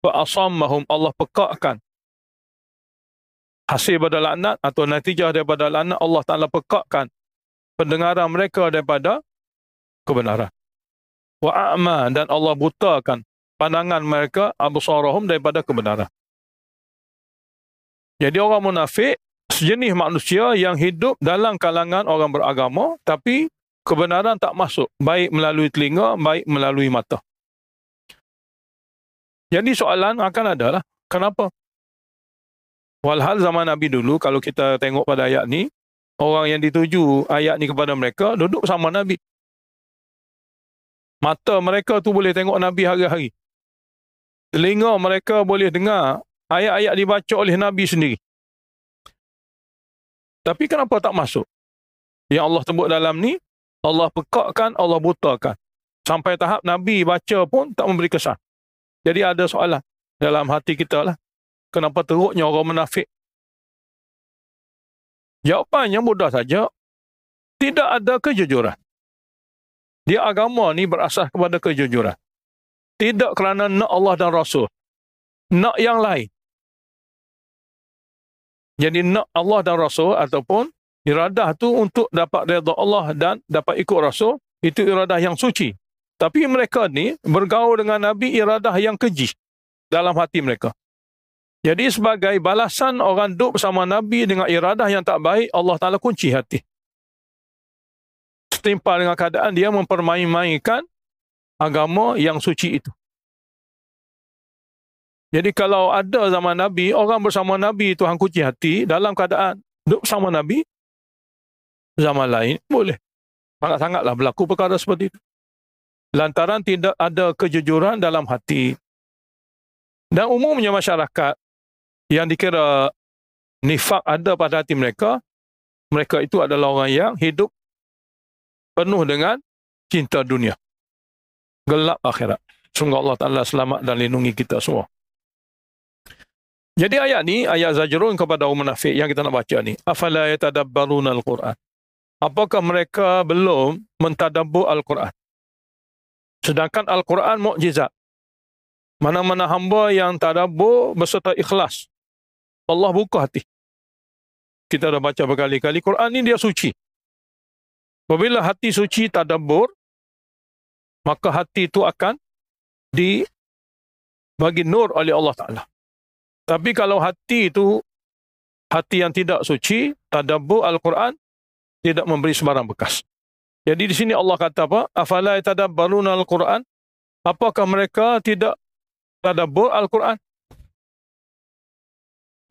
Fa asammahum, Allah pekakkan. Hasil pada laknat atau natijah daripada laknat, Allah Ta'ala pekakkan pendengaran mereka daripada kebenaran. Wa a'ma, dan Allah butakan pandangan mereka, absarahum, daripada kebenaran. Jadi orang munafik sejenis manusia yang hidup dalam kalangan orang beragama, tapi kebenaran tak masuk, baik melalui telinga, baik melalui mata. Jadi soalan akan adalah, kenapa? Walhal zaman Nabi dulu, kalau kita tengok pada ayat ni, orang yang dituju ayat ni kepada mereka, duduk sama Nabi. Mata mereka tu boleh tengok Nabi hari-hari. Telinga mereka boleh dengar ayat-ayat dibaca oleh Nabi sendiri. Tapi kenapa tak masuk? Yang Allah sebut dalam ni, Allah pekakkan, Allah butakan. Sampai tahap Nabi baca pun tak memberi kesan. Jadi ada soalan dalam hati kita lah. Kenapa teruknya orang munafik? Jawapannya mudah saja. Tidak ada kejujuran. Dia agama ni berasas kepada kejujuran. Tidak kerana nak Allah dan Rasul. Nak yang lain. Jadi nak Allah dan Rasul ataupun iradah tu untuk dapat redha Allah dan dapat ikut Rasul, itu iradah yang suci. Tapi mereka ni bergaul dengan Nabi iradah yang keji dalam hati mereka. Jadi sebagai balasan orang duduk bersama Nabi dengan iradah yang tak baik, Allah Ta'ala kunci hati. Setimpal dengan keadaan dia mempermain-mainkan agama yang suci itu. Jadi kalau ada zaman Nabi, orang bersama Nabi Tuhan kunci hati dalam keadaan duduk bersama Nabi, zaman lain boleh. Sangat-sangatlah berlaku perkara seperti itu. Lantaran tidak ada kejujuran dalam hati. Dan umumnya masyarakat yang dikira nifak ada pada hati mereka, mereka itu adalah orang yang hidup penuh dengan cinta dunia, gelap akhirat. Semoga Allah Ta'ala selamat dan lindungi kita semua. Jadi ayat ni, ayat zajrun kepada orang munafik yang kita nak baca ni. Afala yatadabbaruna al-Quran. Apakah mereka belum mentadabbur Al-Quran? Sedangkan Al-Quran mukjizat. Mana-mana hamba yang tadabbur berserta ikhlas, Allah buka hati. Kita dah baca berkali-kali, Quran ni dia suci. Apabila hati suci tadabbur, maka hati itu akan dibagi nur oleh Allah Ta'ala. Tapi kalau hati itu, hati yang tidak suci, tadabbur Al-Quran, tidak memberi sembarang bekas. Jadi di sini Allah kata apa? Afala yatadabbaruna Al-Quran? Apakah mereka tidak tadabbur Al-Quran?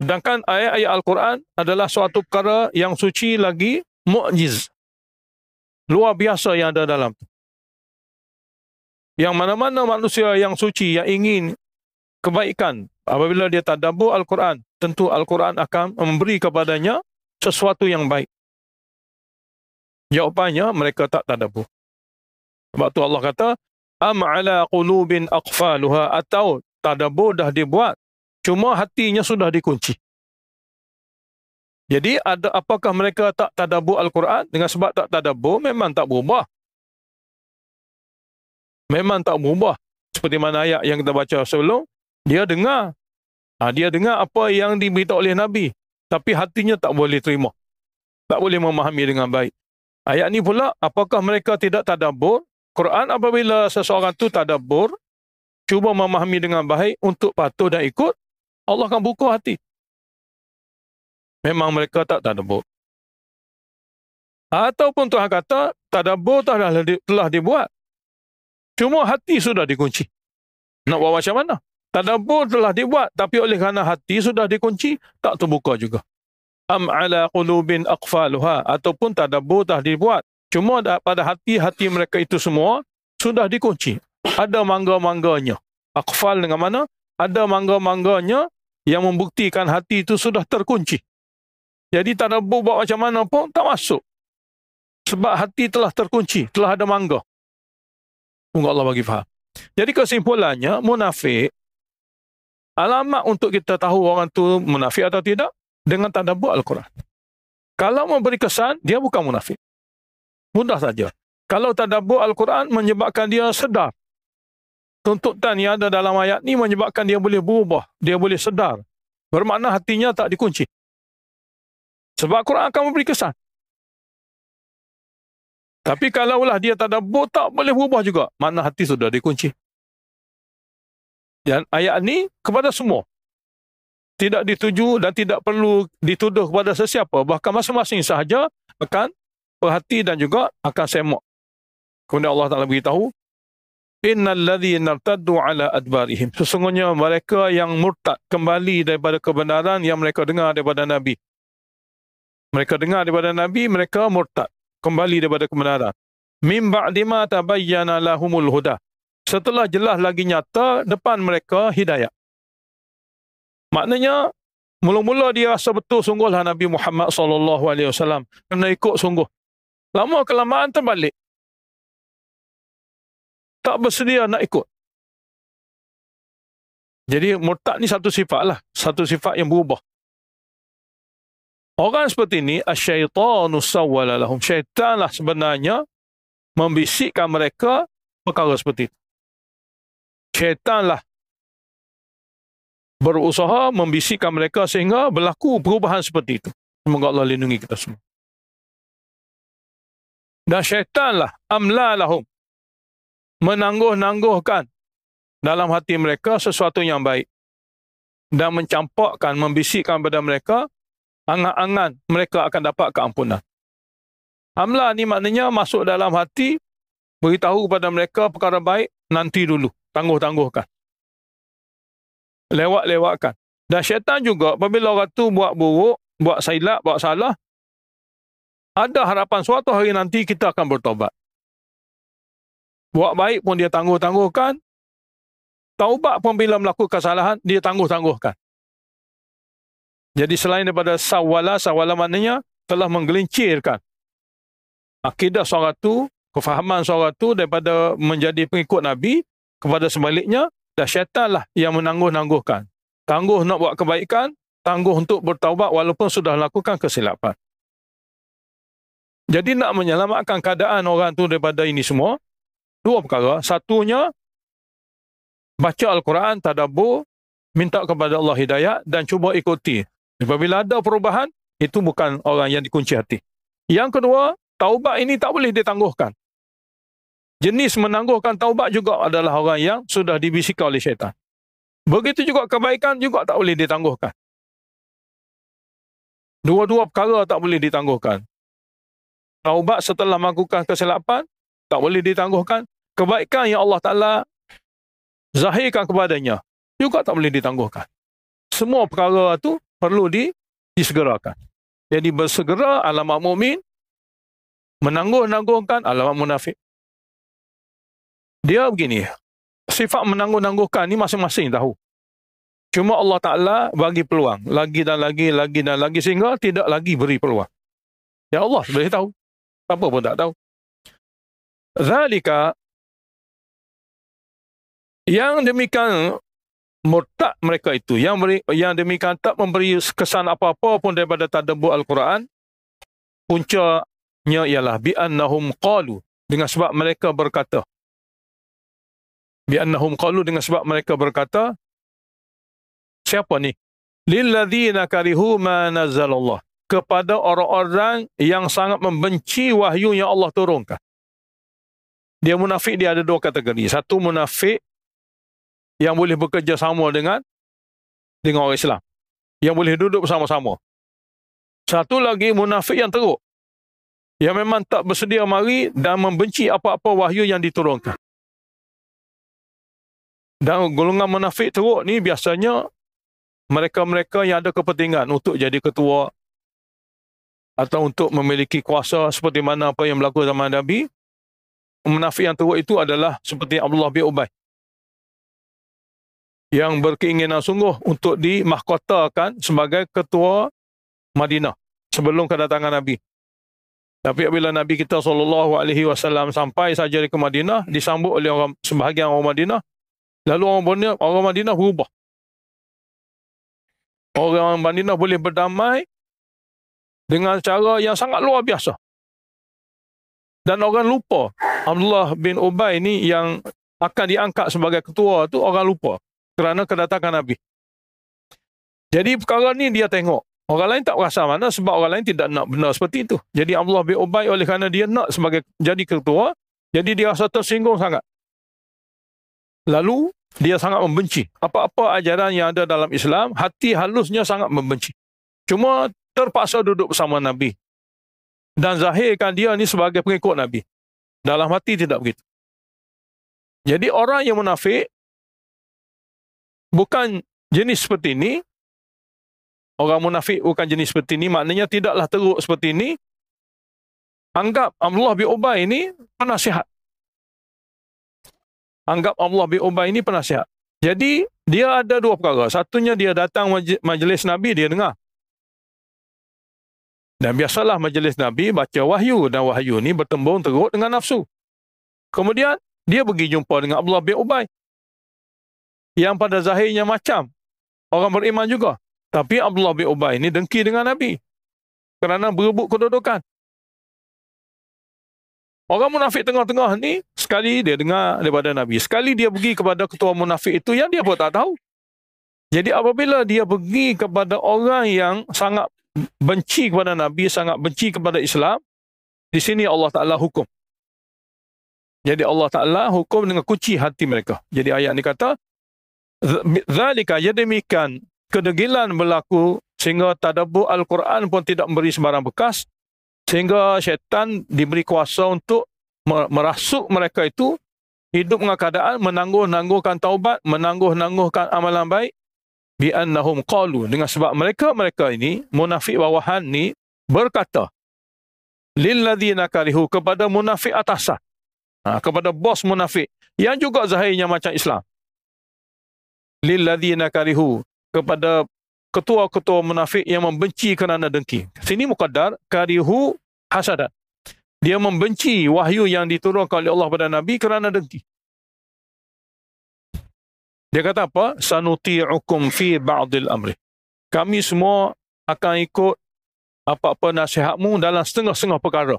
Sedangkan ayat-ayat Al-Quran adalah suatu perkara yang suci lagi mukjiz. Luar biasa yang ada dalam itu. Yang mana-mana manusia yang suci, yang ingin kebaikan, apabila dia tadabbur Al-Quran, tentu Al-Quran akan memberi kepadanya sesuatu yang baik. Jawapannya, mereka tak tadabbur. Sebab tu Allah kata, am ala qulubin aqfaluha, atau tadabbur dah dibuat, cuma hatinya sudah dikunci. Jadi apakah mereka tak tadabbur Al-Quran? Dengan sebab tak tadabbur, memang tak berubah. Memang tak berubah. Seperti mana ayat yang kita baca sebelum, dia dengar. Dia dengar apa yang diberitahu oleh Nabi, tapi hatinya tak boleh terima. Tak boleh memahami dengan baik. Ayat ni pula, apakah mereka tidak tadabbur Quran? Apabila seseorang tu tadabbur, cuba memahami dengan baik untuk patuh dan ikut, Allah akan buka hati. Memang mereka tak tadabbur. Ataupun Tuhan kata, tadabbur telah dibuat, cuma hati sudah dikunci. Nak buat macam mana? Tadabbur telah dibuat, tapi oleh kerana hati sudah dikunci, tak terbuka juga. Am ala qulubin aqfaluha, ataupun tadabbur telah dibuat, cuma pada hati-hati mereka itu semua sudah dikunci. Ada mangga-mangganya. Aqfal dengan mana? Ada mangga-mangganya yang membuktikan hati itu sudah terkunci. Jadi tadabbur buat macam mana pun tak masuk. Sebab hati telah terkunci, telah ada mangga. Semoga Allah bagi faham. Jadi kesimpulannya, munafik, alamat untuk kita tahu orang tu munafik atau tidak, dengan tadabbur Al-Quran. Kalau memberi kesan, dia bukan munafik. Mudah saja. Kalau tadabbur Al-Quran menyebabkan dia sedar. Tuntutan yang ada dalam ayat ni menyebabkan dia boleh berubah, dia boleh sedar. Bermakna hatinya tak dikunci. Sebab Quran akan memberi kesan. Tapi kalaulah dia tadabbur, tak boleh berubah juga. Makna hati sudah dikunci. Dan ayat ni kepada semua. Tidak dituju dan tidak perlu dituduh kepada sesiapa. Bahkan masing-masing sahaja akan perhati dan juga akan semak. Kemudian Allah Ta'ala beritahu, innal ladzina irtaddu ala adbarihim. Sesungguhnya mereka yang murtad kembali daripada kebenaran yang mereka dengar daripada Nabi. Mereka dengar daripada Nabi, mereka murtad kembali daripada kebenaran. Min ba'di ma tabayyana lahumul huda. Setelah jelas lagi nyata depan mereka hidayah. Maknanya mula-mula dia rasa betul sungguhlah Nabi Muhammad SAW kena ikut sungguh. Lama kelamaan terbalik. Tak bersedia nak ikut. Jadi murtad ni satu sifat lah, satu sifat yang berubah. Orang seperti ini, asyaitanu sawwala lahum. Syaitanlah sebenarnya membisikkan mereka perkara seperti itu. Syaitanlah berusaha membisikkan mereka sehingga berlaku perubahan seperti itu. Semoga Allah lindungi kita semua. Dan syaitanlah amla lahum, menangguh-nangguhkan dalam hati mereka sesuatu yang baik dan mencampakkan, membisikkan pada mereka angan-angan mereka akan dapat keampunan. Amla ni maknanya masuk dalam hati, beritahu kepada mereka perkara baik, nanti dulu, tangguh-tangguhkan. Lewat-lewatkan. Dan syaitan juga, apabila orang tu buat buruk, buat silap, buat salah, ada harapan suatu hari nanti kita akan bertobat. Buat baik pun dia tangguh-tangguhkan, taubat pun bila melakukan kesalahan, dia tangguh-tangguhkan. Jadi selain daripada sawala maknanya telah menggelincirkan akidah seorang tu, kefahaman seorang tu daripada menjadi pengikut Nabi, kepada sebaliknya, dan syaitanlah yang menangguh-nangguhkan. Tangguh nak buat kebaikan, tangguh untuk bertaubat walaupun sudah lakukan kesilapan. Jadi nak menyelamatkan keadaan orang tu daripada ini semua, dua perkara. Satunya, baca Al-Quran, tadabbur, minta kepada Allah hidayah dan cuba ikuti. Apabila ada perubahan, itu bukan orang yang dikunci hati. Yang kedua, taubat ini tak boleh ditangguhkan. Jenis menangguhkan taubat juga adalah orang yang sudah dibisikkan oleh syaitan. Begitu juga kebaikan juga tak boleh ditangguhkan. Dua-dua perkara tak boleh ditangguhkan. Taubat setelah melakukan kesilapan, tak boleh ditangguhkan. Kebaikan yang Allah Ta'ala zahirkan kepadanya, juga tak boleh ditangguhkan. Semua perkara itu perlu disegerakan. Jadi bersegera alamat mukmin, menangguh-nangguhkan alamat munafik. Dia begini, sifat menangguh-nangguhkan ni masing-masing tahu. Cuma Allah Ta'ala bagi peluang, lagi dan lagi, sehingga tidak lagi beri peluang. Ya Allah boleh tahu. Apa pun tak tahu. Zalika, yang demikian murtad mereka itu, yang demikian tak memberi kesan apa-apa pun daripada tadabbur Al-Quran, puncanya ialah bi'annahum qalu, dengan sebab mereka berkata. Bi'annahum qalu, dengan sebab mereka berkata, siapa ni? Lilladzina karihu ma nazzalallah, kepada orang-orang yang sangat membenci wahyu yang Allah turunkan. Dia munafik, dia ada dua kategori. Satu, munafik yang boleh bekerja sama dengan orang Islam, yang boleh duduk bersama-sama. Satu lagi, munafik yang teruk, yang memang tak bersedia mari dan membenci apa-apa wahyu yang diturunkan. Dan golongan munafik teruk ni biasanya mereka-mereka yang ada kepentingan untuk jadi ketua atau untuk memiliki kuasa seperti mana apa yang berlaku zaman Nabi. Munafik yang teruk itu adalah seperti Abdullah bin Ubay, yang berkeinginan sungguh untuk dimahkotakan sebagai ketua Madinah sebelum kedatangan Nabi. Tapi apabila Nabi kita SAW sampai saja ke Madinah, disambut oleh sebahagian orang Madinah, lalu orang Madinah berubah. Orang Madinah boleh berdamai dengan cara yang sangat luar biasa. Dan orang lupa. Abdullah bin Ubay ni yang akan diangkat sebagai ketua tu, orang lupa kerana kedatangan Nabi. Jadi perkara ni dia tengok. Orang lain tak rasa mana, sebab orang lain tidak nak benar seperti itu. Jadi Abdullah bin Ubay, oleh kerana dia nak sebagai jadi ketua, jadi dia rasa tersinggung sangat. Lalu dia sangat membenci apa-apa ajaran yang ada dalam Islam. Hati halusnya sangat membenci. Cuma terpaksa duduk bersama Nabi dan zahirkan dia ni sebagai pengikut Nabi. Dalam hati tidak begitu. Jadi orang yang munafik bukan jenis seperti ini. Orang munafik bukan jenis seperti ini, maknanya tidaklah teruk seperti ini. Anggap Abdullah bin Ubay ini penasihat. Anggap Abdullah bin Ubay ini penasihat. Jadi dia ada dua perkara. Satunya, dia datang majlis Nabi, dia dengar. Dan biasalah majlis Nabi baca wahyu, dan wahyu ni bertembung teruk dengan nafsu. Kemudian dia pergi jumpa dengan Abdullah bin Ubay, yang pada zahirnya macam orang beriman juga. Tapi Abdullah bin Ubay ni dengki dengan Nabi kerana berebut kedudukan. Orang munafik tengah-tengah ni, sekali dia dengar daripada Nabi, sekali dia pergi kepada ketua munafik itu yang dia pun tak tahu. Jadi apabila dia pergi kepada orang yang sangat benci kepada Nabi, sangat benci kepada Islam, di sini Allah Ta'ala hukum. Jadi Allah Ta'ala hukum dengan kunci hati mereka. Jadi ayat ni kata, zalika, jadi demikian kedegilan berlaku sehingga tadabbur Al-Quran pun tidak memberi sebarang bekas, sehingga syaitan diberi kuasa untuk merasuk mereka itu hidup dengan keadaan menangguh-nangguhkan taubat, menangguh-nangguhkan amalan baik, bi'annahum qalu, dengan sebab mereka ini, munafik bawahan ni, berkata, lilladzina karihu, kepada munafik atasan, kepada bos munafik, yang juga zahirnya macam Islam. Lilladzina karihu, kepada ketua-ketua munafik yang membenci kerana dengki. Sini muqaddar, karihu hasadan. Dia membenci wahyu yang diturunkan oleh Allah pada Nabi kerana dengki. Dia kata apa? Sanuti'ukum fi ba'dil amri. Kami semua akan ikut apa-apa nasihatmu dalam setengah-setengah perkara.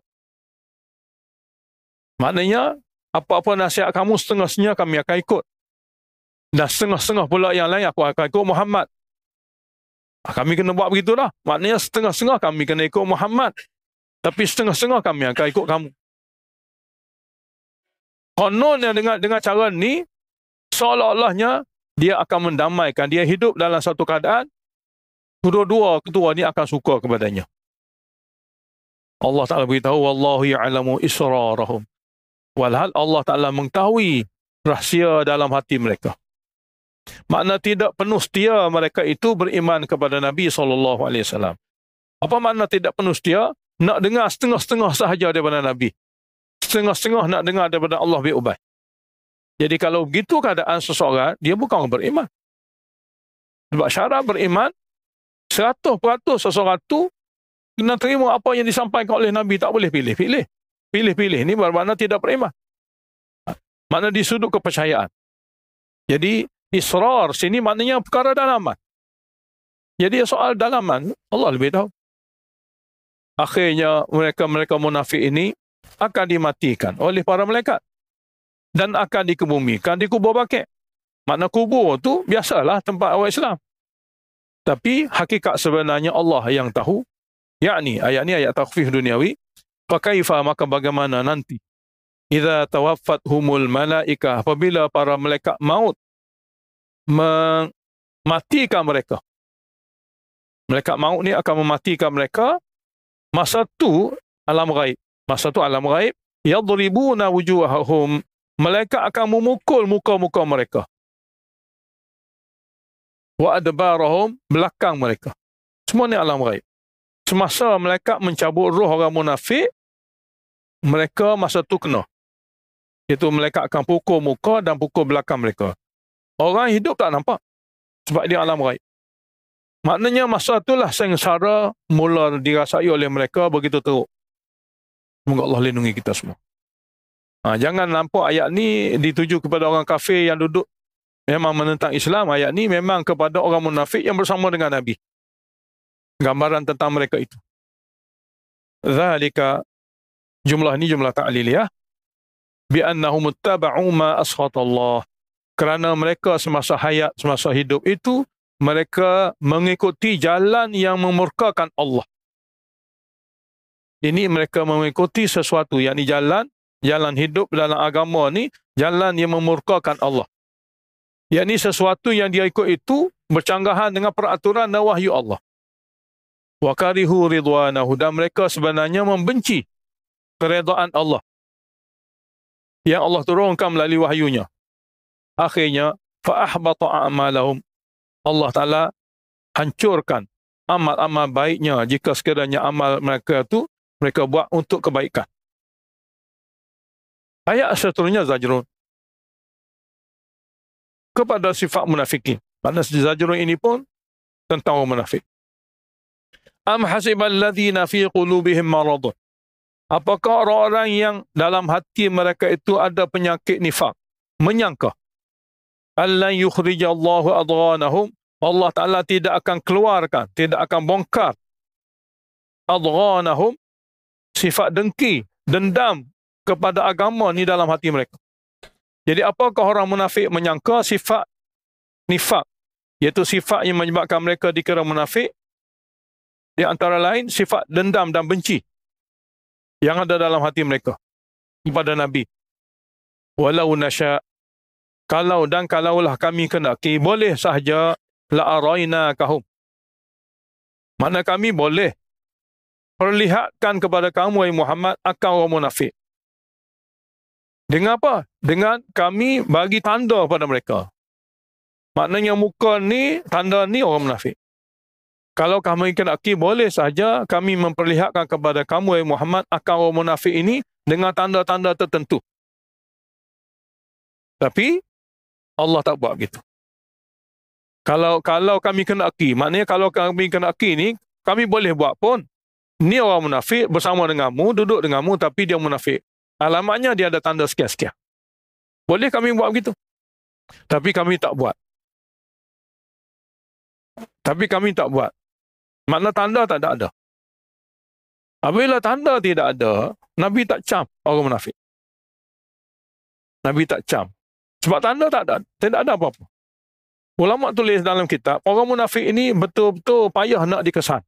Maknanya, apa-apa nasihat kamu setengah-setengah kami akan ikut. Dan setengah-setengah pula yang lain aku akan ikut Muhammad. Kami kena buat begitu dah. Maknanya setengah-setengah kami kena ikut Muhammad. Tapi setengah-setengah kami akan ikut kamu. Kononnya dengan cara ni, seolah-olahnya dia akan mendamaikan. Dia hidup dalam satu keadaan, kedua-dua ketua ni akan suka kepadanya. Allah Ta'ala beritahu, Wallahu ya'lamu israrahum. Walhal Allah Ta'ala mengetahui rahsia dalam hati mereka. Makna tidak penuh setia mereka itu beriman kepada Nabi SAW. Apa makna tidak penuh setia? Nak dengar setengah-setengah sahaja daripada Nabi. Setengah-setengah nak dengar daripada Allah bin Ubay. Jadi kalau begitu keadaan seseorang, dia bukan orang beriman. Sebab syarat beriman, 100% seseorang itu kena terima apa yang disampaikan oleh Nabi, tak boleh pilih-pilih. Pilih-pilih ini bermakna tidak beriman. Makna di sudut kepercayaan. Jadi israr sini maknanya perkara dalaman. Jadi soal dalaman, Allah lebih tahu. Akhirnya mereka munafik ini akan dimatikan oleh para malaikat dan akan dikebumikan di kubur baqi'. Makna kubur tu biasalah tempat orang Islam. Tapi hakikat sebenarnya Allah yang tahu. Yakni ayat ni ayat takhfif duniawi. Fakaifa, maka bagaimana nanti idza tawaffathumul malaikah, apabila para malaikat maut mematikan mereka. Malaikat maut ni akan mematikan mereka. Masa tu alam ghaib. Masa tu alam ghaib, yadribuna wujuhahum. Malaikat akan memukul muka-muka mereka. Wa adbarahum, belakang mereka. Semua ni alam ghaib. Semasa malaikat mencabut roh orang munafik, mereka masa tu kena. Iaitu malaikat akan pukul muka dan pukul belakang mereka. Orang hidup tak nampak. Sebab dia alam ghaib. Maknanya masa itulah sengsara mula dirasai oleh mereka begitu teruk. Semoga Allah lindungi kita semua. Jangan nampak ayat ni dituju kepada orang kafir yang duduk memang menentang Islam. Ayat ni memang kepada orang munafik yang bersama dengan Nabi. Gambaran tentang mereka itu. Zalika, jumlah ni jumlah ta'liliyah. Bi'annahum ittaba'u ma ashatallah. Kerana mereka semasa hayat, semasa hidup itu, mereka mengikuti jalan yang memurkakan Allah. Ini mereka mengikuti sesuatu, yakni jalan hidup dalam agama ni, jalan yang memurkakan Allah. Yakni sesuatu yang dia ikut itu bercanggahan dengan peraturan dan wahyu Allah. Wa karihu ridwanahu, dan mereka sebenarnya membenci keredaan Allah yang Allah turunkan melalui wahyunya. Akhirnya fa ahbata a'malahum, Allah Ta'ala hancurkan amal-amal baiknya jika sekiranya amal mereka itu mereka buat untuk kebaikan. Ayat seterusnya zajrun kepada sifat munafikin. Pada zajrun ini pun tentang orang munafik. Am hasibal ladzina fi qulubihim maradun. Apakah orang-orang yang dalam hati mereka itu ada penyakit nifak, menyangka allan yukhrijallahu adghanahum, Allah Ta'ala tidak akan keluarkan, tidak akan bongkar adghanahum, sifat dengki, dendam kepada agama ni dalam hati mereka. Jadi apakah orang munafik menyangka? Sifat nifak, iaitu sifat yang menyebabkan mereka dikira munafik. Di antara lain sifat dendam dan benci yang ada dalam hati mereka kepada Nabi. Walau nasya, kalaulah kami kendaki, boleh sahaja la araina kahum. Mana kami boleh perlihatkan kepada kamu, wahai Muhammad, akan orang munafik. Dengan apa? Dengan kami bagi tanda pada mereka. Maknanya muka ni, tanda ni orang munafik. Kalau kami kendaki, boleh sahaja kami memperlihatkan kepada kamu, wahai Muhammad, akan orang munafik ini dengan tanda-tanda tertentu. Tapi Allah tak buat begitu. Kalau kami kendaki, maknanya kalau kami kendaki ni, kami boleh buat pun. Ni orang munafik bersama denganmu, duduk denganmu, tapi dia munafik. Alamatnya dia ada tanda sekian-sekian. Boleh kami buat begitu. Tapi kami tak buat. Makna tanda tak ada. Apabila tanda tidak ada, Nabi tak cam orang munafik. Nabi tak cam. Sebab tanda tak ada. Tidak ada apa-apa. Ulama tulis dalam kitab, orang munafik ini betul-betul payah nak dikesan.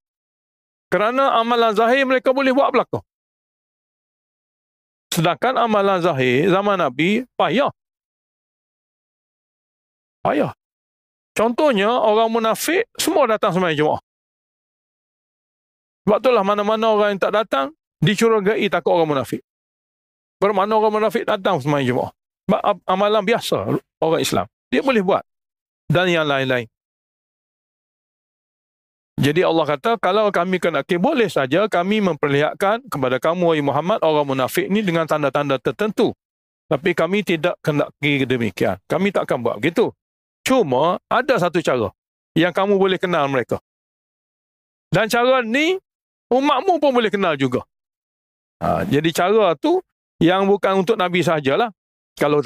Kerana amalan zahir mereka boleh buat belaka. Sedangkan amalan zahir zaman Nabi payah. Contohnya, orang munafik semua datang sembahyang Jumaat. Sebab itulah mana-mana orang yang tak datang, dicurigai takut orang munafik. Bermakna orang munafik datang sembahyang Jumaat. Sebab amalan biasa orang Islam. Dia boleh buat. Dan yang lain-lain. Jadi Allah kata, kalau kami kenaki, boleh saja kami memperlihatkan kepada kamu, wahai Muhammad, orang munafik ni dengan tanda-tanda tertentu. Tapi kami tidak kenaki demikian. Kami tak akan buat begitu. Cuma, ada satu cara yang kamu boleh kenal mereka. Dan cara ni, umatmu pun boleh kenal juga. Jadi cara tu, yang bukan untuk Nabi sahajalah. Kalau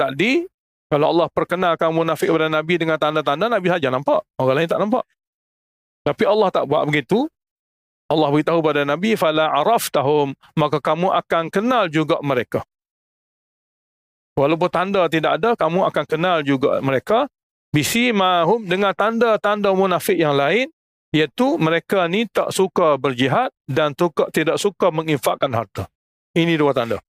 Allah perkenalkan munafik kepada Nabi dengan tanda-tanda, Nabi saja nampak. Orang lain tak nampak. Tapi Allah tak buat begitu. Allah beritahu pada Nabi, fala araftahum, maka kamu akan kenal juga mereka. Walaupun tanda tidak ada, kamu akan kenal juga mereka. Bisimahum, dengan tanda-tanda munafik yang lain, iaitu mereka ni tak suka berjihad dan tidak suka menginfakkan harta. Ini dua tanda.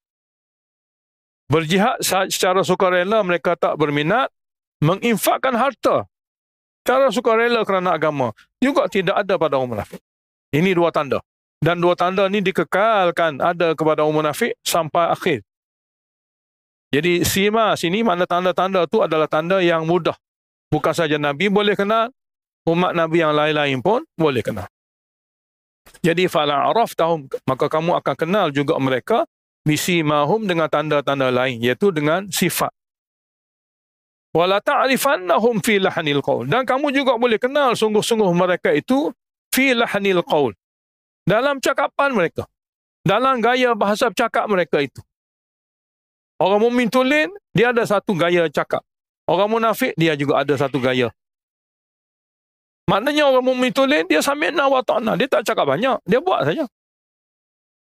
Berjihad secara sukarela mereka tak berminat, menginfakkan harta secara sukarela kerana agama juga tidak ada pada orang munafik. Ini dua tanda. Dan dua tanda ini dikekalkan ada kepada orang munafik sampai akhir. Jadi sima sini mana tanda-tanda itu adalah tanda yang mudah. Bukan saja Nabi boleh kenal, umat Nabi yang lain-lain pun boleh kenal. Jadi fala araftahum, maka kamu akan kenal juga mereka bisimahum dengan tanda-tanda lain, iaitu dengan sifat. Wala ta'rifannahum fi lahnil qaul, dan kamu juga boleh kenal sungguh-sungguh mereka itu fi lahnil qaul, dalam cakapan mereka, dalam gaya bahasa bercakap mereka itu. Orang mukmin tulen dia ada satu gaya cakap. Orang munafik dia juga ada satu gaya. Maknanya orang mukmin tulen dia sami'na wa ta'na, dia tak cakap banyak, dia buat saja.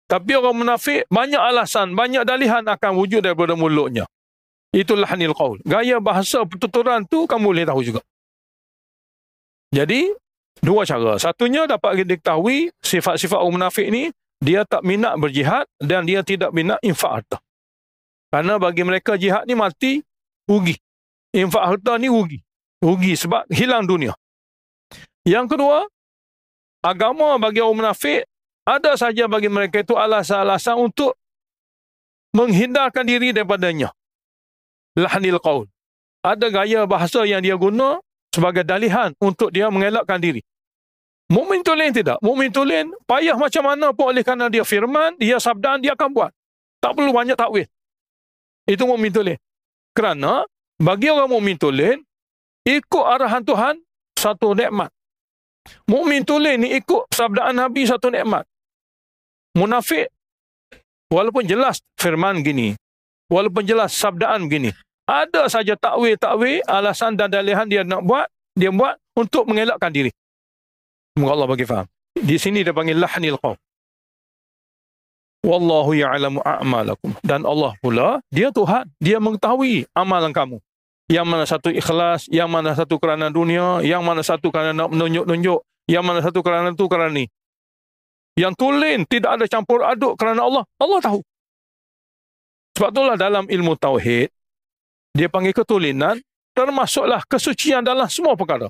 Tapi orang munafik banyak alasan, banyak dalihan akan wujud daripada mulutnya. Itulah lahnil qaul. Gaya bahasa pertuturan tu kamu boleh tahu juga. Jadi, dua cara. Satunya dapat diketahui sifat-sifat orang munafik ni, dia tak minat berjihad dan dia tidak minat infak harta. Karena bagi mereka jihad ni mati, rugi. Infak harta ni rugi. Rugi sebab hilang dunia. Yang kedua, agama bagi orang munafik, ada saja bagi mereka itu alasan-alasan untuk menghindarkan diri daripadanya. Lahnil qaul. Ada gaya bahasa yang dia guna sebagai dalihan untuk dia mengelakkan diri. Mukmin tulen tidak. Mukmin tulen payah macam mana pun oleh kerana dia firman, dia sabdaan, dia akan buat. Tak perlu banyak takwil. Itu mukmin tulen. Kerana bagi orang mukmin tulen, ikut arahan Tuhan satu nikmat. Mukmin tulen ni ikut sabdaan Nabi satu nikmat. Munafik walaupun jelas firman gini, walaupun jelas sabdaan gini, ada saja takwil-takwil, alasan dan dalihan dia nak buat, dia buat untuk mengelakkan diri. Semoga Allah bagi faham. Di sini dia panggil lahnil qaul. Wallahu ya'lamu a'malakum. Dan Allah pula, dia Tuhan, dia mengetahui amalan kamu. Yang mana satu ikhlas, yang mana satu kerana dunia, yang mana satu kerana nak menunjuk-nunjuk, yang mana satu kerana tu kerana ni. Yang tulen tidak ada campur aduk kerana Allah, Allah tahu. Sebab itulah dalam ilmu tauhid, dia panggil ketulinan, termasuklah kesucian dalam semua perkara.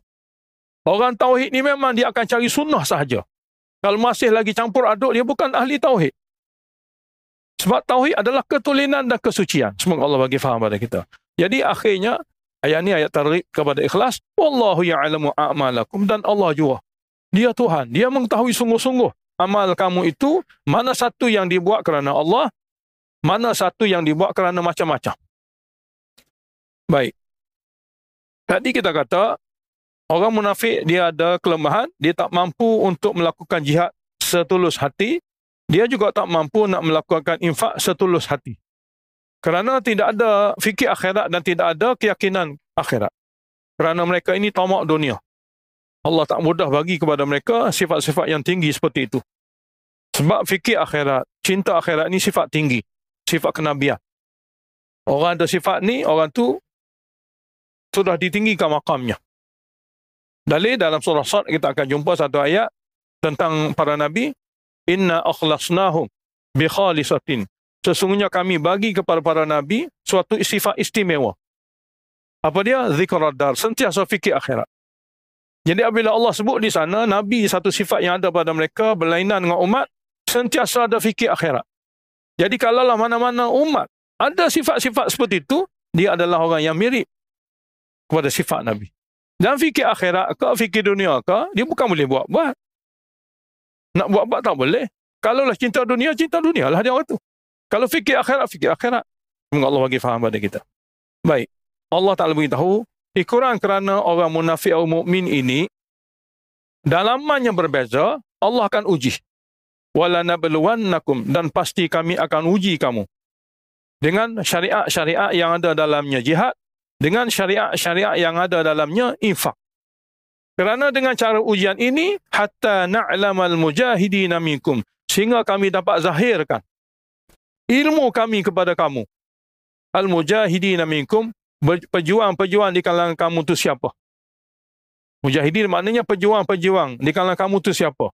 Orang tauhid ni memang dia akan cari sunnah sahaja. Kalau masih lagi campur aduk, dia bukan ahli tauhid. Sebab tauhid adalah ketulinan dan kesucian. Semoga Allah bagi faham pada kita. Jadi akhirnya, ayat ni ayat targhib kepada ikhlas. Wallahu ya'lamu a'malakum, dan Allah juga. Dia Tuhan, dia mengetahui sungguh-sungguh amal kamu itu, mana satu yang dibuat kerana Allah, mana satu yang dibuat kerana macam-macam. Baik. Tadi kita kata, orang munafik dia ada kelemahan, dia tak mampu untuk melakukan jihad setulus hati, dia juga tak mampu nak melakukan infak setulus hati. Kerana tidak ada fikir akhirat dan tidak ada keyakinan akhirat. Kerana mereka ini tamak dunia. Allah tak mudah bagi kepada mereka sifat-sifat yang tinggi seperti itu. Sebab fikir akhirat, cinta akhirat ni sifat tinggi, sifat kenabian. Orang ada sifat ni, orang tu sudah ditinggikan makamnya. Dalil dalam surah Sad kita akan jumpa satu ayat tentang para nabi. Inna akhlasnahum bi khalisatin. Sesungguhnya kami bagi kepada para nabi suatu sifat istimewa. Apa dia? Zikrad dar, sentiasa fikir akhirat. Jadi apabila Allah sebut di sana, nabi satu sifat yang ada pada mereka berlainan dengan umat, sentiasa ada fikir akhirat. Jadi kalaulah mana-mana umat ada sifat-sifat seperti itu, dia adalah orang yang mirip kepada sifat nabi. Dan fikir akhirat ke, fikir dunia ke, dia bukan boleh buat-buat. Nak buat-buat tak boleh. Kalaulah cinta dunia lah dia orang tu. Kalau fikir akhirat. Semoga Allah bagi faham pada kita. Baik. Allah Ta'ala beritahu, kurang kerana orang munafik atau mukmin ini, dalamannya berbeza, Allah akan uji. Walanabluwannakum, dan pasti kami akan uji kamu. Dengan syariat-syariat yang ada dalamnya jihad, dengan syariat-syariat yang ada dalamnya infak. Kerana dengan cara ujian ini, hatta na'lamal mujahidina minkum, sehingga kami dapat zahirkan ilmu kami kepada kamu. Al-mujahidina minkum, pejuang-pejuang di kalangan kamu itu siapa? Mujahidin maknanya pejuang-pejuang di kalangan kamu itu siapa?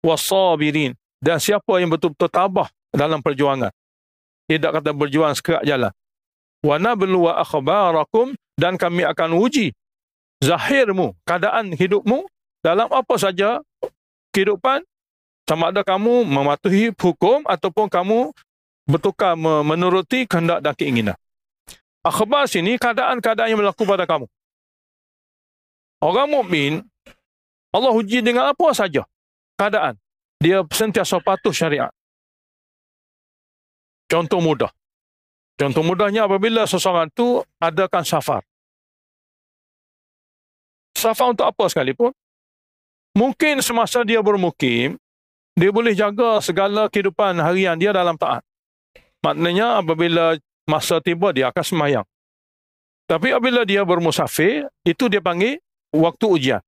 Was-sabirin, dan siapa yang betul-betul tabah dalam perjuangan. Tidak kata berjuang sekerat jalan. Wa nabluwa akhbarakum, dan kami akan uji zahirmu, keadaan hidupmu dalam apa saja kehidupan, sama ada kamu mematuhi hukum ataupun kamu bertukar menuruti kehendak dan keinginan. Akhbar sini keadaan-keadaan yang berlaku pada kamu. Orang mukmin Allah uji dengan apa saja keadaan. Dia sentiasa patuh syariat. Contoh mudah. Contoh mudahnya apabila seseorang itu adakan safar. Safar untuk apa sekalipun. Mungkin semasa dia bermukim, dia boleh jaga segala kehidupan harian dia dalam taat. Maknanya apabila masa tiba dia akan sembahyang. Tapi apabila dia bermusafir, itu dia panggil waktu ujian.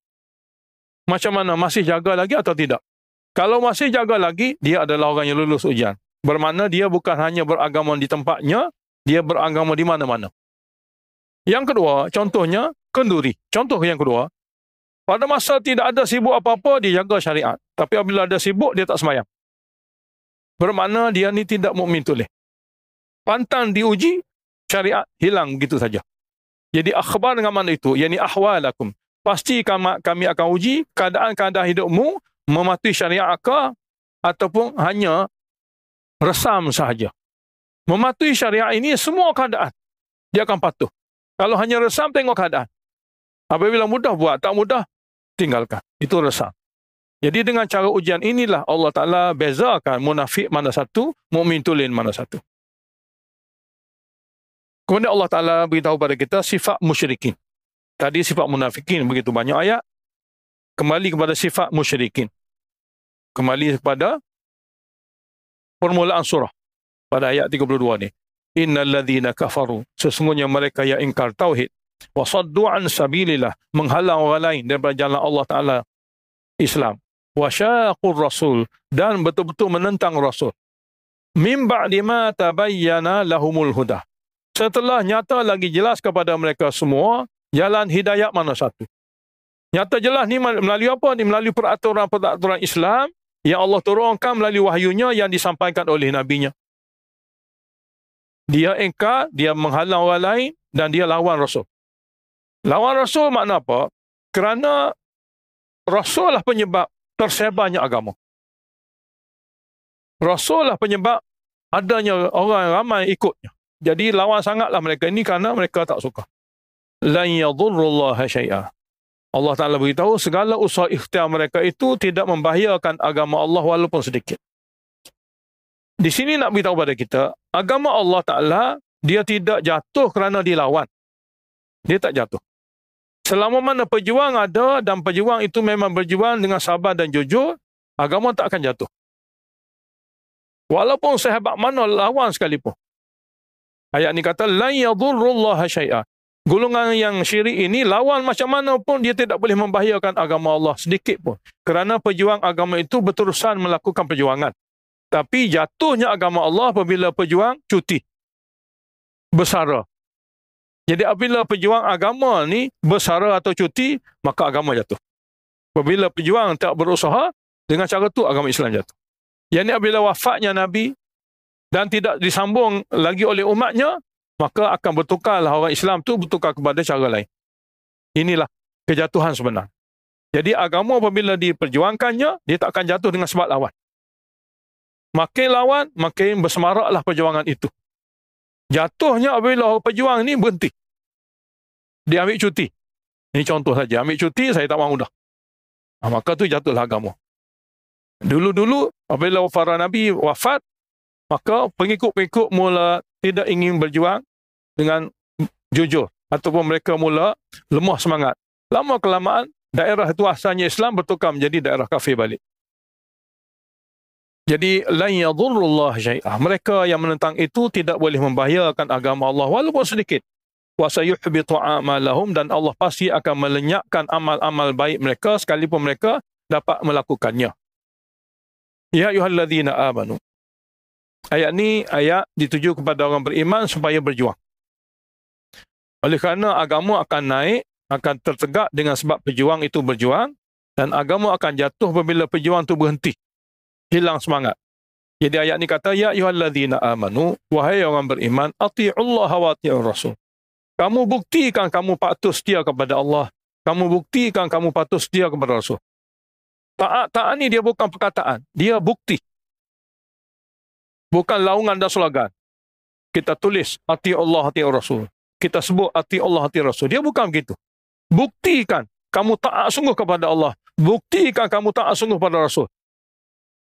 Macam mana? Masih jaga lagi atau tidak? Kalau masih jaga lagi, dia adalah orang yang lulus ujian. Bermakna dia bukan hanya beragama di tempatnya, dia beragama di mana-mana. Yang kedua, contohnya, kenduri. Contoh yang kedua, pada masa tidak ada sibuk apa-apa, dia jaga syariat. Tapi apabila ada sibuk, dia tak sembahyang. Bermakna dia ni tidak mukmin tulen. Pantang diuji, syariat hilang begitu saja. Jadi akhbar dengan mana itu? Yani ahwalakum. Pasti kami akan uji keadaan-keadaan hidupmu, mematuhi syariat ke, ataupun hanya resam sahaja. Mematuhi syariat ini semua keadaan dia akan patuh. Kalau hanya resam, tengok keadaan. Apabila mudah buat, tak mudah, tinggalkan. Itu resam. Jadi dengan cara ujian inilah Allah Ta'ala bezakan munafik mana satu, mukmin tulen mana satu. Kemudian Allah Ta'ala beritahu pada kita sifat musyrikin. Tadi sifat munafikin begitu banyak ayat. Kembali kepada sifat musyrikin. Kembali kepada permulaan surah pada ayat 32 ni. Innal ladzina kafaru, sesungguhnya mereka yang ingkar tauhid, wa saddu an sabilillah, menghalang orang lain daripada jalan Allah Taala Islam, wa syaqur rasul, dan betul-betul menentang rasul. Min ba'di ma tabayyana lahumul huda, setelah nyata lagi jelas kepada mereka semua jalan hidayat mana satu. Nyata jelas ni melalui apa? Ni melalui peraturan-peraturan Islam yang Allah turunkan melalui wahyunya yang disampaikan oleh nabinya. Dia ingkar, dia menghalang orang lain, dan dia lawan Rasul. Lawan Rasul makna apa? Kerana Rasul lah penyebab tersebarnya agama. Rasul lah penyebab adanya orang ramai ikutnya. Jadi lawan sangatlah mereka ini kerana mereka tak suka. Lan yadhurrullaha syai'a. Allah Ta'ala beritahu segala usaha ikhtiar mereka itu tidak membahayakan agama Allah walaupun sedikit. Di sini nak beritahu pada kita, agama Allah Ta'ala, dia tidak jatuh kerana dilawan. Dia tak jatuh. Selama mana pejuang ada dan pejuang itu memang berjuang dengan sabar dan jujur, agama tak akan jatuh. Walaupun sehebat mana lawan sekalipun. Ayat ni kata, lan yadhurrullaha syai'a. Golongan yang syirik ini lawan macam mana pun dia tidak boleh membahayakan agama Allah sedikit pun. Kerana pejuang agama itu berterusan melakukan perjuangan. Tapi jatuhnya agama Allah apabila pejuang cuti, bersara. Jadi apabila pejuang agama ni bersara atau cuti, maka agama jatuh. Apabila pejuang tak berusaha, dengan cara tu agama Islam jatuh. Yang ini apabila wafatnya Nabi dan tidak disambung lagi oleh umatnya, maka akan bertukarlah orang Islam tu bertukar kepada cara lain. Inilah kejatuhan sebenar. Jadi agama apabila diperjuangkannya, dia tak akan jatuh dengan sebab lawan. Makin lawan, makin bersemaraklah perjuangan itu. Jatuhnya apabila pejuang ni berhenti. Dia ambil cuti. Ini contoh saja. Ambil cuti, saya tak mahu dah. Maka tu jatuhlah agama. Dulu-dulu, apabila para Nabi wafat, maka pengikut-pengikut mula tidak ingin berjuang dengan jujur. Ataupun mereka mula lemah semangat. Lama-kelamaan, daerah itu asalnya Islam bertukar menjadi daerah kafir balik. Jadi, lan yadhurrullah syai'ah. Mereka yang menentang itu tidak boleh membahayakan agama Allah walaupun sedikit. Wa sayuhbitu a'malahum, dan Allah pasti akan melenyapkan amal-amal baik mereka sekalipun mereka dapat melakukannya. Ya ayyuhalladzina amanu. Ayat ni ayat dituju kepada orang beriman supaya berjuang. Oleh kerana agama akan naik, akan tertegak dengan sebab pejuang itu berjuang, dan agama akan jatuh apabila pejuang itu berhenti. Hilang semangat. Jadi ayat ni kata, ya ayyuhalladzina amanu, wahai orang beriman, ati'ullaha wa ati'ur rasul. Kamu buktikan kamu patut setia kepada Allah. Kamu buktikan kamu patut setia kepada Rasul. Taat ni dia bukan perkataan, dia bukti. Bukan laungan dan slogan. Kita tulis hati Allah, hati Rasul. Kita sebut hati Allah, hati Rasul. Dia bukan begitu. Buktikan kamu taat sungguh kepada Allah. Buktikan kamu taat sungguh kepada Rasul.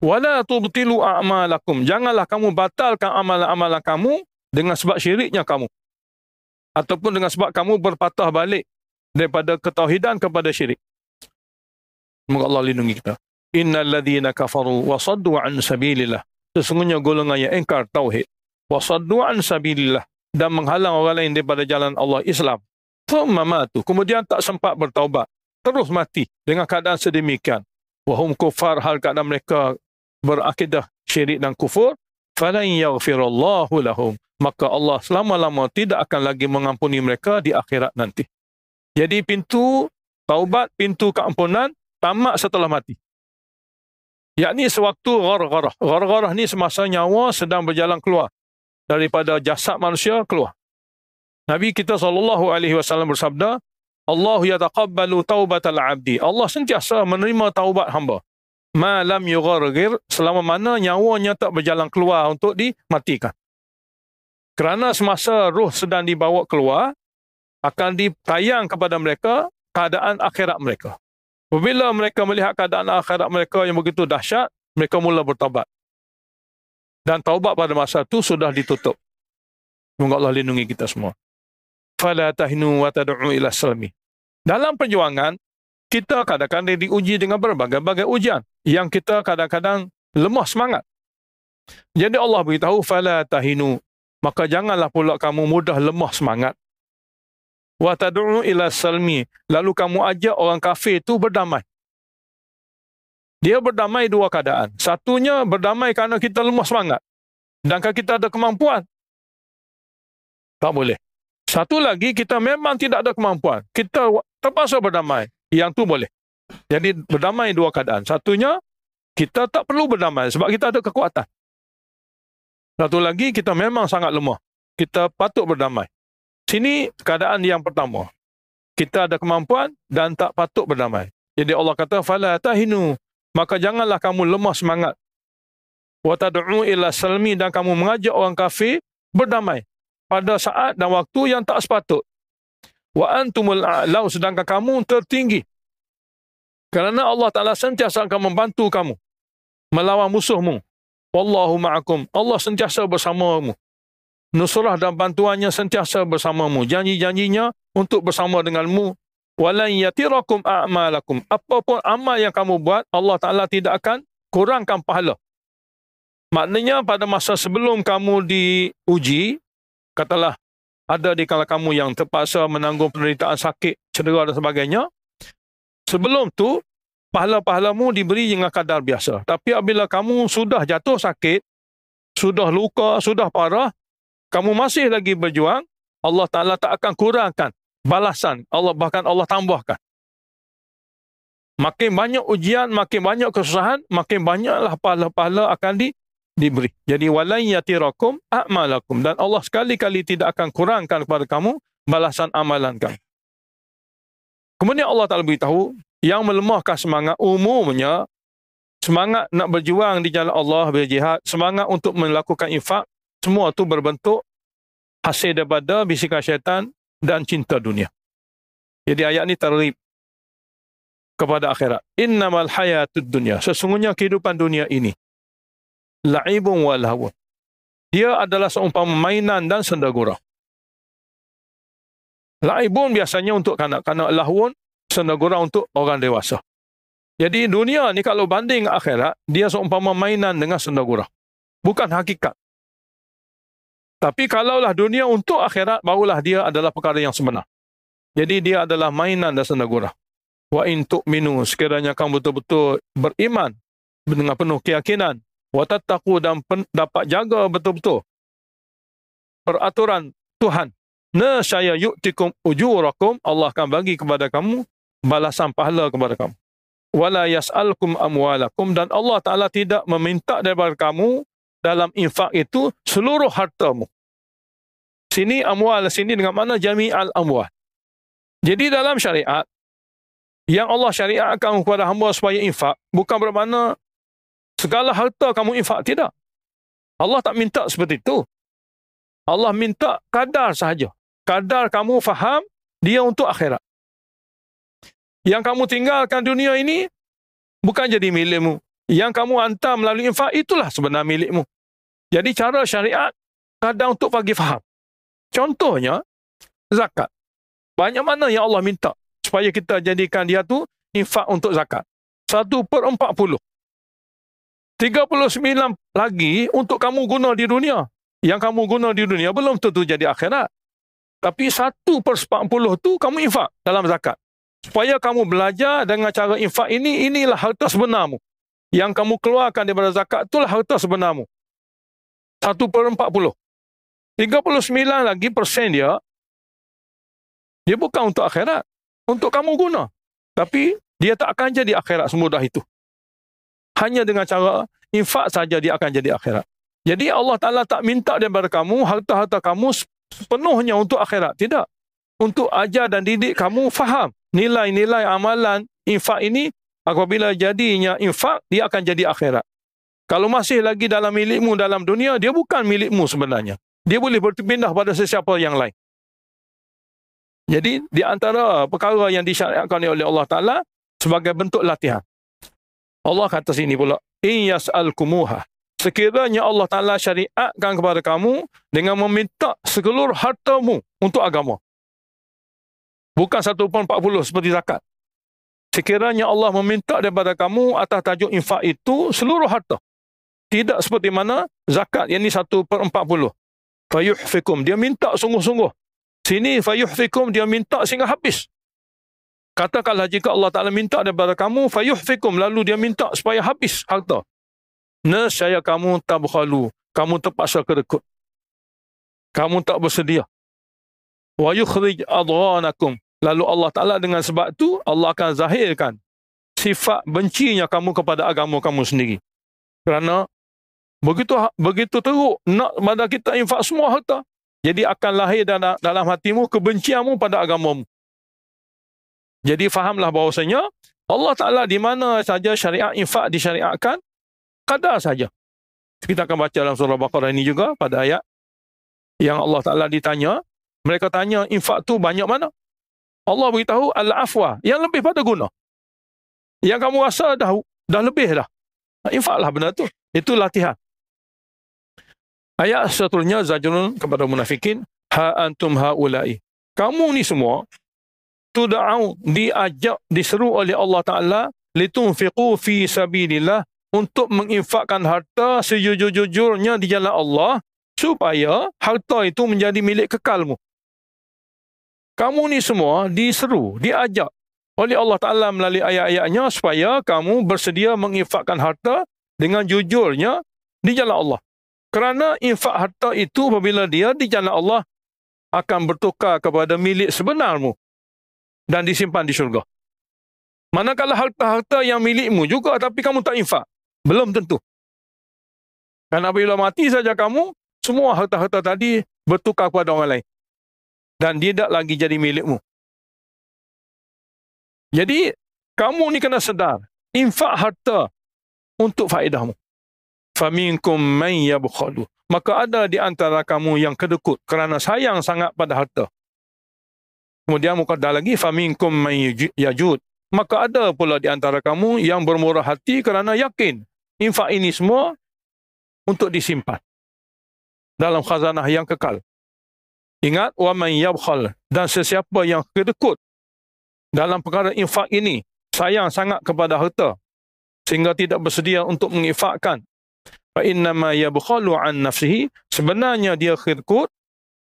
Wala tubtilu a'malakum. Janganlah kamu batalkan amalan-amalan kamu dengan sebab syiriknya kamu. Ataupun dengan sebab kamu berpatah balik daripada ketauhidan kepada syirik. Semoga Allah lindungi kita. Innal ladzina kafaru wa saddu an sabilillah. Sesungguhnya golongan yang ingkar tauhid, wa saddu an sabilillah, dan menghalang orang lain daripada jalan Allah Islam. Thumma matu, kemudian tak sempat bertaubat, terus mati dengan keadaan sedemikian. Wa hum kuffar, hal keadaan mereka berakidah syirik dan kufur. Falan yaghfirallahu lahum, maka Allah selama-lama tidak akan lagi mengampuni mereka di akhirat nanti. Jadi pintu taubat, pintu keampunan tamat setelah mati. Yakni sewaktu ghargharah. Ghargharah ni semasa nyawa sedang berjalan keluar daripada jasad manusia keluar. Nabi kita SAW bersabda, Allah yataqabbalu taubatal abdi. Allah sentiasa menerima taubat hamba. Ma lam yughargir, selama mana nyawanya tak berjalan keluar untuk dimatikan. Kerana semasa roh sedang dibawa keluar, akan ditayang kepada mereka keadaan akhirat mereka. Apabila mereka melihat keadaan akhirat mereka yang begitu dahsyat, mereka mula bertaubat. Dan taubat pada masa itu sudah ditutup. Semoga Allah lindungi kita semua. Fala tahinu wa tad'u ila salmi. Dalam perjuangan, kita kadang-kadang diuji dengan berbagai-bagai ujian yang kita kadang-kadang lemah semangat. Jadi Allah beritahu, fala tahinu, maka janganlah pula kamu mudah lemah semangat. Wa tad'u ila salmi, lalu kamu ajak orang kafir itu berdamai. Dia berdamai dua keadaan. Satunya berdamai kerana kita lemah semangat. Sedangkan kita ada kemampuan. Tak boleh. Satu lagi, kita memang tidak ada kemampuan. Kita terpaksa berdamai. Yang tu boleh. Jadi berdamai dua keadaan. Satunya, kita tak perlu berdamai sebab kita ada kekuatan. Satu lagi, kita memang sangat lemah. Kita patut berdamai. Sini keadaan yang pertama. Kita ada kemampuan dan tak patut berdamai. Jadi Allah kata, fala tahinu, maka janganlah kamu lemah semangat. Wa tad'u ila salmi, dan kamu mengajak orang kafir berdamai pada saat dan waktu yang tak sepatut. Wa antumul a'lau, sedangkan kamu tertinggi. Kerana Allah Ta'ala sentiasa akan membantu kamu melawan musuhmu. Wallahu ma'akum, Allah sentiasa bersamamu. Nusrah dan bantuannya sentiasa bersamamu. Janji-janjinya untuk bersama denganmu. Walan yatirakum a'malakum. Apapun amal yang kamu buat, Allah Ta'ala tidak akan kurangkan pahala. Maknanya pada masa sebelum kamu diuji, katalah ada di kalangan kamu yang terpaksa menanggung penderitaan sakit, cedera dan sebagainya, sebelum tu pahala-pahalamu diberi dengan kadar biasa. Tapi apabila kamu sudah jatuh sakit, sudah luka, sudah parah, kamu masih lagi berjuang, Allah Ta'ala tak akan kurangkan balasan. Bahkan Allah tambahkan. Makin banyak ujian, makin banyak kesusahan, makin banyaklah pahala-pahala akan diberi. Jadi walan yatirakum a'malakum, dan Allah sekali-kali tidak akan kurangkan kepada kamu balasan amalan kamu. Kemudian Allah Ta'ala beritahu yang melemahkan semangat umumnya semangat nak berjuang di jalan Allah, berjihad, semangat untuk melakukan infak, semua itu berbentuk hasil daripada bisikan syaitan dan cinta dunia. Jadi ayat ini targhib kepada akhirat. Innamal hayatud dunya, sesungguhnya kehidupan dunia ini la'ibun wa lahwun, dia adalah seumpama mainan dan sendagura. La'ibun biasanya untuk kanak-kanak, lahwun sendagura untuk orang dewasa. Jadi dunia ni kalau banding akhirat, dia seumpama mainan dengan sendagura, bukan hakikat. Tapi kalaulah dunia untuk akhirat, barulah dia adalah perkara yang sebenar. Jadi dia adalah mainan dan sendagura. Wa in tu'minu, sekiranya kamu betul-betul beriman dengan penuh keyakinan, wa tattaqu, dan dapat jaga betul-betul peraturan Tuhan, nescaya yu'tikum ujurakum, Allah akan bagi kepada kamu balasan pahala kepada kamu. Wala yas'alkum amwalakum, dan Allah Ta'ala tidak meminta daripada kamu dalam infak itu seluruh hartamu. Sini amwal, sini dengan mana jami'al amwal. Jadi dalam syariat, yang Allah syariatkan kepada hamba supaya infak, bukan bermakna segala harta kamu infak, tidak. Allah tak minta seperti itu. Allah minta kadar sahaja. Kadar kamu faham, dia untuk akhirat. Yang kamu tinggalkan dunia ini, bukan jadi milikmu. Yang kamu hantar melalui infak, itulah sebenar milikmu. Jadi cara syariat, kadang untuk bagi faham. Contohnya, zakat. Banyak mana yang Allah minta supaya kita jadikan dia tu infak untuk zakat. 1/40. 39 lagi untuk kamu guna di dunia. Yang kamu guna di dunia belum tentu jadi akhirat. Tapi 1/40 tu kamu infak dalam zakat. Supaya kamu belajar dengan cara infak ini, inilah harta sebenarmu. Yang kamu keluarkan daripada zakat, itulah harta sebenarmu. 1/40. 39 lagi persen dia bukan untuk akhirat. Untuk kamu guna. Tapi dia tak akan jadi akhirat semudah itu. Hanya dengan cara infak saja dia akan jadi akhirat. Jadi Allah Ta'ala tak minta daripada kamu harta-harta kamu sepenuhnya untuk akhirat. Tidak. Untuk ajar dan didik kamu faham nilai-nilai amalan infak ini. Apabila jadinya infak, dia akan jadi akhirat. Kalau masih lagi dalam milikmu dalam dunia, dia bukan milikmu sebenarnya. Dia boleh berpindah pada sesiapa yang lain. Jadi di antara perkara yang disyariatkan oleh Allah Ta'ala sebagai bentuk latihan. Allah kata sini pula, in yas'alkumuha, sekiranya Allah Ta'ala syariatkan kepada kamu dengan meminta seluruh hartamu untuk agama. Bukan 1/40 seperti zakat. Sekiranya Allah meminta daripada kamu atas tajuk infak itu seluruh harta. Tidak seperti mana zakat, yang ini 1/40. Fayuhfikum, dia minta sungguh-sungguh. Sini fayuhfikum, dia minta sehingga habis. Katakanlah jika Allah Ta'ala minta daripada kamu, fayuhfikum, lalu dia minta supaya habis harta. Nescaya kamu tabkhalu, kamu terpaksa kerekut. Kamu tak bersedia. Wa yukhrij adghanakum, lalu Allah Ta'ala dengan sebab itu, Allah akan zahirkan sifat bencinya kamu kepada agama kamu sendiri. Kerana begitu teruk nak pada kita infak semua harta. Jadi akan lahir dalam hatimu kebencianmu pada agamamu. Jadi fahamlah bahawasanya Allah Ta'ala di mana saja syariat infak disyariatkan, kadar saja. Kita akan baca dalam surah Baqarah ini juga pada ayat yang Allah Ta'ala ditanya. Mereka tanya infak tu banyak mana? Allah beritahu al-afwa, yang lebih pada guna. Yang kamu rasa dah lebih dah. Infaklah benda tu. Itu latihan. Ayat seterusnya zajrun kepada munafikin, ha antum haula'i. Kamu ni semua tud'au, diajak, diseru oleh Allah Ta'ala litunfiqu fi sabilillah, untuk menginfakkan harta sejujur-jujurnya di jalan Allah, supaya harta itu menjadi milik kekalmu. Kamu ni semua diseru, diajak oleh Allah Ta'ala melalui ayat-ayatnya supaya kamu bersedia menginfakkan harta dengan jujurnya di jalan Allah. Kerana infak harta itu apabila dia di jalan Allah akan bertukar kepada milik sebenarmu dan disimpan di syurga. Manakala harta-harta yang milikmu juga tapi kamu tak infak, belum tentu. Karena apabila mati saja kamu, semua harta-harta tadi bertukar kepada orang lain. Dan tidak lagi jadi milikmu. Jadi, kamu ni kena sedar, infak harta untuk faedahmu. Faminkum man yabkhalu. Maka ada di antara kamu yang kedekut kerana sayang sangat pada harta. Kemudian muqaddar lagi, faminkum man yajud. Maka ada pula di antara kamu yang bermurah hati kerana yakin infak ini semua untuk disimpan dalam khazanah yang kekal. Ingat, wa man yabkhal, dan sesiapa yang kedekut dalam perkara infak ini, sayang sangat kepada harta sehingga tidak bersedia untuk menginfakkan, fa innama yabkhalu an nafsihi, sebenarnya dia kedekut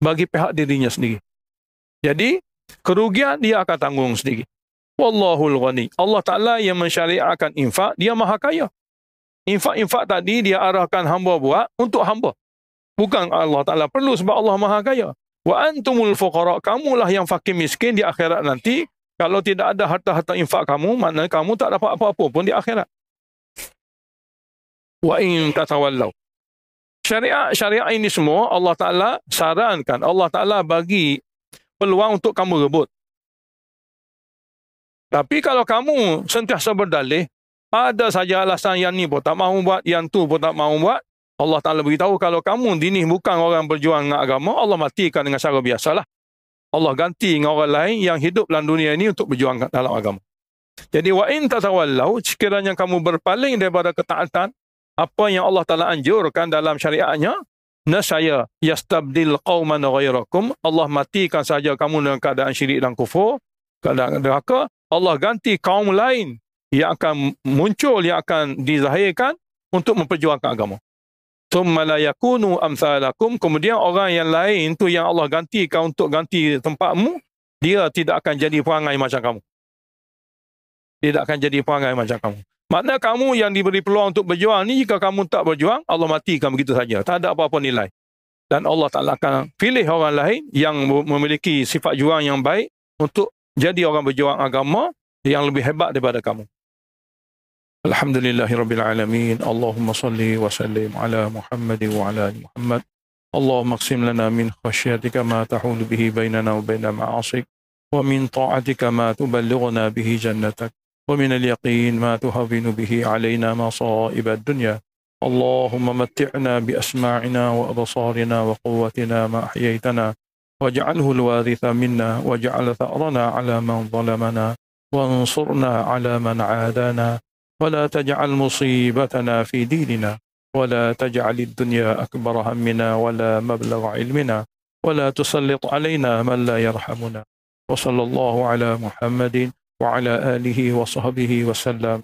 bagi pihak dirinya sendiri. Jadi kerugian dia akan tanggung sendiri. Wallahul ghani. Allah Ta'ala yang mensyariatkan infak, dia maha kaya. Infak-infak tadi dia arahkan hamba buat untuk hamba. Bukan Allah Ta'ala perlu sebab Allah maha kaya. Wa antumul fuqara, kamulah yang fakir miskin di akhirat nanti. Kalau tidak ada harta-harta infak kamu, maknanya kamu tak dapat apa-apa pun di akhirat. Wa in tatawallaw. Syariat ini semua Allah Ta'ala sarankan, Allah Ta'ala bagi peluang untuk kamu rebut. Tapi kalau kamu sentiasa berdalih, ada saja alasan yang ni pun tak mahu buat, yang tu pun tak mahu buat, Allah Ta'ala beritahu kalau kamu ni bukan orang berjuang dengan agama, Allah matikan dengan cara biasalah. Allah ganti dengan orang lain yang hidup dalam dunia ini untuk berjuang dalam agama. Jadi wa in tatawallaw, sekiranya kamu berpaling daripada ketaatan apa yang Allah Ta'ala anjurkan dalam syariatnya, nescaya yastabdil qauman ghairakum, Allah matikan saja kamu dengan keadaan syirik dan kufur, keadaan neraka. Allah ganti kaum lain yang akan muncul, yang akan dizahirkan untuk memperjuangkan agama. Thumma la yakunu amsalakum, kemudian orang yang lain tu yang Allah gantikan untuk ganti tempatmu, dia tidak akan jadi perangai macam kamu. Tidak akan jadi perangai macam kamu. Maknanya kamu yang diberi peluang untuk berjuang ni, jika kamu tak berjuang, Allah matikan begitu saja. Tak ada apa-apa nilai. Dan Allah Ta'ala akan pilih orang lain yang memiliki sifat juang yang baik untuk jadi orang berjuang agama yang lebih hebat daripada kamu. Alhamdulillahirabbil alamin. Allahumma salli wa sallim ala Muhammad wa ala ali Muhammad. Allahumma qsim lana min khasyatika ma tahulu bihi bainana wa baina ma'asik, wa min ta'atika ma tuballighuna bihi jannatak, wa min al-yaqin ma tuhawwinu bihi alaina masa'ib ad-dunya. Allahumma matti'na bi asma'ina wa absarina wa quwwatina ma ahyaytana, waj'alhu al-waritha minna, waj'al tha'rana ala man zalamana, wansurna ala man 'adana. ولا تجعل مصيبتنا في ديننا، ولا تجعل الدنيا أكبر همنا ولا مبلغ علمنا، ولا تسلط علينا من لا يرحمنا. وصلى الله على محمد وعلى آله وصحبه وسلم.